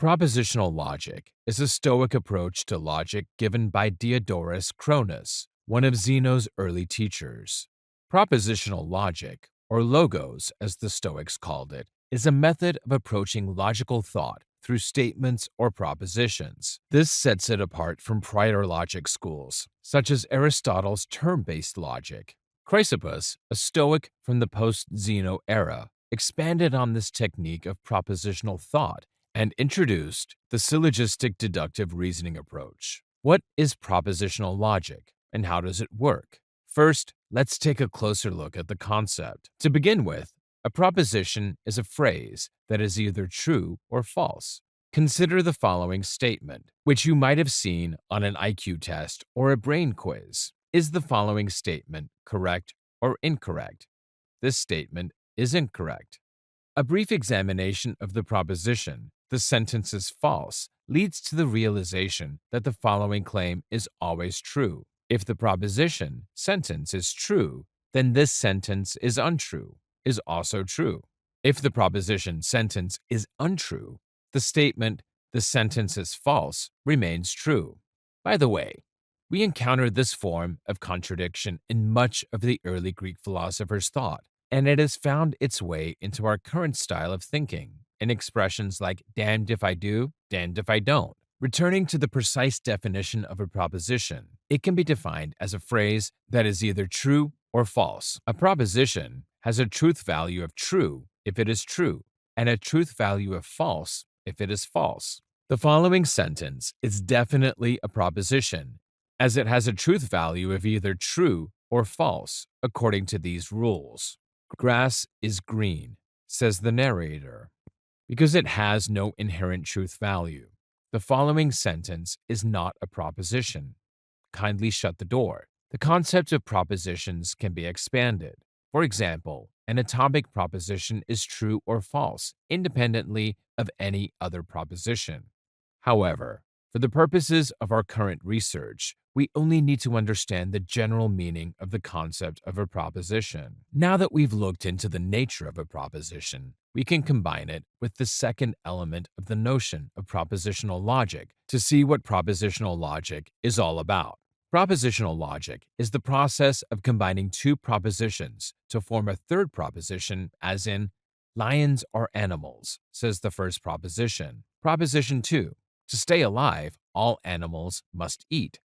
Propositional logic is a Stoic approach to logic given by Diodorus Cronus, one of Zeno's early teachers. Propositional logic, or logos as the Stoics called it, is a method of approaching logical thought through statements or propositions. This sets it apart from prior logic schools, such as Aristotle's term-based logic. Chrysippus, a Stoic from the post-Zeno era, expanded on this technique of propositional thought and introduced the syllogistic deductive reasoning approach. What is propositional logic, and how does it work? First, let's take a closer look at the concept. To begin with, a proposition is a phrase that is either true or false. Consider the following statement, which you might have seen on an IQ test or a brain quiz. Is the following statement correct or incorrect? This statement is incorrect. A brief examination of the proposition, the sentence is false, leads to the realization that the following claim is always true. If the proposition, sentence is true, then this sentence is untrue, is also true. If the proposition, sentence is untrue, the statement, the sentence is false, remains true. By the way, we encountered this form of contradiction in much of the early Greek philosophers' thought, and it has found its way into our current style of thinking in expressions like damned if I do, damned if I don't. Returning to the precise definition of a proposition, it can be defined as a phrase that is either true or false. A proposition has a truth value of true if it is true, and a truth value of false if it is false. The following sentence is definitely a proposition, as it has a truth value of either true or false, according to these rules. Grass is green, says the narrator, because it has no inherent truth value. The following sentence is not a proposition. Kindly shut the door. The concept of propositions can be expanded. For example, an atomic proposition is true or false, independently of any other proposition. However, for the purposes of our current research, we only need to understand the general meaning of the concept of a proposition. Now that we've looked into the nature of a proposition, we can combine it with the second element of the notion of propositional logic to see what propositional logic is all about. Propositional logic is the process of combining two propositions to form a third proposition, as in, lions are animals, says the first proposition. Proposition 2, to stay alive, all animals must eat.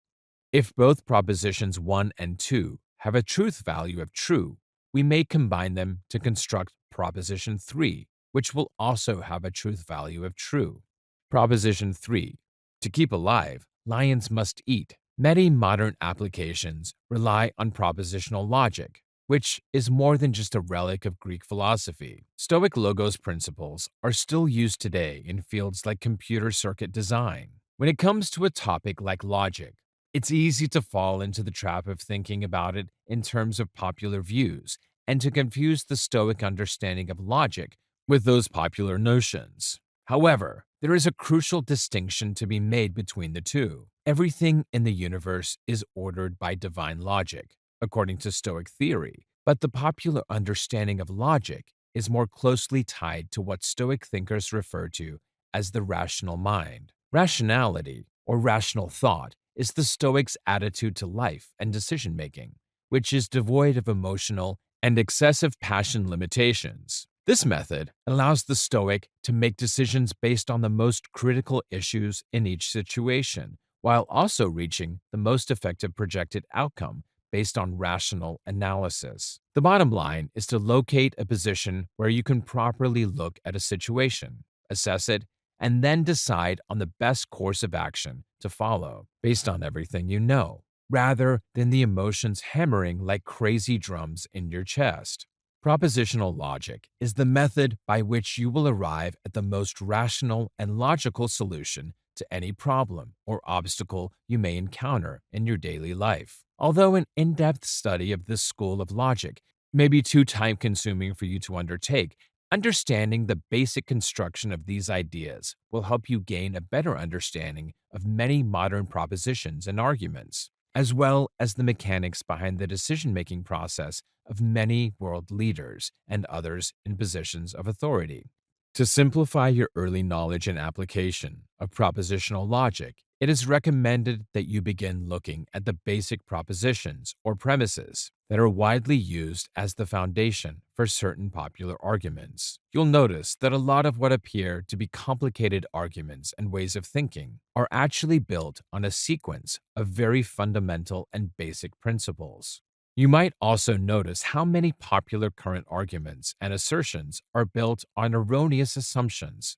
If both propositions 1 and 2 have a truth value of true, we may combine them to construct proposition 3, which will also have a truth value of true. Proposition 3, to keep alive, lions must eat. Many modern applications rely on propositional logic, which is more than just a relic of Greek philosophy. Stoic logos principles are still used today in fields like computer circuit design. When it comes to a topic like logic, it's easy to fall into the trap of thinking about it in terms of popular views and to confuse the Stoic understanding of logic with those popular notions. However, there is a crucial distinction to be made between the two. Everything in the universe is ordered by divine logic, according to Stoic theory, but the popular understanding of logic is more closely tied to what Stoic thinkers refer to as the rational mind. Rationality, or rational thought, is the Stoics' attitude to life and decision making, which is devoid of emotional and excessive passion limitations. This method allows the Stoic to make decisions based on the most critical issues in each situation, while also reaching the most effective projected outcome based on rational analysis. The bottom line is to locate a position where you can properly look at a situation, assess it, and then decide on the best course of action to follow based on everything you know, rather than the emotions hammering like crazy drums in your chest. Propositional logic is the method by which you will arrive at the most rational and logical solution to any problem or obstacle you may encounter in your daily life. Although an in-depth study of this school of logic may be too time-consuming for you to undertake, understanding the basic construction of these ideas will help you gain a better understanding of many modern propositions and arguments, as well as the mechanics behind the decision-making process of many world leaders and others in positions of authority. To simplify your early knowledge and application of propositional logic, it is recommended that you begin looking at the basic propositions or premises that are widely used as the foundation for certain popular arguments. You'll notice that a lot of what appear to be complicated arguments and ways of thinking are actually built on a sequence of very fundamental and basic principles. You might also notice how many popular current arguments and assertions are built on erroneous assumptions,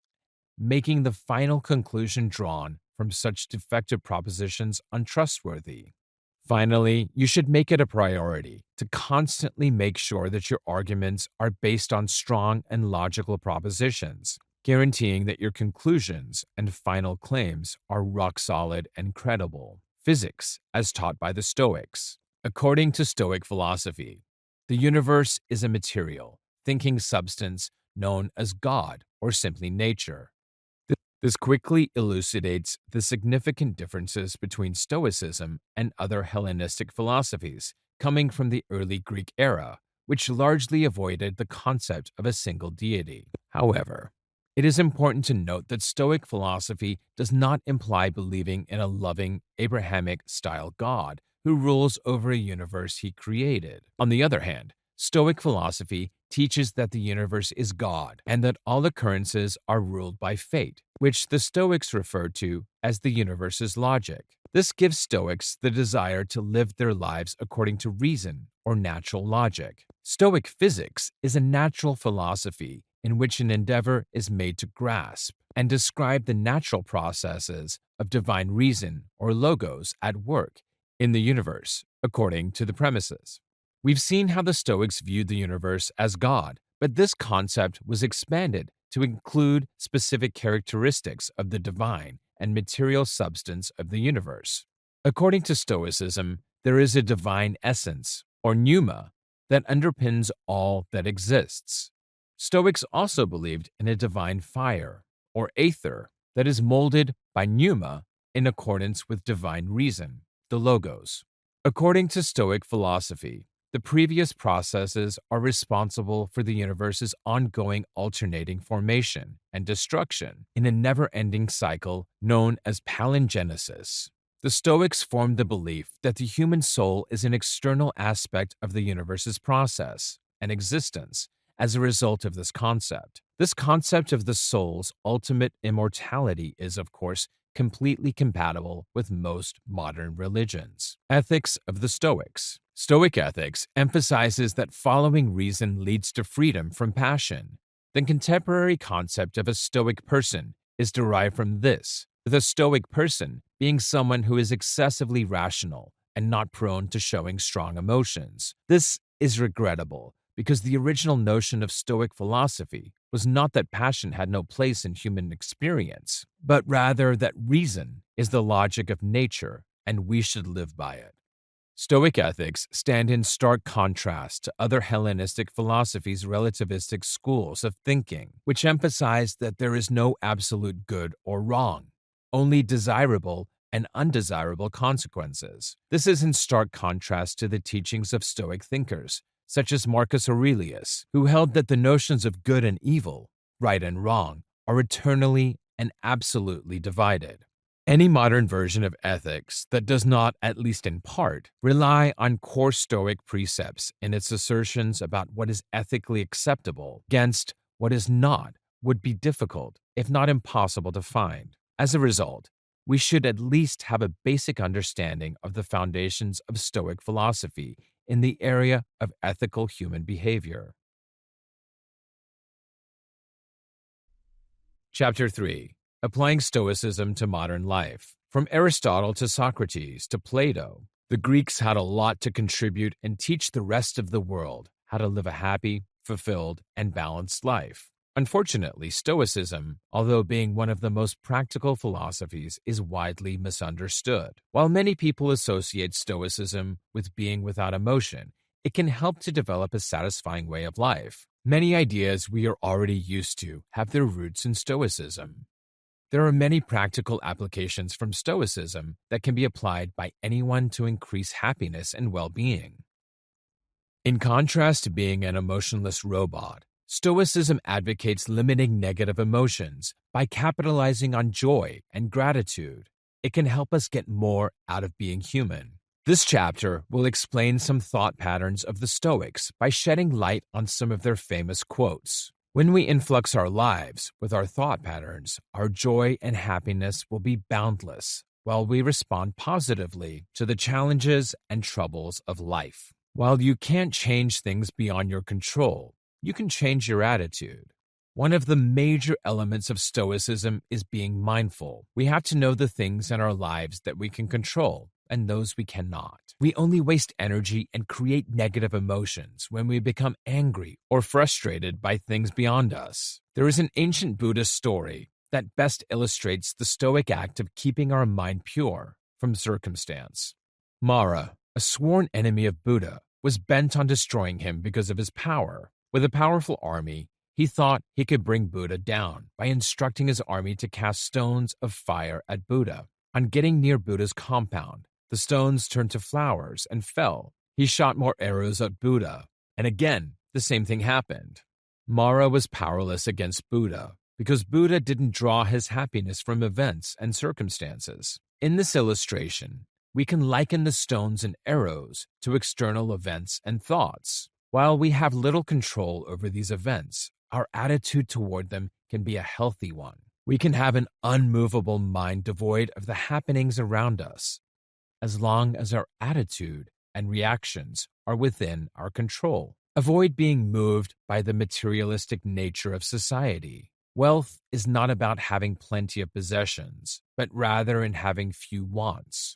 making the final conclusion drawn from such defective propositions untrustworthy. Finally, you should make it a priority to constantly make sure that your arguments are based on strong and logical propositions, guaranteeing that your conclusions and final claims are rock solid and credible. Physics, as taught by the Stoics. According to Stoic philosophy, the universe is a material, thinking substance known as God or simply nature. This quickly elucidates the significant differences between Stoicism and other Hellenistic philosophies coming from the early Greek era, which largely avoided the concept of a single deity. However, it is important to note that Stoic philosophy does not imply believing in a loving, Abrahamic-style God who rules over a universe he created. On the other hand, Stoic philosophy teaches that the universe is God and that all occurrences are ruled by fate, which the Stoics refer to as the universe's logic. This gives Stoics the desire to live their lives according to reason or natural logic. Stoic physics is a natural philosophy in which an endeavor is made to grasp and describe the natural processes of divine reason or logos at work in the universe, according to the premises. We've seen how the Stoics viewed the universe as God, but this concept was expanded to include specific characteristics of the divine and material substance of the universe. According to Stoicism, there is a divine essence, or pneuma, that underpins all that exists. Stoics also believed in a divine fire, or aether, that is molded by pneuma in accordance with divine reason, the logos. According to Stoic philosophy, The previous processes are responsible for the universe's ongoing alternating formation and destruction in a never-ending cycle known as palingenesis. The Stoics formed the belief that the human soul is an external aspect of the universe's process and existence as a result of this concept. This concept of the soul's ultimate immortality is, of course, completely compatible with most modern religions. Ethics of the Stoics. Stoic ethics emphasizes that following reason leads to freedom from passion. The contemporary concept of a Stoic person is derived from this, the Stoic person being someone who is excessively rational and not prone to showing strong emotions. This is regrettable because the original notion of Stoic philosophy was not that passion had no place in human experience, but rather that reason is the logic of nature and we should live by it. Stoic ethics stand in stark contrast to other Hellenistic philosophies' relativistic schools of thinking, which emphasize that there is no absolute good or wrong, only desirable and undesirable consequences. This is in stark contrast to the teachings of Stoic thinkers, such as Marcus Aurelius, who held that the notions of good and evil, right and wrong, are eternally and absolutely divided. Any modern version of ethics that does not, at least in part, rely on core Stoic precepts in its assertions about what is ethically acceptable against what is not would be difficult, if not impossible, to find. As a result, we should at least have a basic understanding of the foundations of Stoic philosophy in the area of ethical human behavior. Chapter 3. Applying Stoicism to Modern Life. From Aristotle to Socrates to Plato, the Greeks had a lot to contribute and teach the rest of the world how to live a happy, fulfilled, and balanced life. Unfortunately, Stoicism, although being one of the most practical philosophies, is widely misunderstood. While many people associate Stoicism with being without emotion, it can help to develop a satisfying way of life. Many ideas we are already used to have their roots in Stoicism. There are many practical applications from Stoicism that can be applied by anyone to increase happiness and well-being. In contrast to being an emotionless robot, Stoicism advocates limiting negative emotions by capitalizing on joy and gratitude. It can help us get more out of being human. This chapter will explain some thought patterns of the Stoics by shedding light on some of their famous quotes. When we influx our lives with our thought patterns, our joy and happiness will be boundless, while we respond positively to the challenges and troubles of life. While you can't change things beyond your control, you can change your attitude. One of the major elements of Stoicism is being mindful. We have to know the things in our lives that we can control and those we cannot. We only waste energy and create negative emotions when we become angry or frustrated by things beyond us. There is an ancient Buddhist story that best illustrates the Stoic act of keeping our mind pure from circumstance. Mara, a sworn enemy of Buddha, was bent on destroying him because of his power. With a powerful army, he thought he could bring Buddha down by instructing his army to cast stones of fire at Buddha. On getting near Buddha's compound, the stones turned to flowers and fell. He shot more arrows at Buddha, and again, the same thing happened. Mara was powerless against Buddha because Buddha didn't draw his happiness from events and circumstances. In this illustration, we can liken the stones and arrows to external events and thoughts. While we have little control over these events, our attitude toward them can be a healthy one. We can have an unmovable mind devoid of the happenings around us, as long as our attitude and reactions are within our control. Avoid being moved by the materialistic nature of society. Wealth is not about having plenty of possessions, but rather in having few wants.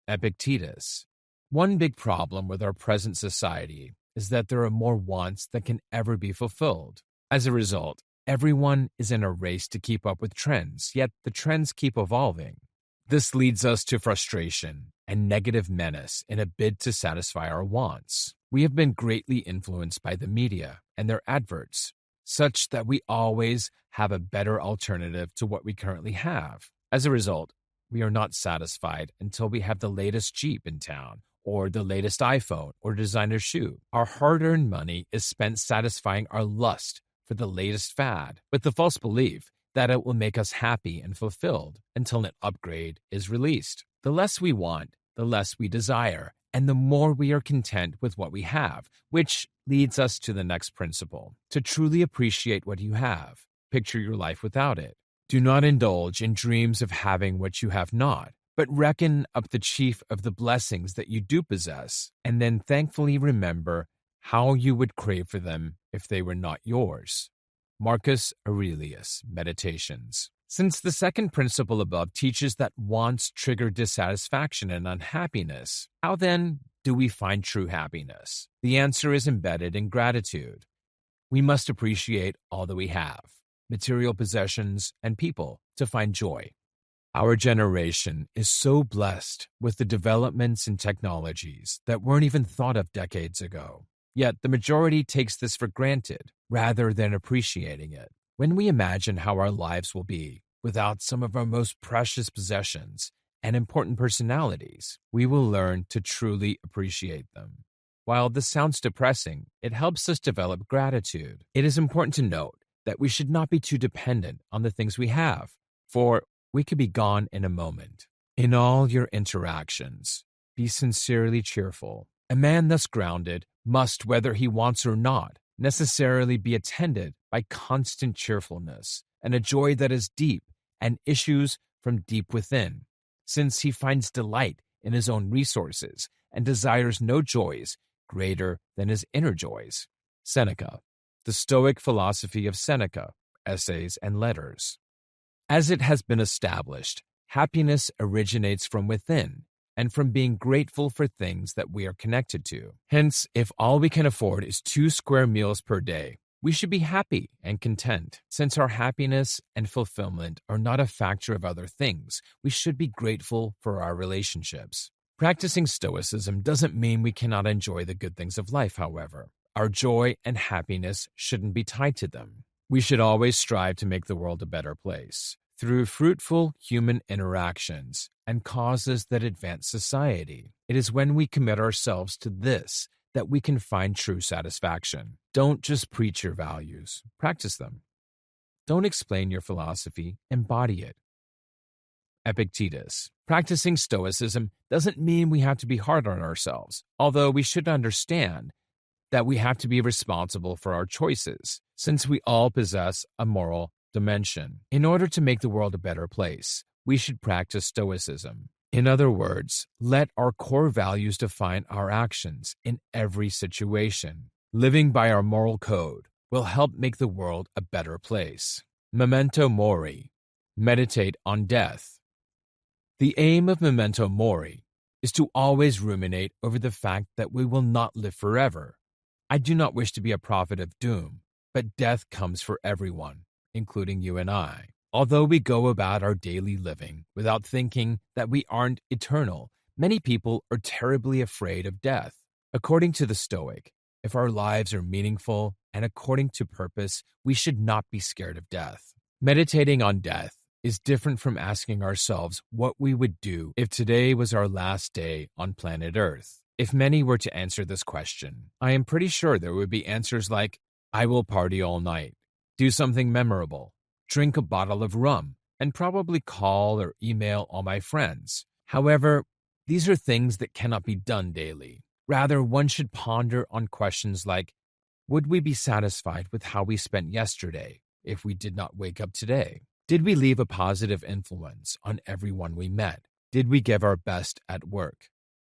Epictetus. One big problem with our present society is that there are more wants than can ever be fulfilled. As a result, everyone is in a race to keep up with trends, yet the trends keep evolving. This leads us to frustration and negative menace in a bid to satisfy our wants. We have been greatly influenced by the media and their adverts, such that we always have a better alternative to what we currently have. As a result, we are not satisfied until we have the latest Jeep in town or the latest iPhone or designer shoe. Our hard-earned money is spent satisfying our lust for the latest fad with the false belief that it will make us happy and fulfilled until an upgrade is released. The less we want, the less we desire, and the more we are content with what we have, which leads us to the next principle. To truly appreciate what you have, picture your life without it. Do not indulge in dreams of having what you have not, but reckon up the chief of the blessings that you do possess, and then thankfully remember how you would crave for them if they were not yours. Marcus Aurelius, Meditations. Since the second principle above teaches that wants trigger dissatisfaction and unhappiness, how then do we find true happiness? The answer is embedded in gratitude. We must appreciate all that we have, material possessions and people, to find joy. Our generation is so blessed with the developments in technologies that weren't even thought of decades ago. Yet the majority takes this for granted rather than appreciating it. When we imagine how our lives will be without some of our most precious possessions and important personalities, we will learn to truly appreciate them. While this sounds depressing, it helps us develop gratitude. It is important to note that we should not be too dependent on the things we have, for we could be gone in a moment. In all your interactions, be sincerely cheerful. A man thus grounded must, whether he wants or not, necessarily be attended by constant cheerfulness and a joy that is deep and issues from deep within, since he finds delight in his own resources and desires no joys greater than his inner joys. Seneca, The Stoic Philosophy of Seneca, Essays and Letters. As it has been established, happiness originates from within and from being grateful for things that we are connected to. Hence, if all we can afford is 2 square meals per day, we should be happy and content. Since our happiness and fulfillment are not a factor of other things, we should be grateful for our relationships. Practicing Stoicism doesn't mean we cannot enjoy the good things of life, however. Our joy and happiness shouldn't be tied to them. We should always strive to make the world a better place through fruitful human interactions and causes that advance society. It is when we commit ourselves to this that we can find true satisfaction. Don't just preach your values, practice them. Don't explain your philosophy, embody it. Epictetus. Practicing Stoicism doesn't mean we have to be hard on ourselves, although we should understand that we have to be responsible for our choices, since we all possess a moral dimension. In order to make the world a better place, we should practice Stoicism. In other words, let our core values define our actions in every situation. Living by our moral code will help make the world a better place. Memento mori. Meditate on death. The aim of memento mori is to always ruminate over the fact that we will not live forever. I do not wish to be a prophet of doom, but death comes for everyone, including you and I. Although we go about our daily living without thinking that we aren't eternal, many people are terribly afraid of death. According to the Stoic, if our lives are meaningful and according to purpose, we should not be scared of death. Meditating on death is different from asking ourselves what we would do if today was our last day on planet Earth. If many were to answer this question, I am pretty sure there would be answers like, I will party all night, do something memorable, drink a bottle of rum, and probably call or email all my friends. However, these are things that cannot be done daily. Rather, one should ponder on questions like, would we be satisfied with how we spent yesterday if we did not wake up today? Did we leave a positive influence on everyone we met? Did we give our best at work?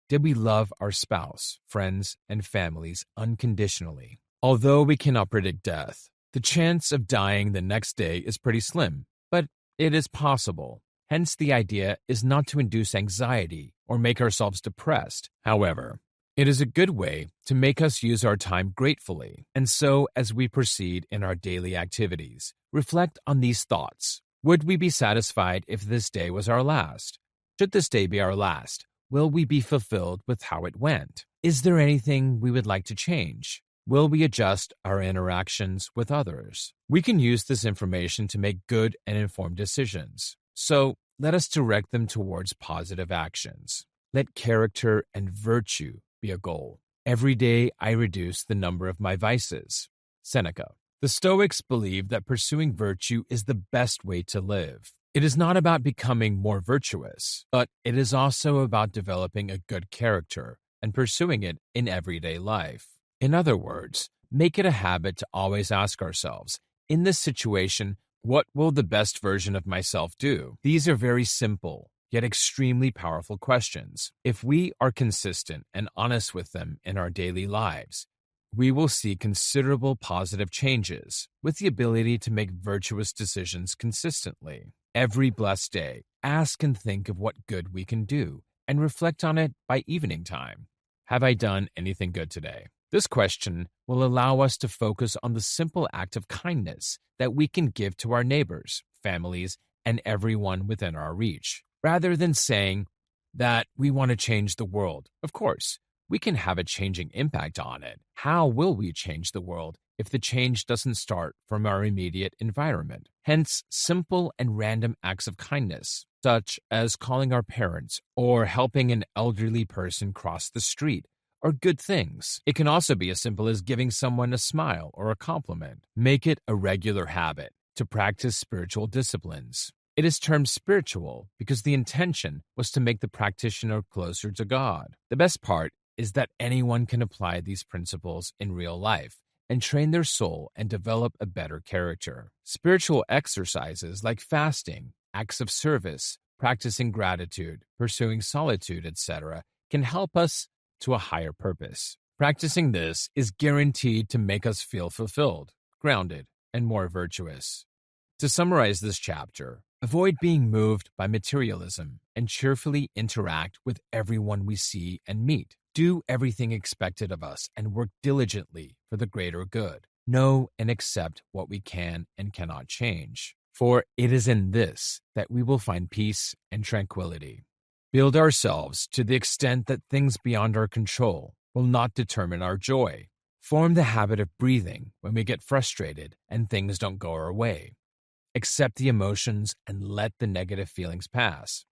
Did we love our spouse, friends, and families unconditionally? Although we cannot predict death, the chance of dying the next day is pretty slim, but it is possible. Hence, the idea is not to induce anxiety or make ourselves depressed. However, it is a good way to make us use our time gratefully. And so, as we proceed in our daily activities, reflect on these thoughts. Would we be satisfied if this day was our last? Should this day be our last, will we be fulfilled with how it went? Is there anything we would like to change? Will we adjust our interactions with others? We can use this information to make good and informed decisions. So let us direct them towards positive actions. Let character and virtue be a goal. Every day I reduce the number of my vices. Seneca. The Stoics believe that pursuing virtue is the best way to live. It is not about becoming more virtuous, but it is also about developing a good character and pursuing it in everyday life. In other words, make it a habit to always ask ourselves, in this situation, what will the best version of myself do? These are very simple, yet extremely powerful questions. If we are consistent and honest with them in our daily lives, we will see considerable positive changes with the ability to make virtuous decisions consistently. Every blessed day, ask and think of what good we can do and reflect on it by evening time. Have I done anything good today? This question will allow us to focus on the simple act of kindness that we can give to our neighbors, families, and everyone within our reach, rather than saying that we want to change the world. Of course, we can have a changing impact on it. How will we change the world if the change doesn't start from our immediate environment? Hence, simple and random acts of kindness, such as calling our parents or helping an elderly person cross the street, are good things. It can also be as simple as giving someone a smile or a compliment. Make it a regular habit to practice spiritual disciplines. It is termed spiritual because the intention was to make the practitioner closer to God. The best part is that anyone can apply these principles in real life and train their soul and develop a better character. Spiritual exercises like fasting, acts of service, practicing gratitude, pursuing solitude, etc., can help us to a higher purpose. Practicing this is guaranteed to make us feel fulfilled, grounded, and more virtuous. To summarize this chapter, avoid being moved by materialism and cheerfully interact with everyone we see and meet. Do everything expected of us and work diligently for the greater good. Know and accept what we can and cannot change, for it is in this that we will find peace and tranquility. Build ourselves to the extent that things beyond our control will not determine our joy. Form the habit of breathing when we get frustrated and things don't go our way. Accept the emotions and let the negative feelings pass.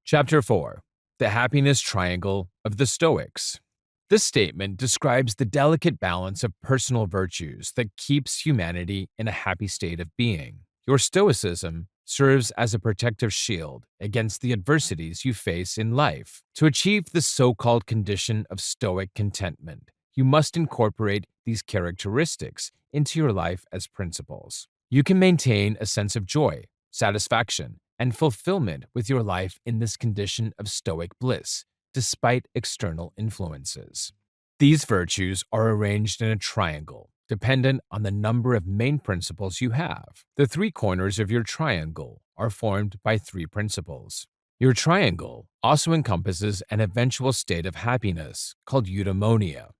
Chapter 4. The Happiness Triangle of the Stoics. This statement describes the delicate balance of personal virtues that keeps humanity in a happy state of being. Your Stoicism serves as a protective shield against the adversities you face in life. To achieve the so-called condition of Stoic contentment, you must incorporate these characteristics into your life as principles. You can maintain a sense of joy, satisfaction, and fulfillment with your life in this condition of Stoic bliss, despite external influences. These virtues are arranged in a triangle, dependent on the number of main principles you have. The three corners of your triangle are formed by three principles. Your triangle also encompasses an eventual state of happiness called eudaimonia.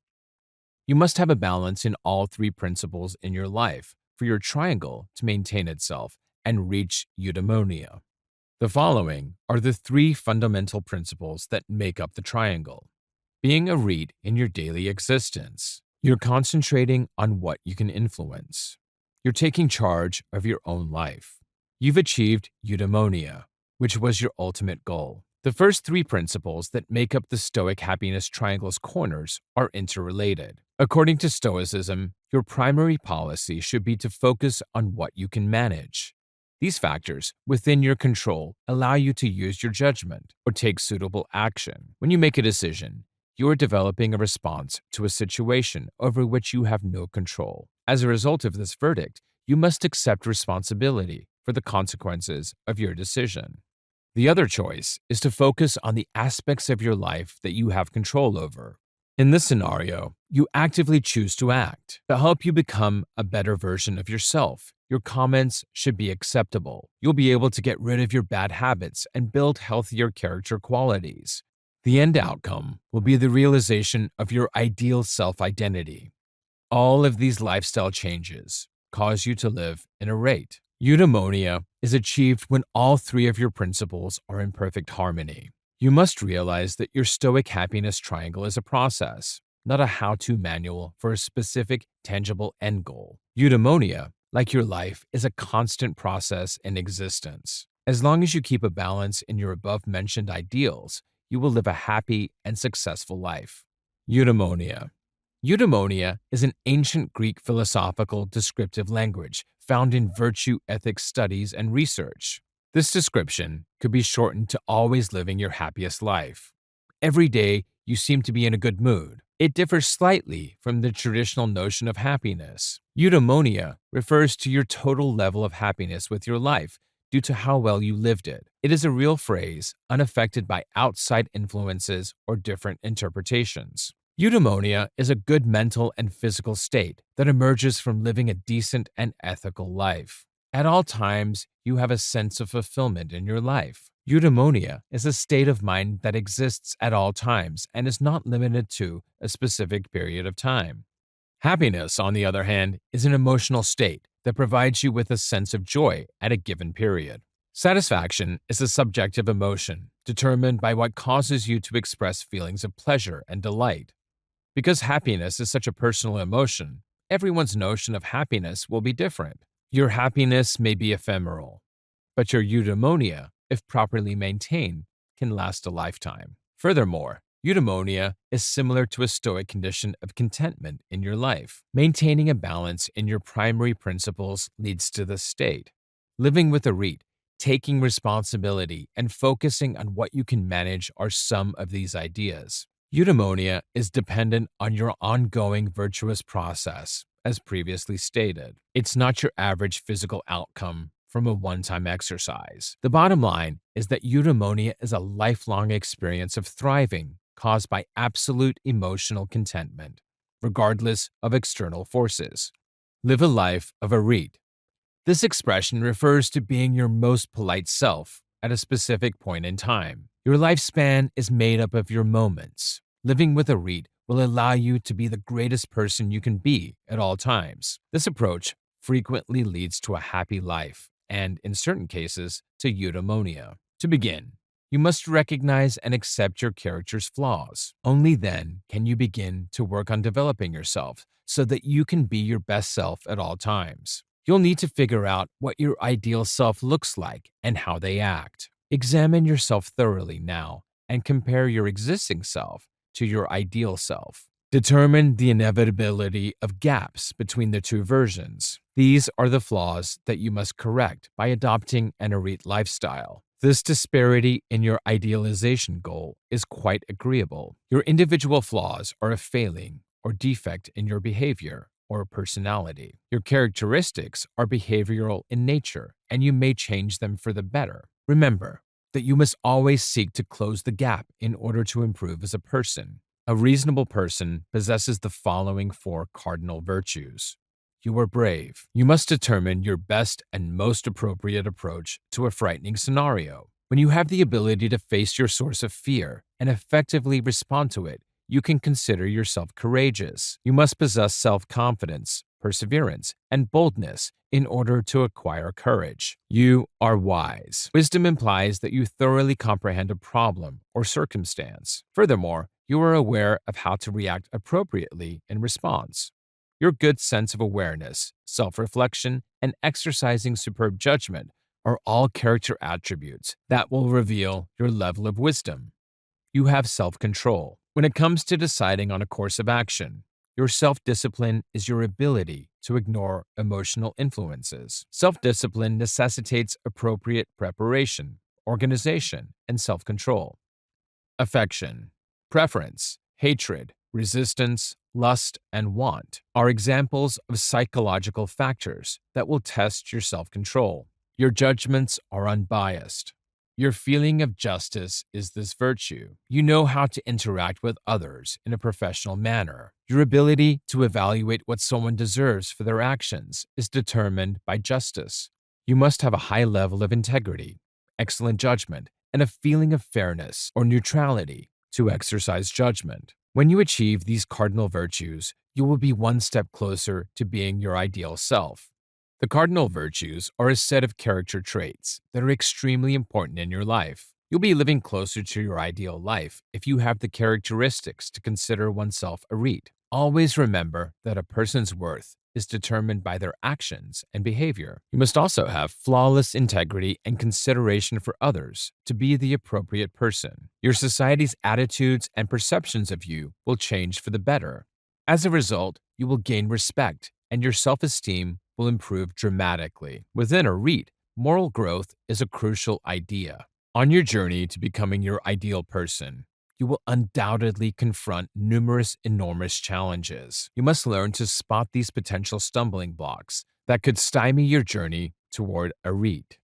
You must have a balance in all three principles in your life for your triangle to maintain itself and reach eudaimonia. The following are the three fundamental principles that make up the triangle. Being a reed in your daily existence. You're concentrating on what you can influence. You're taking charge of your own life. You've achieved eudaimonia, which was your ultimate goal. The first three principles that make up the Stoic happiness triangle's corners are interrelated. According to Stoicism, your primary policy should be to focus on what you can manage. These factors within your control allow you to use your judgment or take suitable action. When you make a decision, you are developing a response to a situation over which you have no control. As a result of this verdict, you must accept responsibility for the consequences of your decision. The other choice is to focus on the aspects of your life that you have control over. In this scenario, you actively choose to act. To help you become a better version of yourself, your comments should be acceptable. You'll be able to get rid of your bad habits and build healthier character qualities. The end outcome will be the realization of your ideal self-identity. All of these lifestyle changes cause you to live in a rate. Eudaimonia is achieved when all three of your principles are in perfect harmony. You must realize that your Stoic happiness triangle is a process, not a how-to manual for a specific, tangible end goal. Eudaimonia, like your life, is a constant process in existence. As long as you keep a balance in your above-mentioned ideals, you will live a happy and successful life. Eudaimonia. Eudaimonia is an ancient Greek philosophical descriptive language found in virtue ethics studies and research. This description could be shortened to always living your happiest life. Every day, you seem to be in a good mood. It differs slightly from the traditional notion of happiness. Eudaimonia refers to your total level of happiness with your life due to how well you lived it. It is a real phrase, unaffected by outside influences or different interpretations. Eudaimonia is a good mental and physical state that emerges from living a decent and ethical life. At all times, you have a sense of fulfillment in your life. Eudaimonia is a state of mind that exists at all times and is not limited to a specific period of time. Happiness, on the other hand, is an emotional state that provides you with a sense of joy at a given period. Satisfaction is a subjective emotion determined by what causes you to express feelings of pleasure and delight. Because happiness is such a personal emotion, everyone's notion of happiness will be different. Your happiness may be ephemeral, but your eudaimonia, if properly maintained, can last a lifetime. Furthermore, eudaimonia is similar to a Stoic condition of contentment in your life. Maintaining a balance in your primary principles leads to this state. Living with a read, taking responsibility, and focusing on what you can manage are some of these ideas. Eudaimonia is dependent on your ongoing virtuous process, as previously stated. It's not your average physical outcome from a one-time exercise. The bottom line is that eudaimonia is a lifelong experience of thriving caused by absolute emotional contentment, regardless of external forces. Live a life of a read. This expression refers to being your most polite self at a specific point in time. Your lifespan is made up of your moments. Living with a read will allow you to be the greatest person you can be at all times. This approach frequently leads to a happy life and, in certain cases, to eudaimonia. To begin, you must recognize and accept your character's flaws. Only then can you begin to work on developing yourself so that you can be your best self at all times. You'll need to figure out what your ideal self looks like and how they act. Examine yourself thoroughly now and compare your existing self to your ideal self. Determine the inevitability of gaps between the two versions. These are the flaws that you must correct by adopting an elite lifestyle. This disparity in your idealization goal is quite agreeable. Your individual flaws are a failing or defect in your behavior or personality. Your characteristics are behavioral in nature, and you may change them for the better. Remember that you must always seek to close the gap in order to improve as a person. A reasonable person possesses the following 4 cardinal virtues. You are brave. You must determine your best and most appropriate approach to a frightening scenario. When you have the ability to face your source of fear and effectively respond to it, you can consider yourself courageous. You must possess self-confidence, perseverance, and boldness in order to acquire courage. You are wise. Wisdom implies that you thoroughly comprehend a problem or circumstance. Furthermore, you are aware of how to react appropriately in response. Your good sense of awareness, self-reflection, and exercising superb judgment are all character attributes that will reveal your level of wisdom. You have self-control. When it comes to deciding on a course of action, your self-discipline is your ability to ignore emotional influences. Self-discipline necessitates appropriate preparation, organization, and self-control. Affection, preference, hatred, resistance, lust, and want are examples of psychological factors that will test your self-control. Your judgments are unbiased. Your feeling of justice is this virtue. You know how to interact with others in a professional manner. Your ability to evaluate what someone deserves for their actions is determined by justice. You must have a high level of integrity, excellent judgment, and a feeling of fairness or neutrality to exercise judgment. When you achieve these cardinal virtues, you will be one step closer to being your ideal self. The cardinal virtues are a set of character traits that are extremely important in your life. You'll be living closer to your ideal life if you have the characteristics to consider oneself a read. Always remember that a person's worth is determined by their actions and behavior. You must also have flawless integrity and consideration for others to be the appropriate person. Your society's attitudes and perceptions of you will change for the better. As a result, you will gain respect and your self-esteem will improve dramatically. Within a REIT, moral growth is a crucial idea. On your journey to becoming your ideal person, you will undoubtedly confront numerous enormous challenges. You must learn to spot these potential stumbling blocks that could stymie your journey toward a REIT.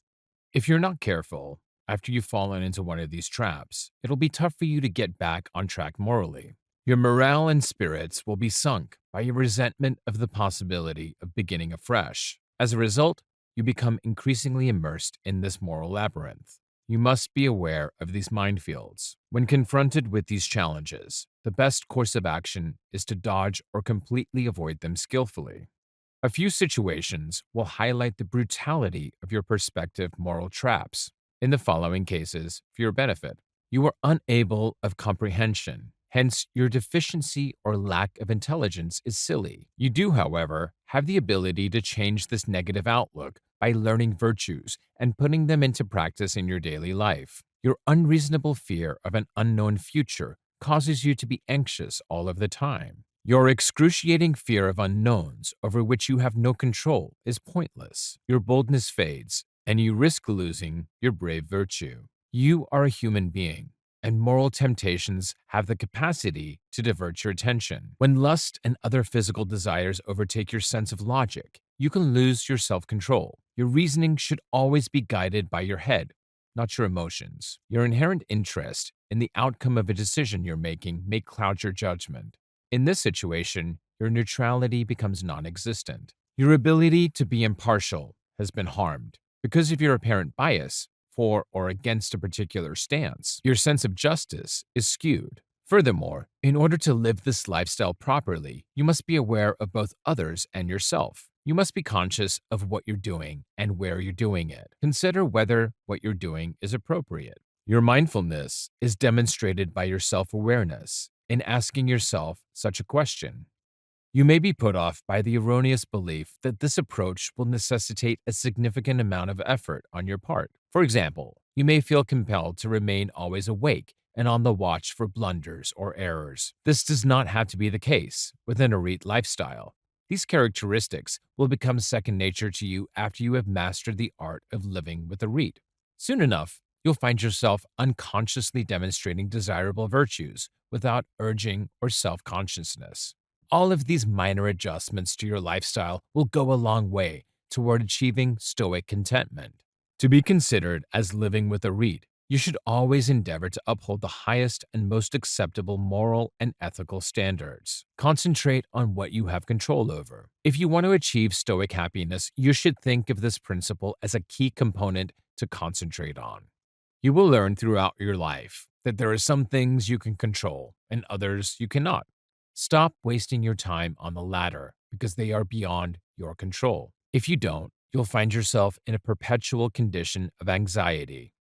If you're not careful, after you've fallen into one of these traps, it'll be tough for you to get back on track morally. Your morale and spirits will be sunk by your resentment of the possibility of beginning afresh. As a result, you become increasingly immersed in this moral labyrinth. You must be aware of these minefields. When confronted with these challenges, the best course of action is to dodge or completely avoid them skillfully. A few situations will highlight the brutality of your perspective moral traps. In the following cases, for your benefit, you are unable of comprehension. Hence, your deficiency or lack of intelligence is silly. You do, however, have the ability to change this negative outlook by learning virtues and putting them into practice in your daily life. Your unreasonable fear of an unknown future causes you to be anxious all of the time. Your excruciating fear of unknowns over which you have no control is pointless. Your boldness fades, and you risk losing your brave virtue. You are a human being, and moral temptations have the capacity to divert your attention. When lust and other physical desires overtake your sense of logic, you can lose your self-control. Your reasoning should always be guided by your head, not your emotions. Your inherent interest in the outcome of a decision you're making may cloud your judgment. In this situation, your neutrality becomes non-existent. Your ability to be impartial has been harmed. Because of your apparent bias for or against a particular stance, your sense of justice is skewed. Furthermore, in order to live this lifestyle properly, you must be aware of both others and yourself. You must be conscious of what you're doing and where you're doing it. Consider whether what you're doing is appropriate. Your mindfulness is demonstrated by your self-awareness in asking yourself such a question. You may be put off by the erroneous belief that this approach will necessitate a significant amount of effort on your part. For example, you may feel compelled to remain always awake and on the watch for blunders or errors. This does not have to be the case within a REIT lifestyle. These characteristics will become second nature to you after you have mastered the art of living with a REIT. Soon enough, you'll find yourself unconsciously demonstrating desirable virtues without urging or self-consciousness. All of these minor adjustments to your lifestyle will go a long way toward achieving Stoic contentment. To be considered as living with a REIT, you should always endeavor to uphold the highest and most acceptable moral and ethical standards. Concentrate on what you have control over. If you want to achieve Stoic happiness, you should think of this principle as a key component to concentrate on. You will learn throughout your life that there are some things you can control and others you cannot. Stop wasting your time on the latter because they are beyond your control. If you don't, you'll find yourself in a perpetual condition of anxiety.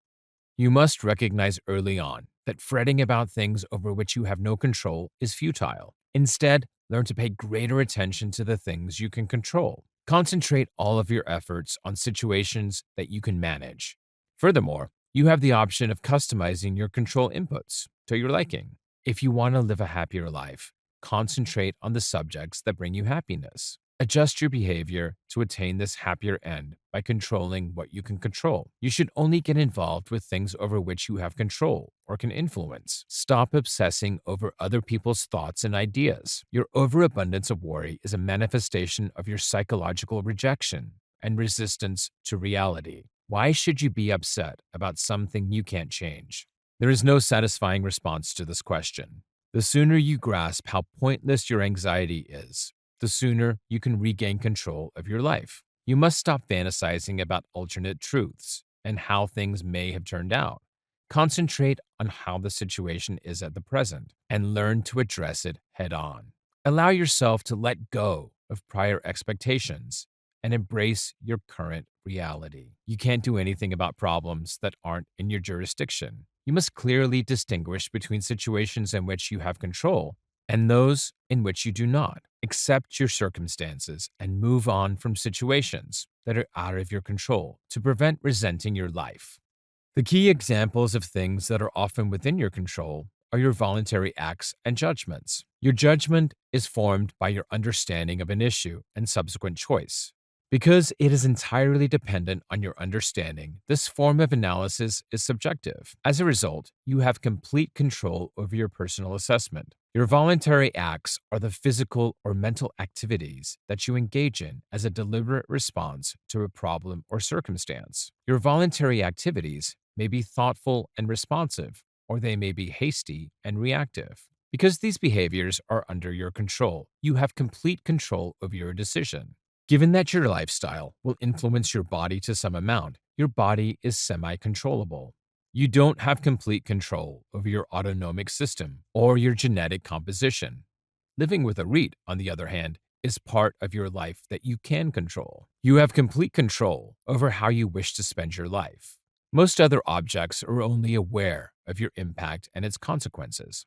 You must recognize early on that fretting about things over which you have no control is futile. Instead, learn to pay greater attention to the things you can control. Concentrate all of your efforts on situations that you can manage. Furthermore, you have the option of customizing your control inputs to your liking. If you want to live a happier life, concentrate on the subjects that bring you happiness. Adjust your behavior to attain this happier end by controlling what you can control. You should only get involved with things over which you have control or can influence. Stop obsessing over other people's thoughts and ideas. Your overabundance of worry is a manifestation of your psychological rejection and resistance to reality. Why should you be upset about something you can't change? There is no satisfying response to this question. The sooner you grasp how pointless your anxiety is, the sooner you can regain control of your life. You must stop fantasizing about alternate truths and how things may have turned out. Concentrate on how the situation is at the present and learn to address it head on. Allow yourself to let go of prior expectations and embrace your current reality. You can't do anything about problems that aren't in your jurisdiction. You must clearly distinguish between situations in which you have control and those in which you do not. Accept your circumstances and move on from situations that are out of your control to prevent resenting your life. The key examples of things that are often within your control are your voluntary acts and judgments. Your judgment is formed by your understanding of an issue and subsequent choice. Because it is entirely dependent on your understanding, this form of analysis is subjective. As a result, you have complete control over your personal assessment. Your voluntary acts are the physical or mental activities that you engage in as a deliberate response to a problem or circumstance. Your voluntary activities may be thoughtful and responsive, or they may be hasty and reactive. Because these behaviors are under your control, you have complete control over your decision. Given that your lifestyle will influence your body to some amount, your body is semi-controllable. You don't have complete control over your autonomic system or your genetic composition. Living with a REIT, on the other hand, is part of your life that you can control. You have complete control over how you wish to spend your life. Most other objects are only aware of your impact and its consequences.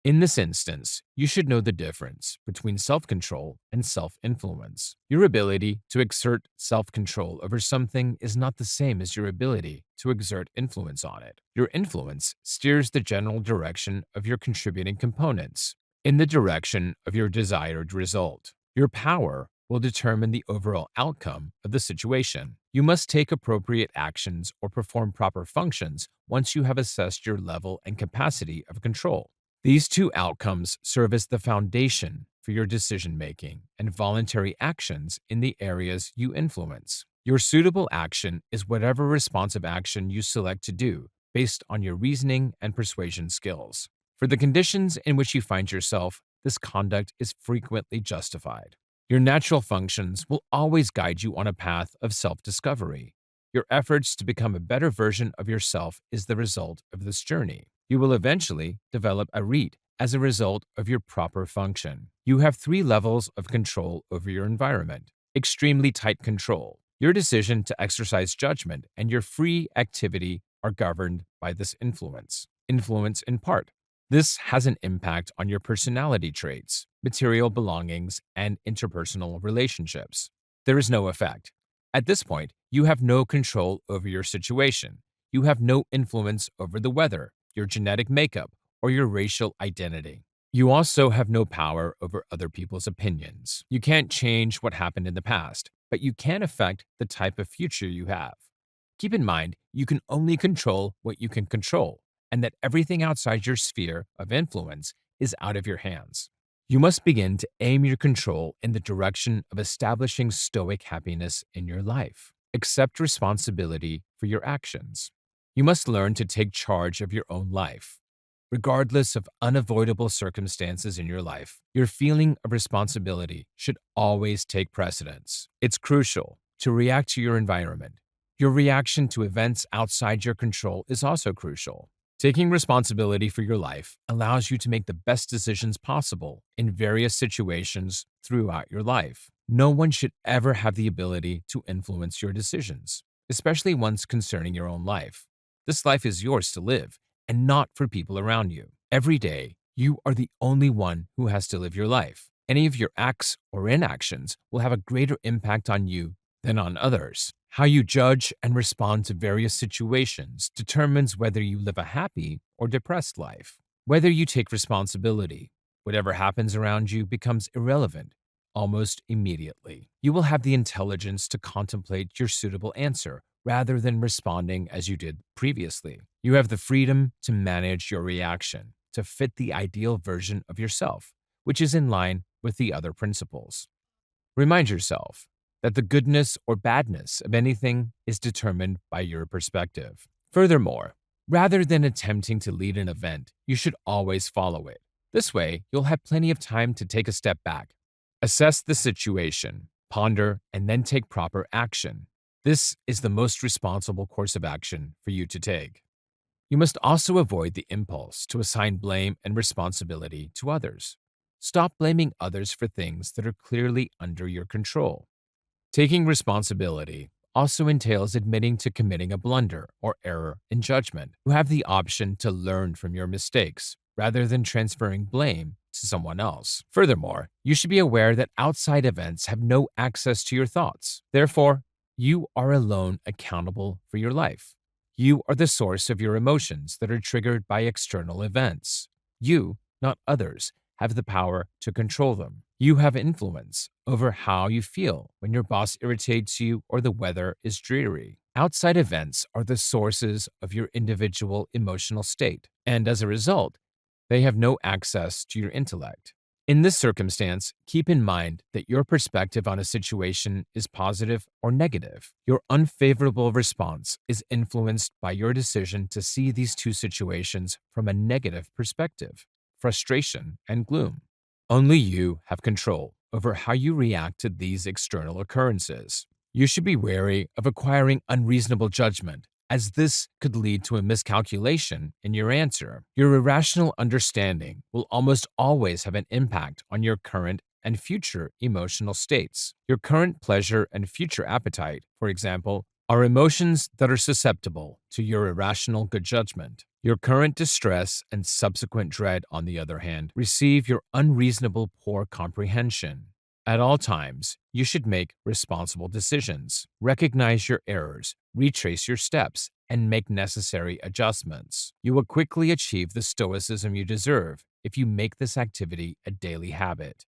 In this instance, you should know the difference between self-control and self-influence. Your ability to exert self-control over something is not the same as your ability to exert influence on it. Your influence steers the general direction of your contributing components in the direction of your desired result. Your power will determine the overall outcome of the situation. You must take appropriate actions or perform proper functions once you have assessed your level and capacity of control. These two outcomes serve as the foundation for your decision-making and voluntary actions in the areas you influence. Your suitable action is whatever responsive action you select to do based on your reasoning and persuasion skills. For the conditions in which you find yourself, this conduct is frequently justified. Your natural functions will always guide you on a path of self-discovery. Your efforts to become a better version of yourself is the result of this journey. You will eventually develop a REIT as a result of your proper function. You have 3 levels of control over your environment. Extremely tight control. Your decision to exercise judgment and your free activity are governed by this influence. Influence in part. This has an impact on your personality traits, material belongings, and interpersonal relationships. There is no effect. At this point, you have no control over your situation. You have no influence over the weather, your genetic makeup, or your racial identity. You also have no power over other people's opinions. You can't change what happened in the past, but you can affect the type of future you have. Keep in mind, you can only control what you can control, and that everything outside your sphere of influence is out of your hands. You must begin to aim your control in the direction of establishing Stoic happiness in your life. Accept responsibility for your actions. You must learn to take charge of your own life. Regardless of unavoidable circumstances in your life, your feeling of responsibility should always take precedence. It's crucial to react to your environment. Your reaction to events outside your control is also crucial. Taking responsibility for your life allows you to make the best decisions possible in various situations throughout your life. No one should ever have the ability to influence your decisions, especially ones concerning your own life. This life is yours to live, and not for people around you. Every day, you are the only one who has to live your life. Any of your acts or inactions will have a greater impact on you than on others. How you judge and respond to various situations determines whether you live a happy or depressed life. Whether you take responsibility, whatever happens around you becomes irrelevant almost immediately. You will have the intelligence to contemplate your suitable answer rather than responding as you did previously. You have the freedom to manage your reaction to fit the ideal version of yourself, which is in line with the other principles. Remind yourself that the goodness or badness of anything is determined by your perspective. Furthermore, rather than attempting to lead an event, you should always follow it. This way, you'll have plenty of time to take a step back, assess the situation, ponder, and then take proper action. This is the most responsible course of action for you to take. You must also avoid the impulse to assign blame and responsibility to others. Stop blaming others for things that are clearly under your control. Taking responsibility also entails admitting to committing a blunder or error in judgment. You have the option to learn from your mistakes, rather than transferring blame to someone else. Furthermore, you should be aware that outside events have no access to your thoughts. Therefore, you are alone accountable for your life. You are the source of your emotions that are triggered by external events. You, not others, have the power to control them. You have influence over how you feel when your boss irritates you or the weather is dreary. Outside events are the sources of your individual emotional state, and as a result, they have no access to your intellect. In this circumstance, keep in mind that your perspective on a situation is positive or negative. Your unfavorable response is influenced by your decision to see these two situations from a negative perspective, frustration and gloom. Only you have control over how you react to these external occurrences. You should be wary of acquiring unreasonable judgment, as this could lead to a miscalculation in your answer. Your irrational understanding will almost always have an impact on your current and future emotional states. Your current pleasure and future appetite, for example, are emotions that are susceptible to your irrational good judgment. Your current distress and subsequent dread, on the other hand, receive your unreasonable poor comprehension. At all times, you should make responsible decisions, recognize your errors, retrace your steps, and make necessary adjustments. You will quickly achieve the stoicism you deserve if you make this activity a daily habit.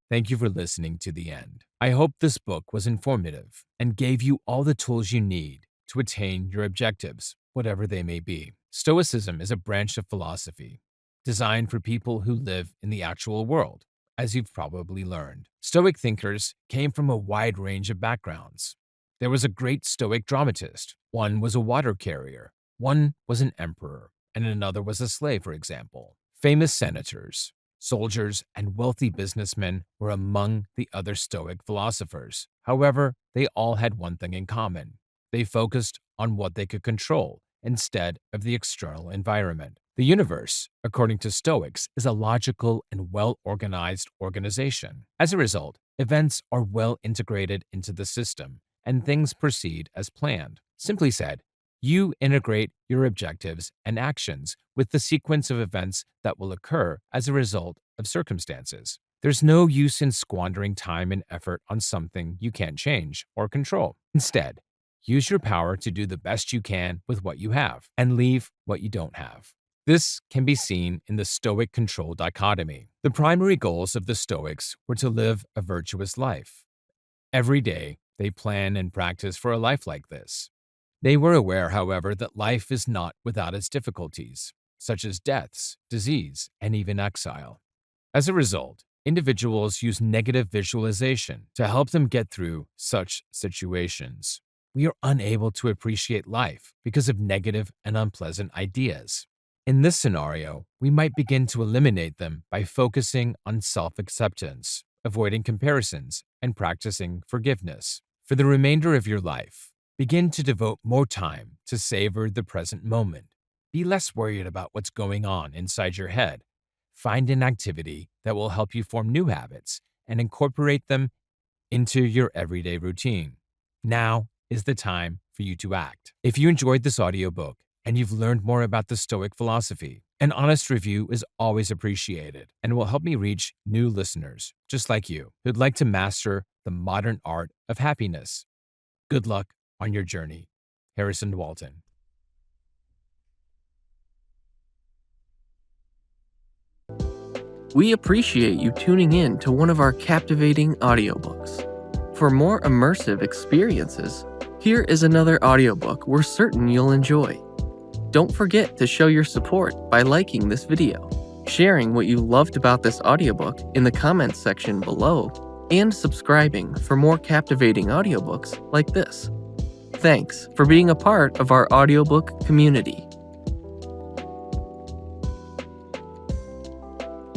Thank you for listening to the end. I hope this book was informative and gave you all the tools you need to attain your objectives, whatever they may be. Stoicism is a branch of philosophy designed for people who live in the actual world, as you've probably learned. Stoic thinkers came from a wide range of backgrounds. There was a great Stoic dramatist. One was a water carrier, one was an emperor, and another was a slave, for example. Famous senators, soldiers, and wealthy businessmen were among the other Stoic philosophers. However, they all had one thing in common. They focused on what they could control instead of the external environment. The universe, according to Stoics, is a logical and well-organized organization. As a result, events are well integrated into the system, and things proceed as planned. Simply said, you integrate your objectives and actions with the sequence of events that will occur as a result of circumstances. There's no use in squandering time and effort on something you can't change or control. Instead, use your power to do the best you can with what you have and leave what you don't have. This can be seen in the Stoic control dichotomy. The primary goals of the Stoics were to live a virtuous life. Every day, they plan and practice for a life like this. They were aware, however, that life is not without its difficulties, such as deaths, disease, and even exile. As a result, individuals use negative visualization to help them get through such situations. We are unable to appreciate life because of negative and unpleasant ideas. In this scenario, we might begin to eliminate them by focusing on self-acceptance, avoiding comparisons, and practicing forgiveness. For the remainder of your life, begin to devote more time to savor the present moment. Be less worried about what's going on inside your head. Find an activity that will help you form new habits and incorporate them into your everyday routine. Now is the time for you to act. If you enjoyed this audiobook and you've learned more about the Stoic philosophy, an honest review is always appreciated and will help me reach new listeners, just like you, who'd like to master the modern art of happiness. Good luck on your journey. Harrison Walton. We appreciate you tuning in to one of our captivating audiobooks. For more immersive experiences, here is another audiobook we're certain you'll enjoy. Don't forget to show your support by liking this video, sharing what you loved about this audiobook in the comments section below, and subscribing for more captivating audiobooks like this. Thanks for being a part of our audiobook community.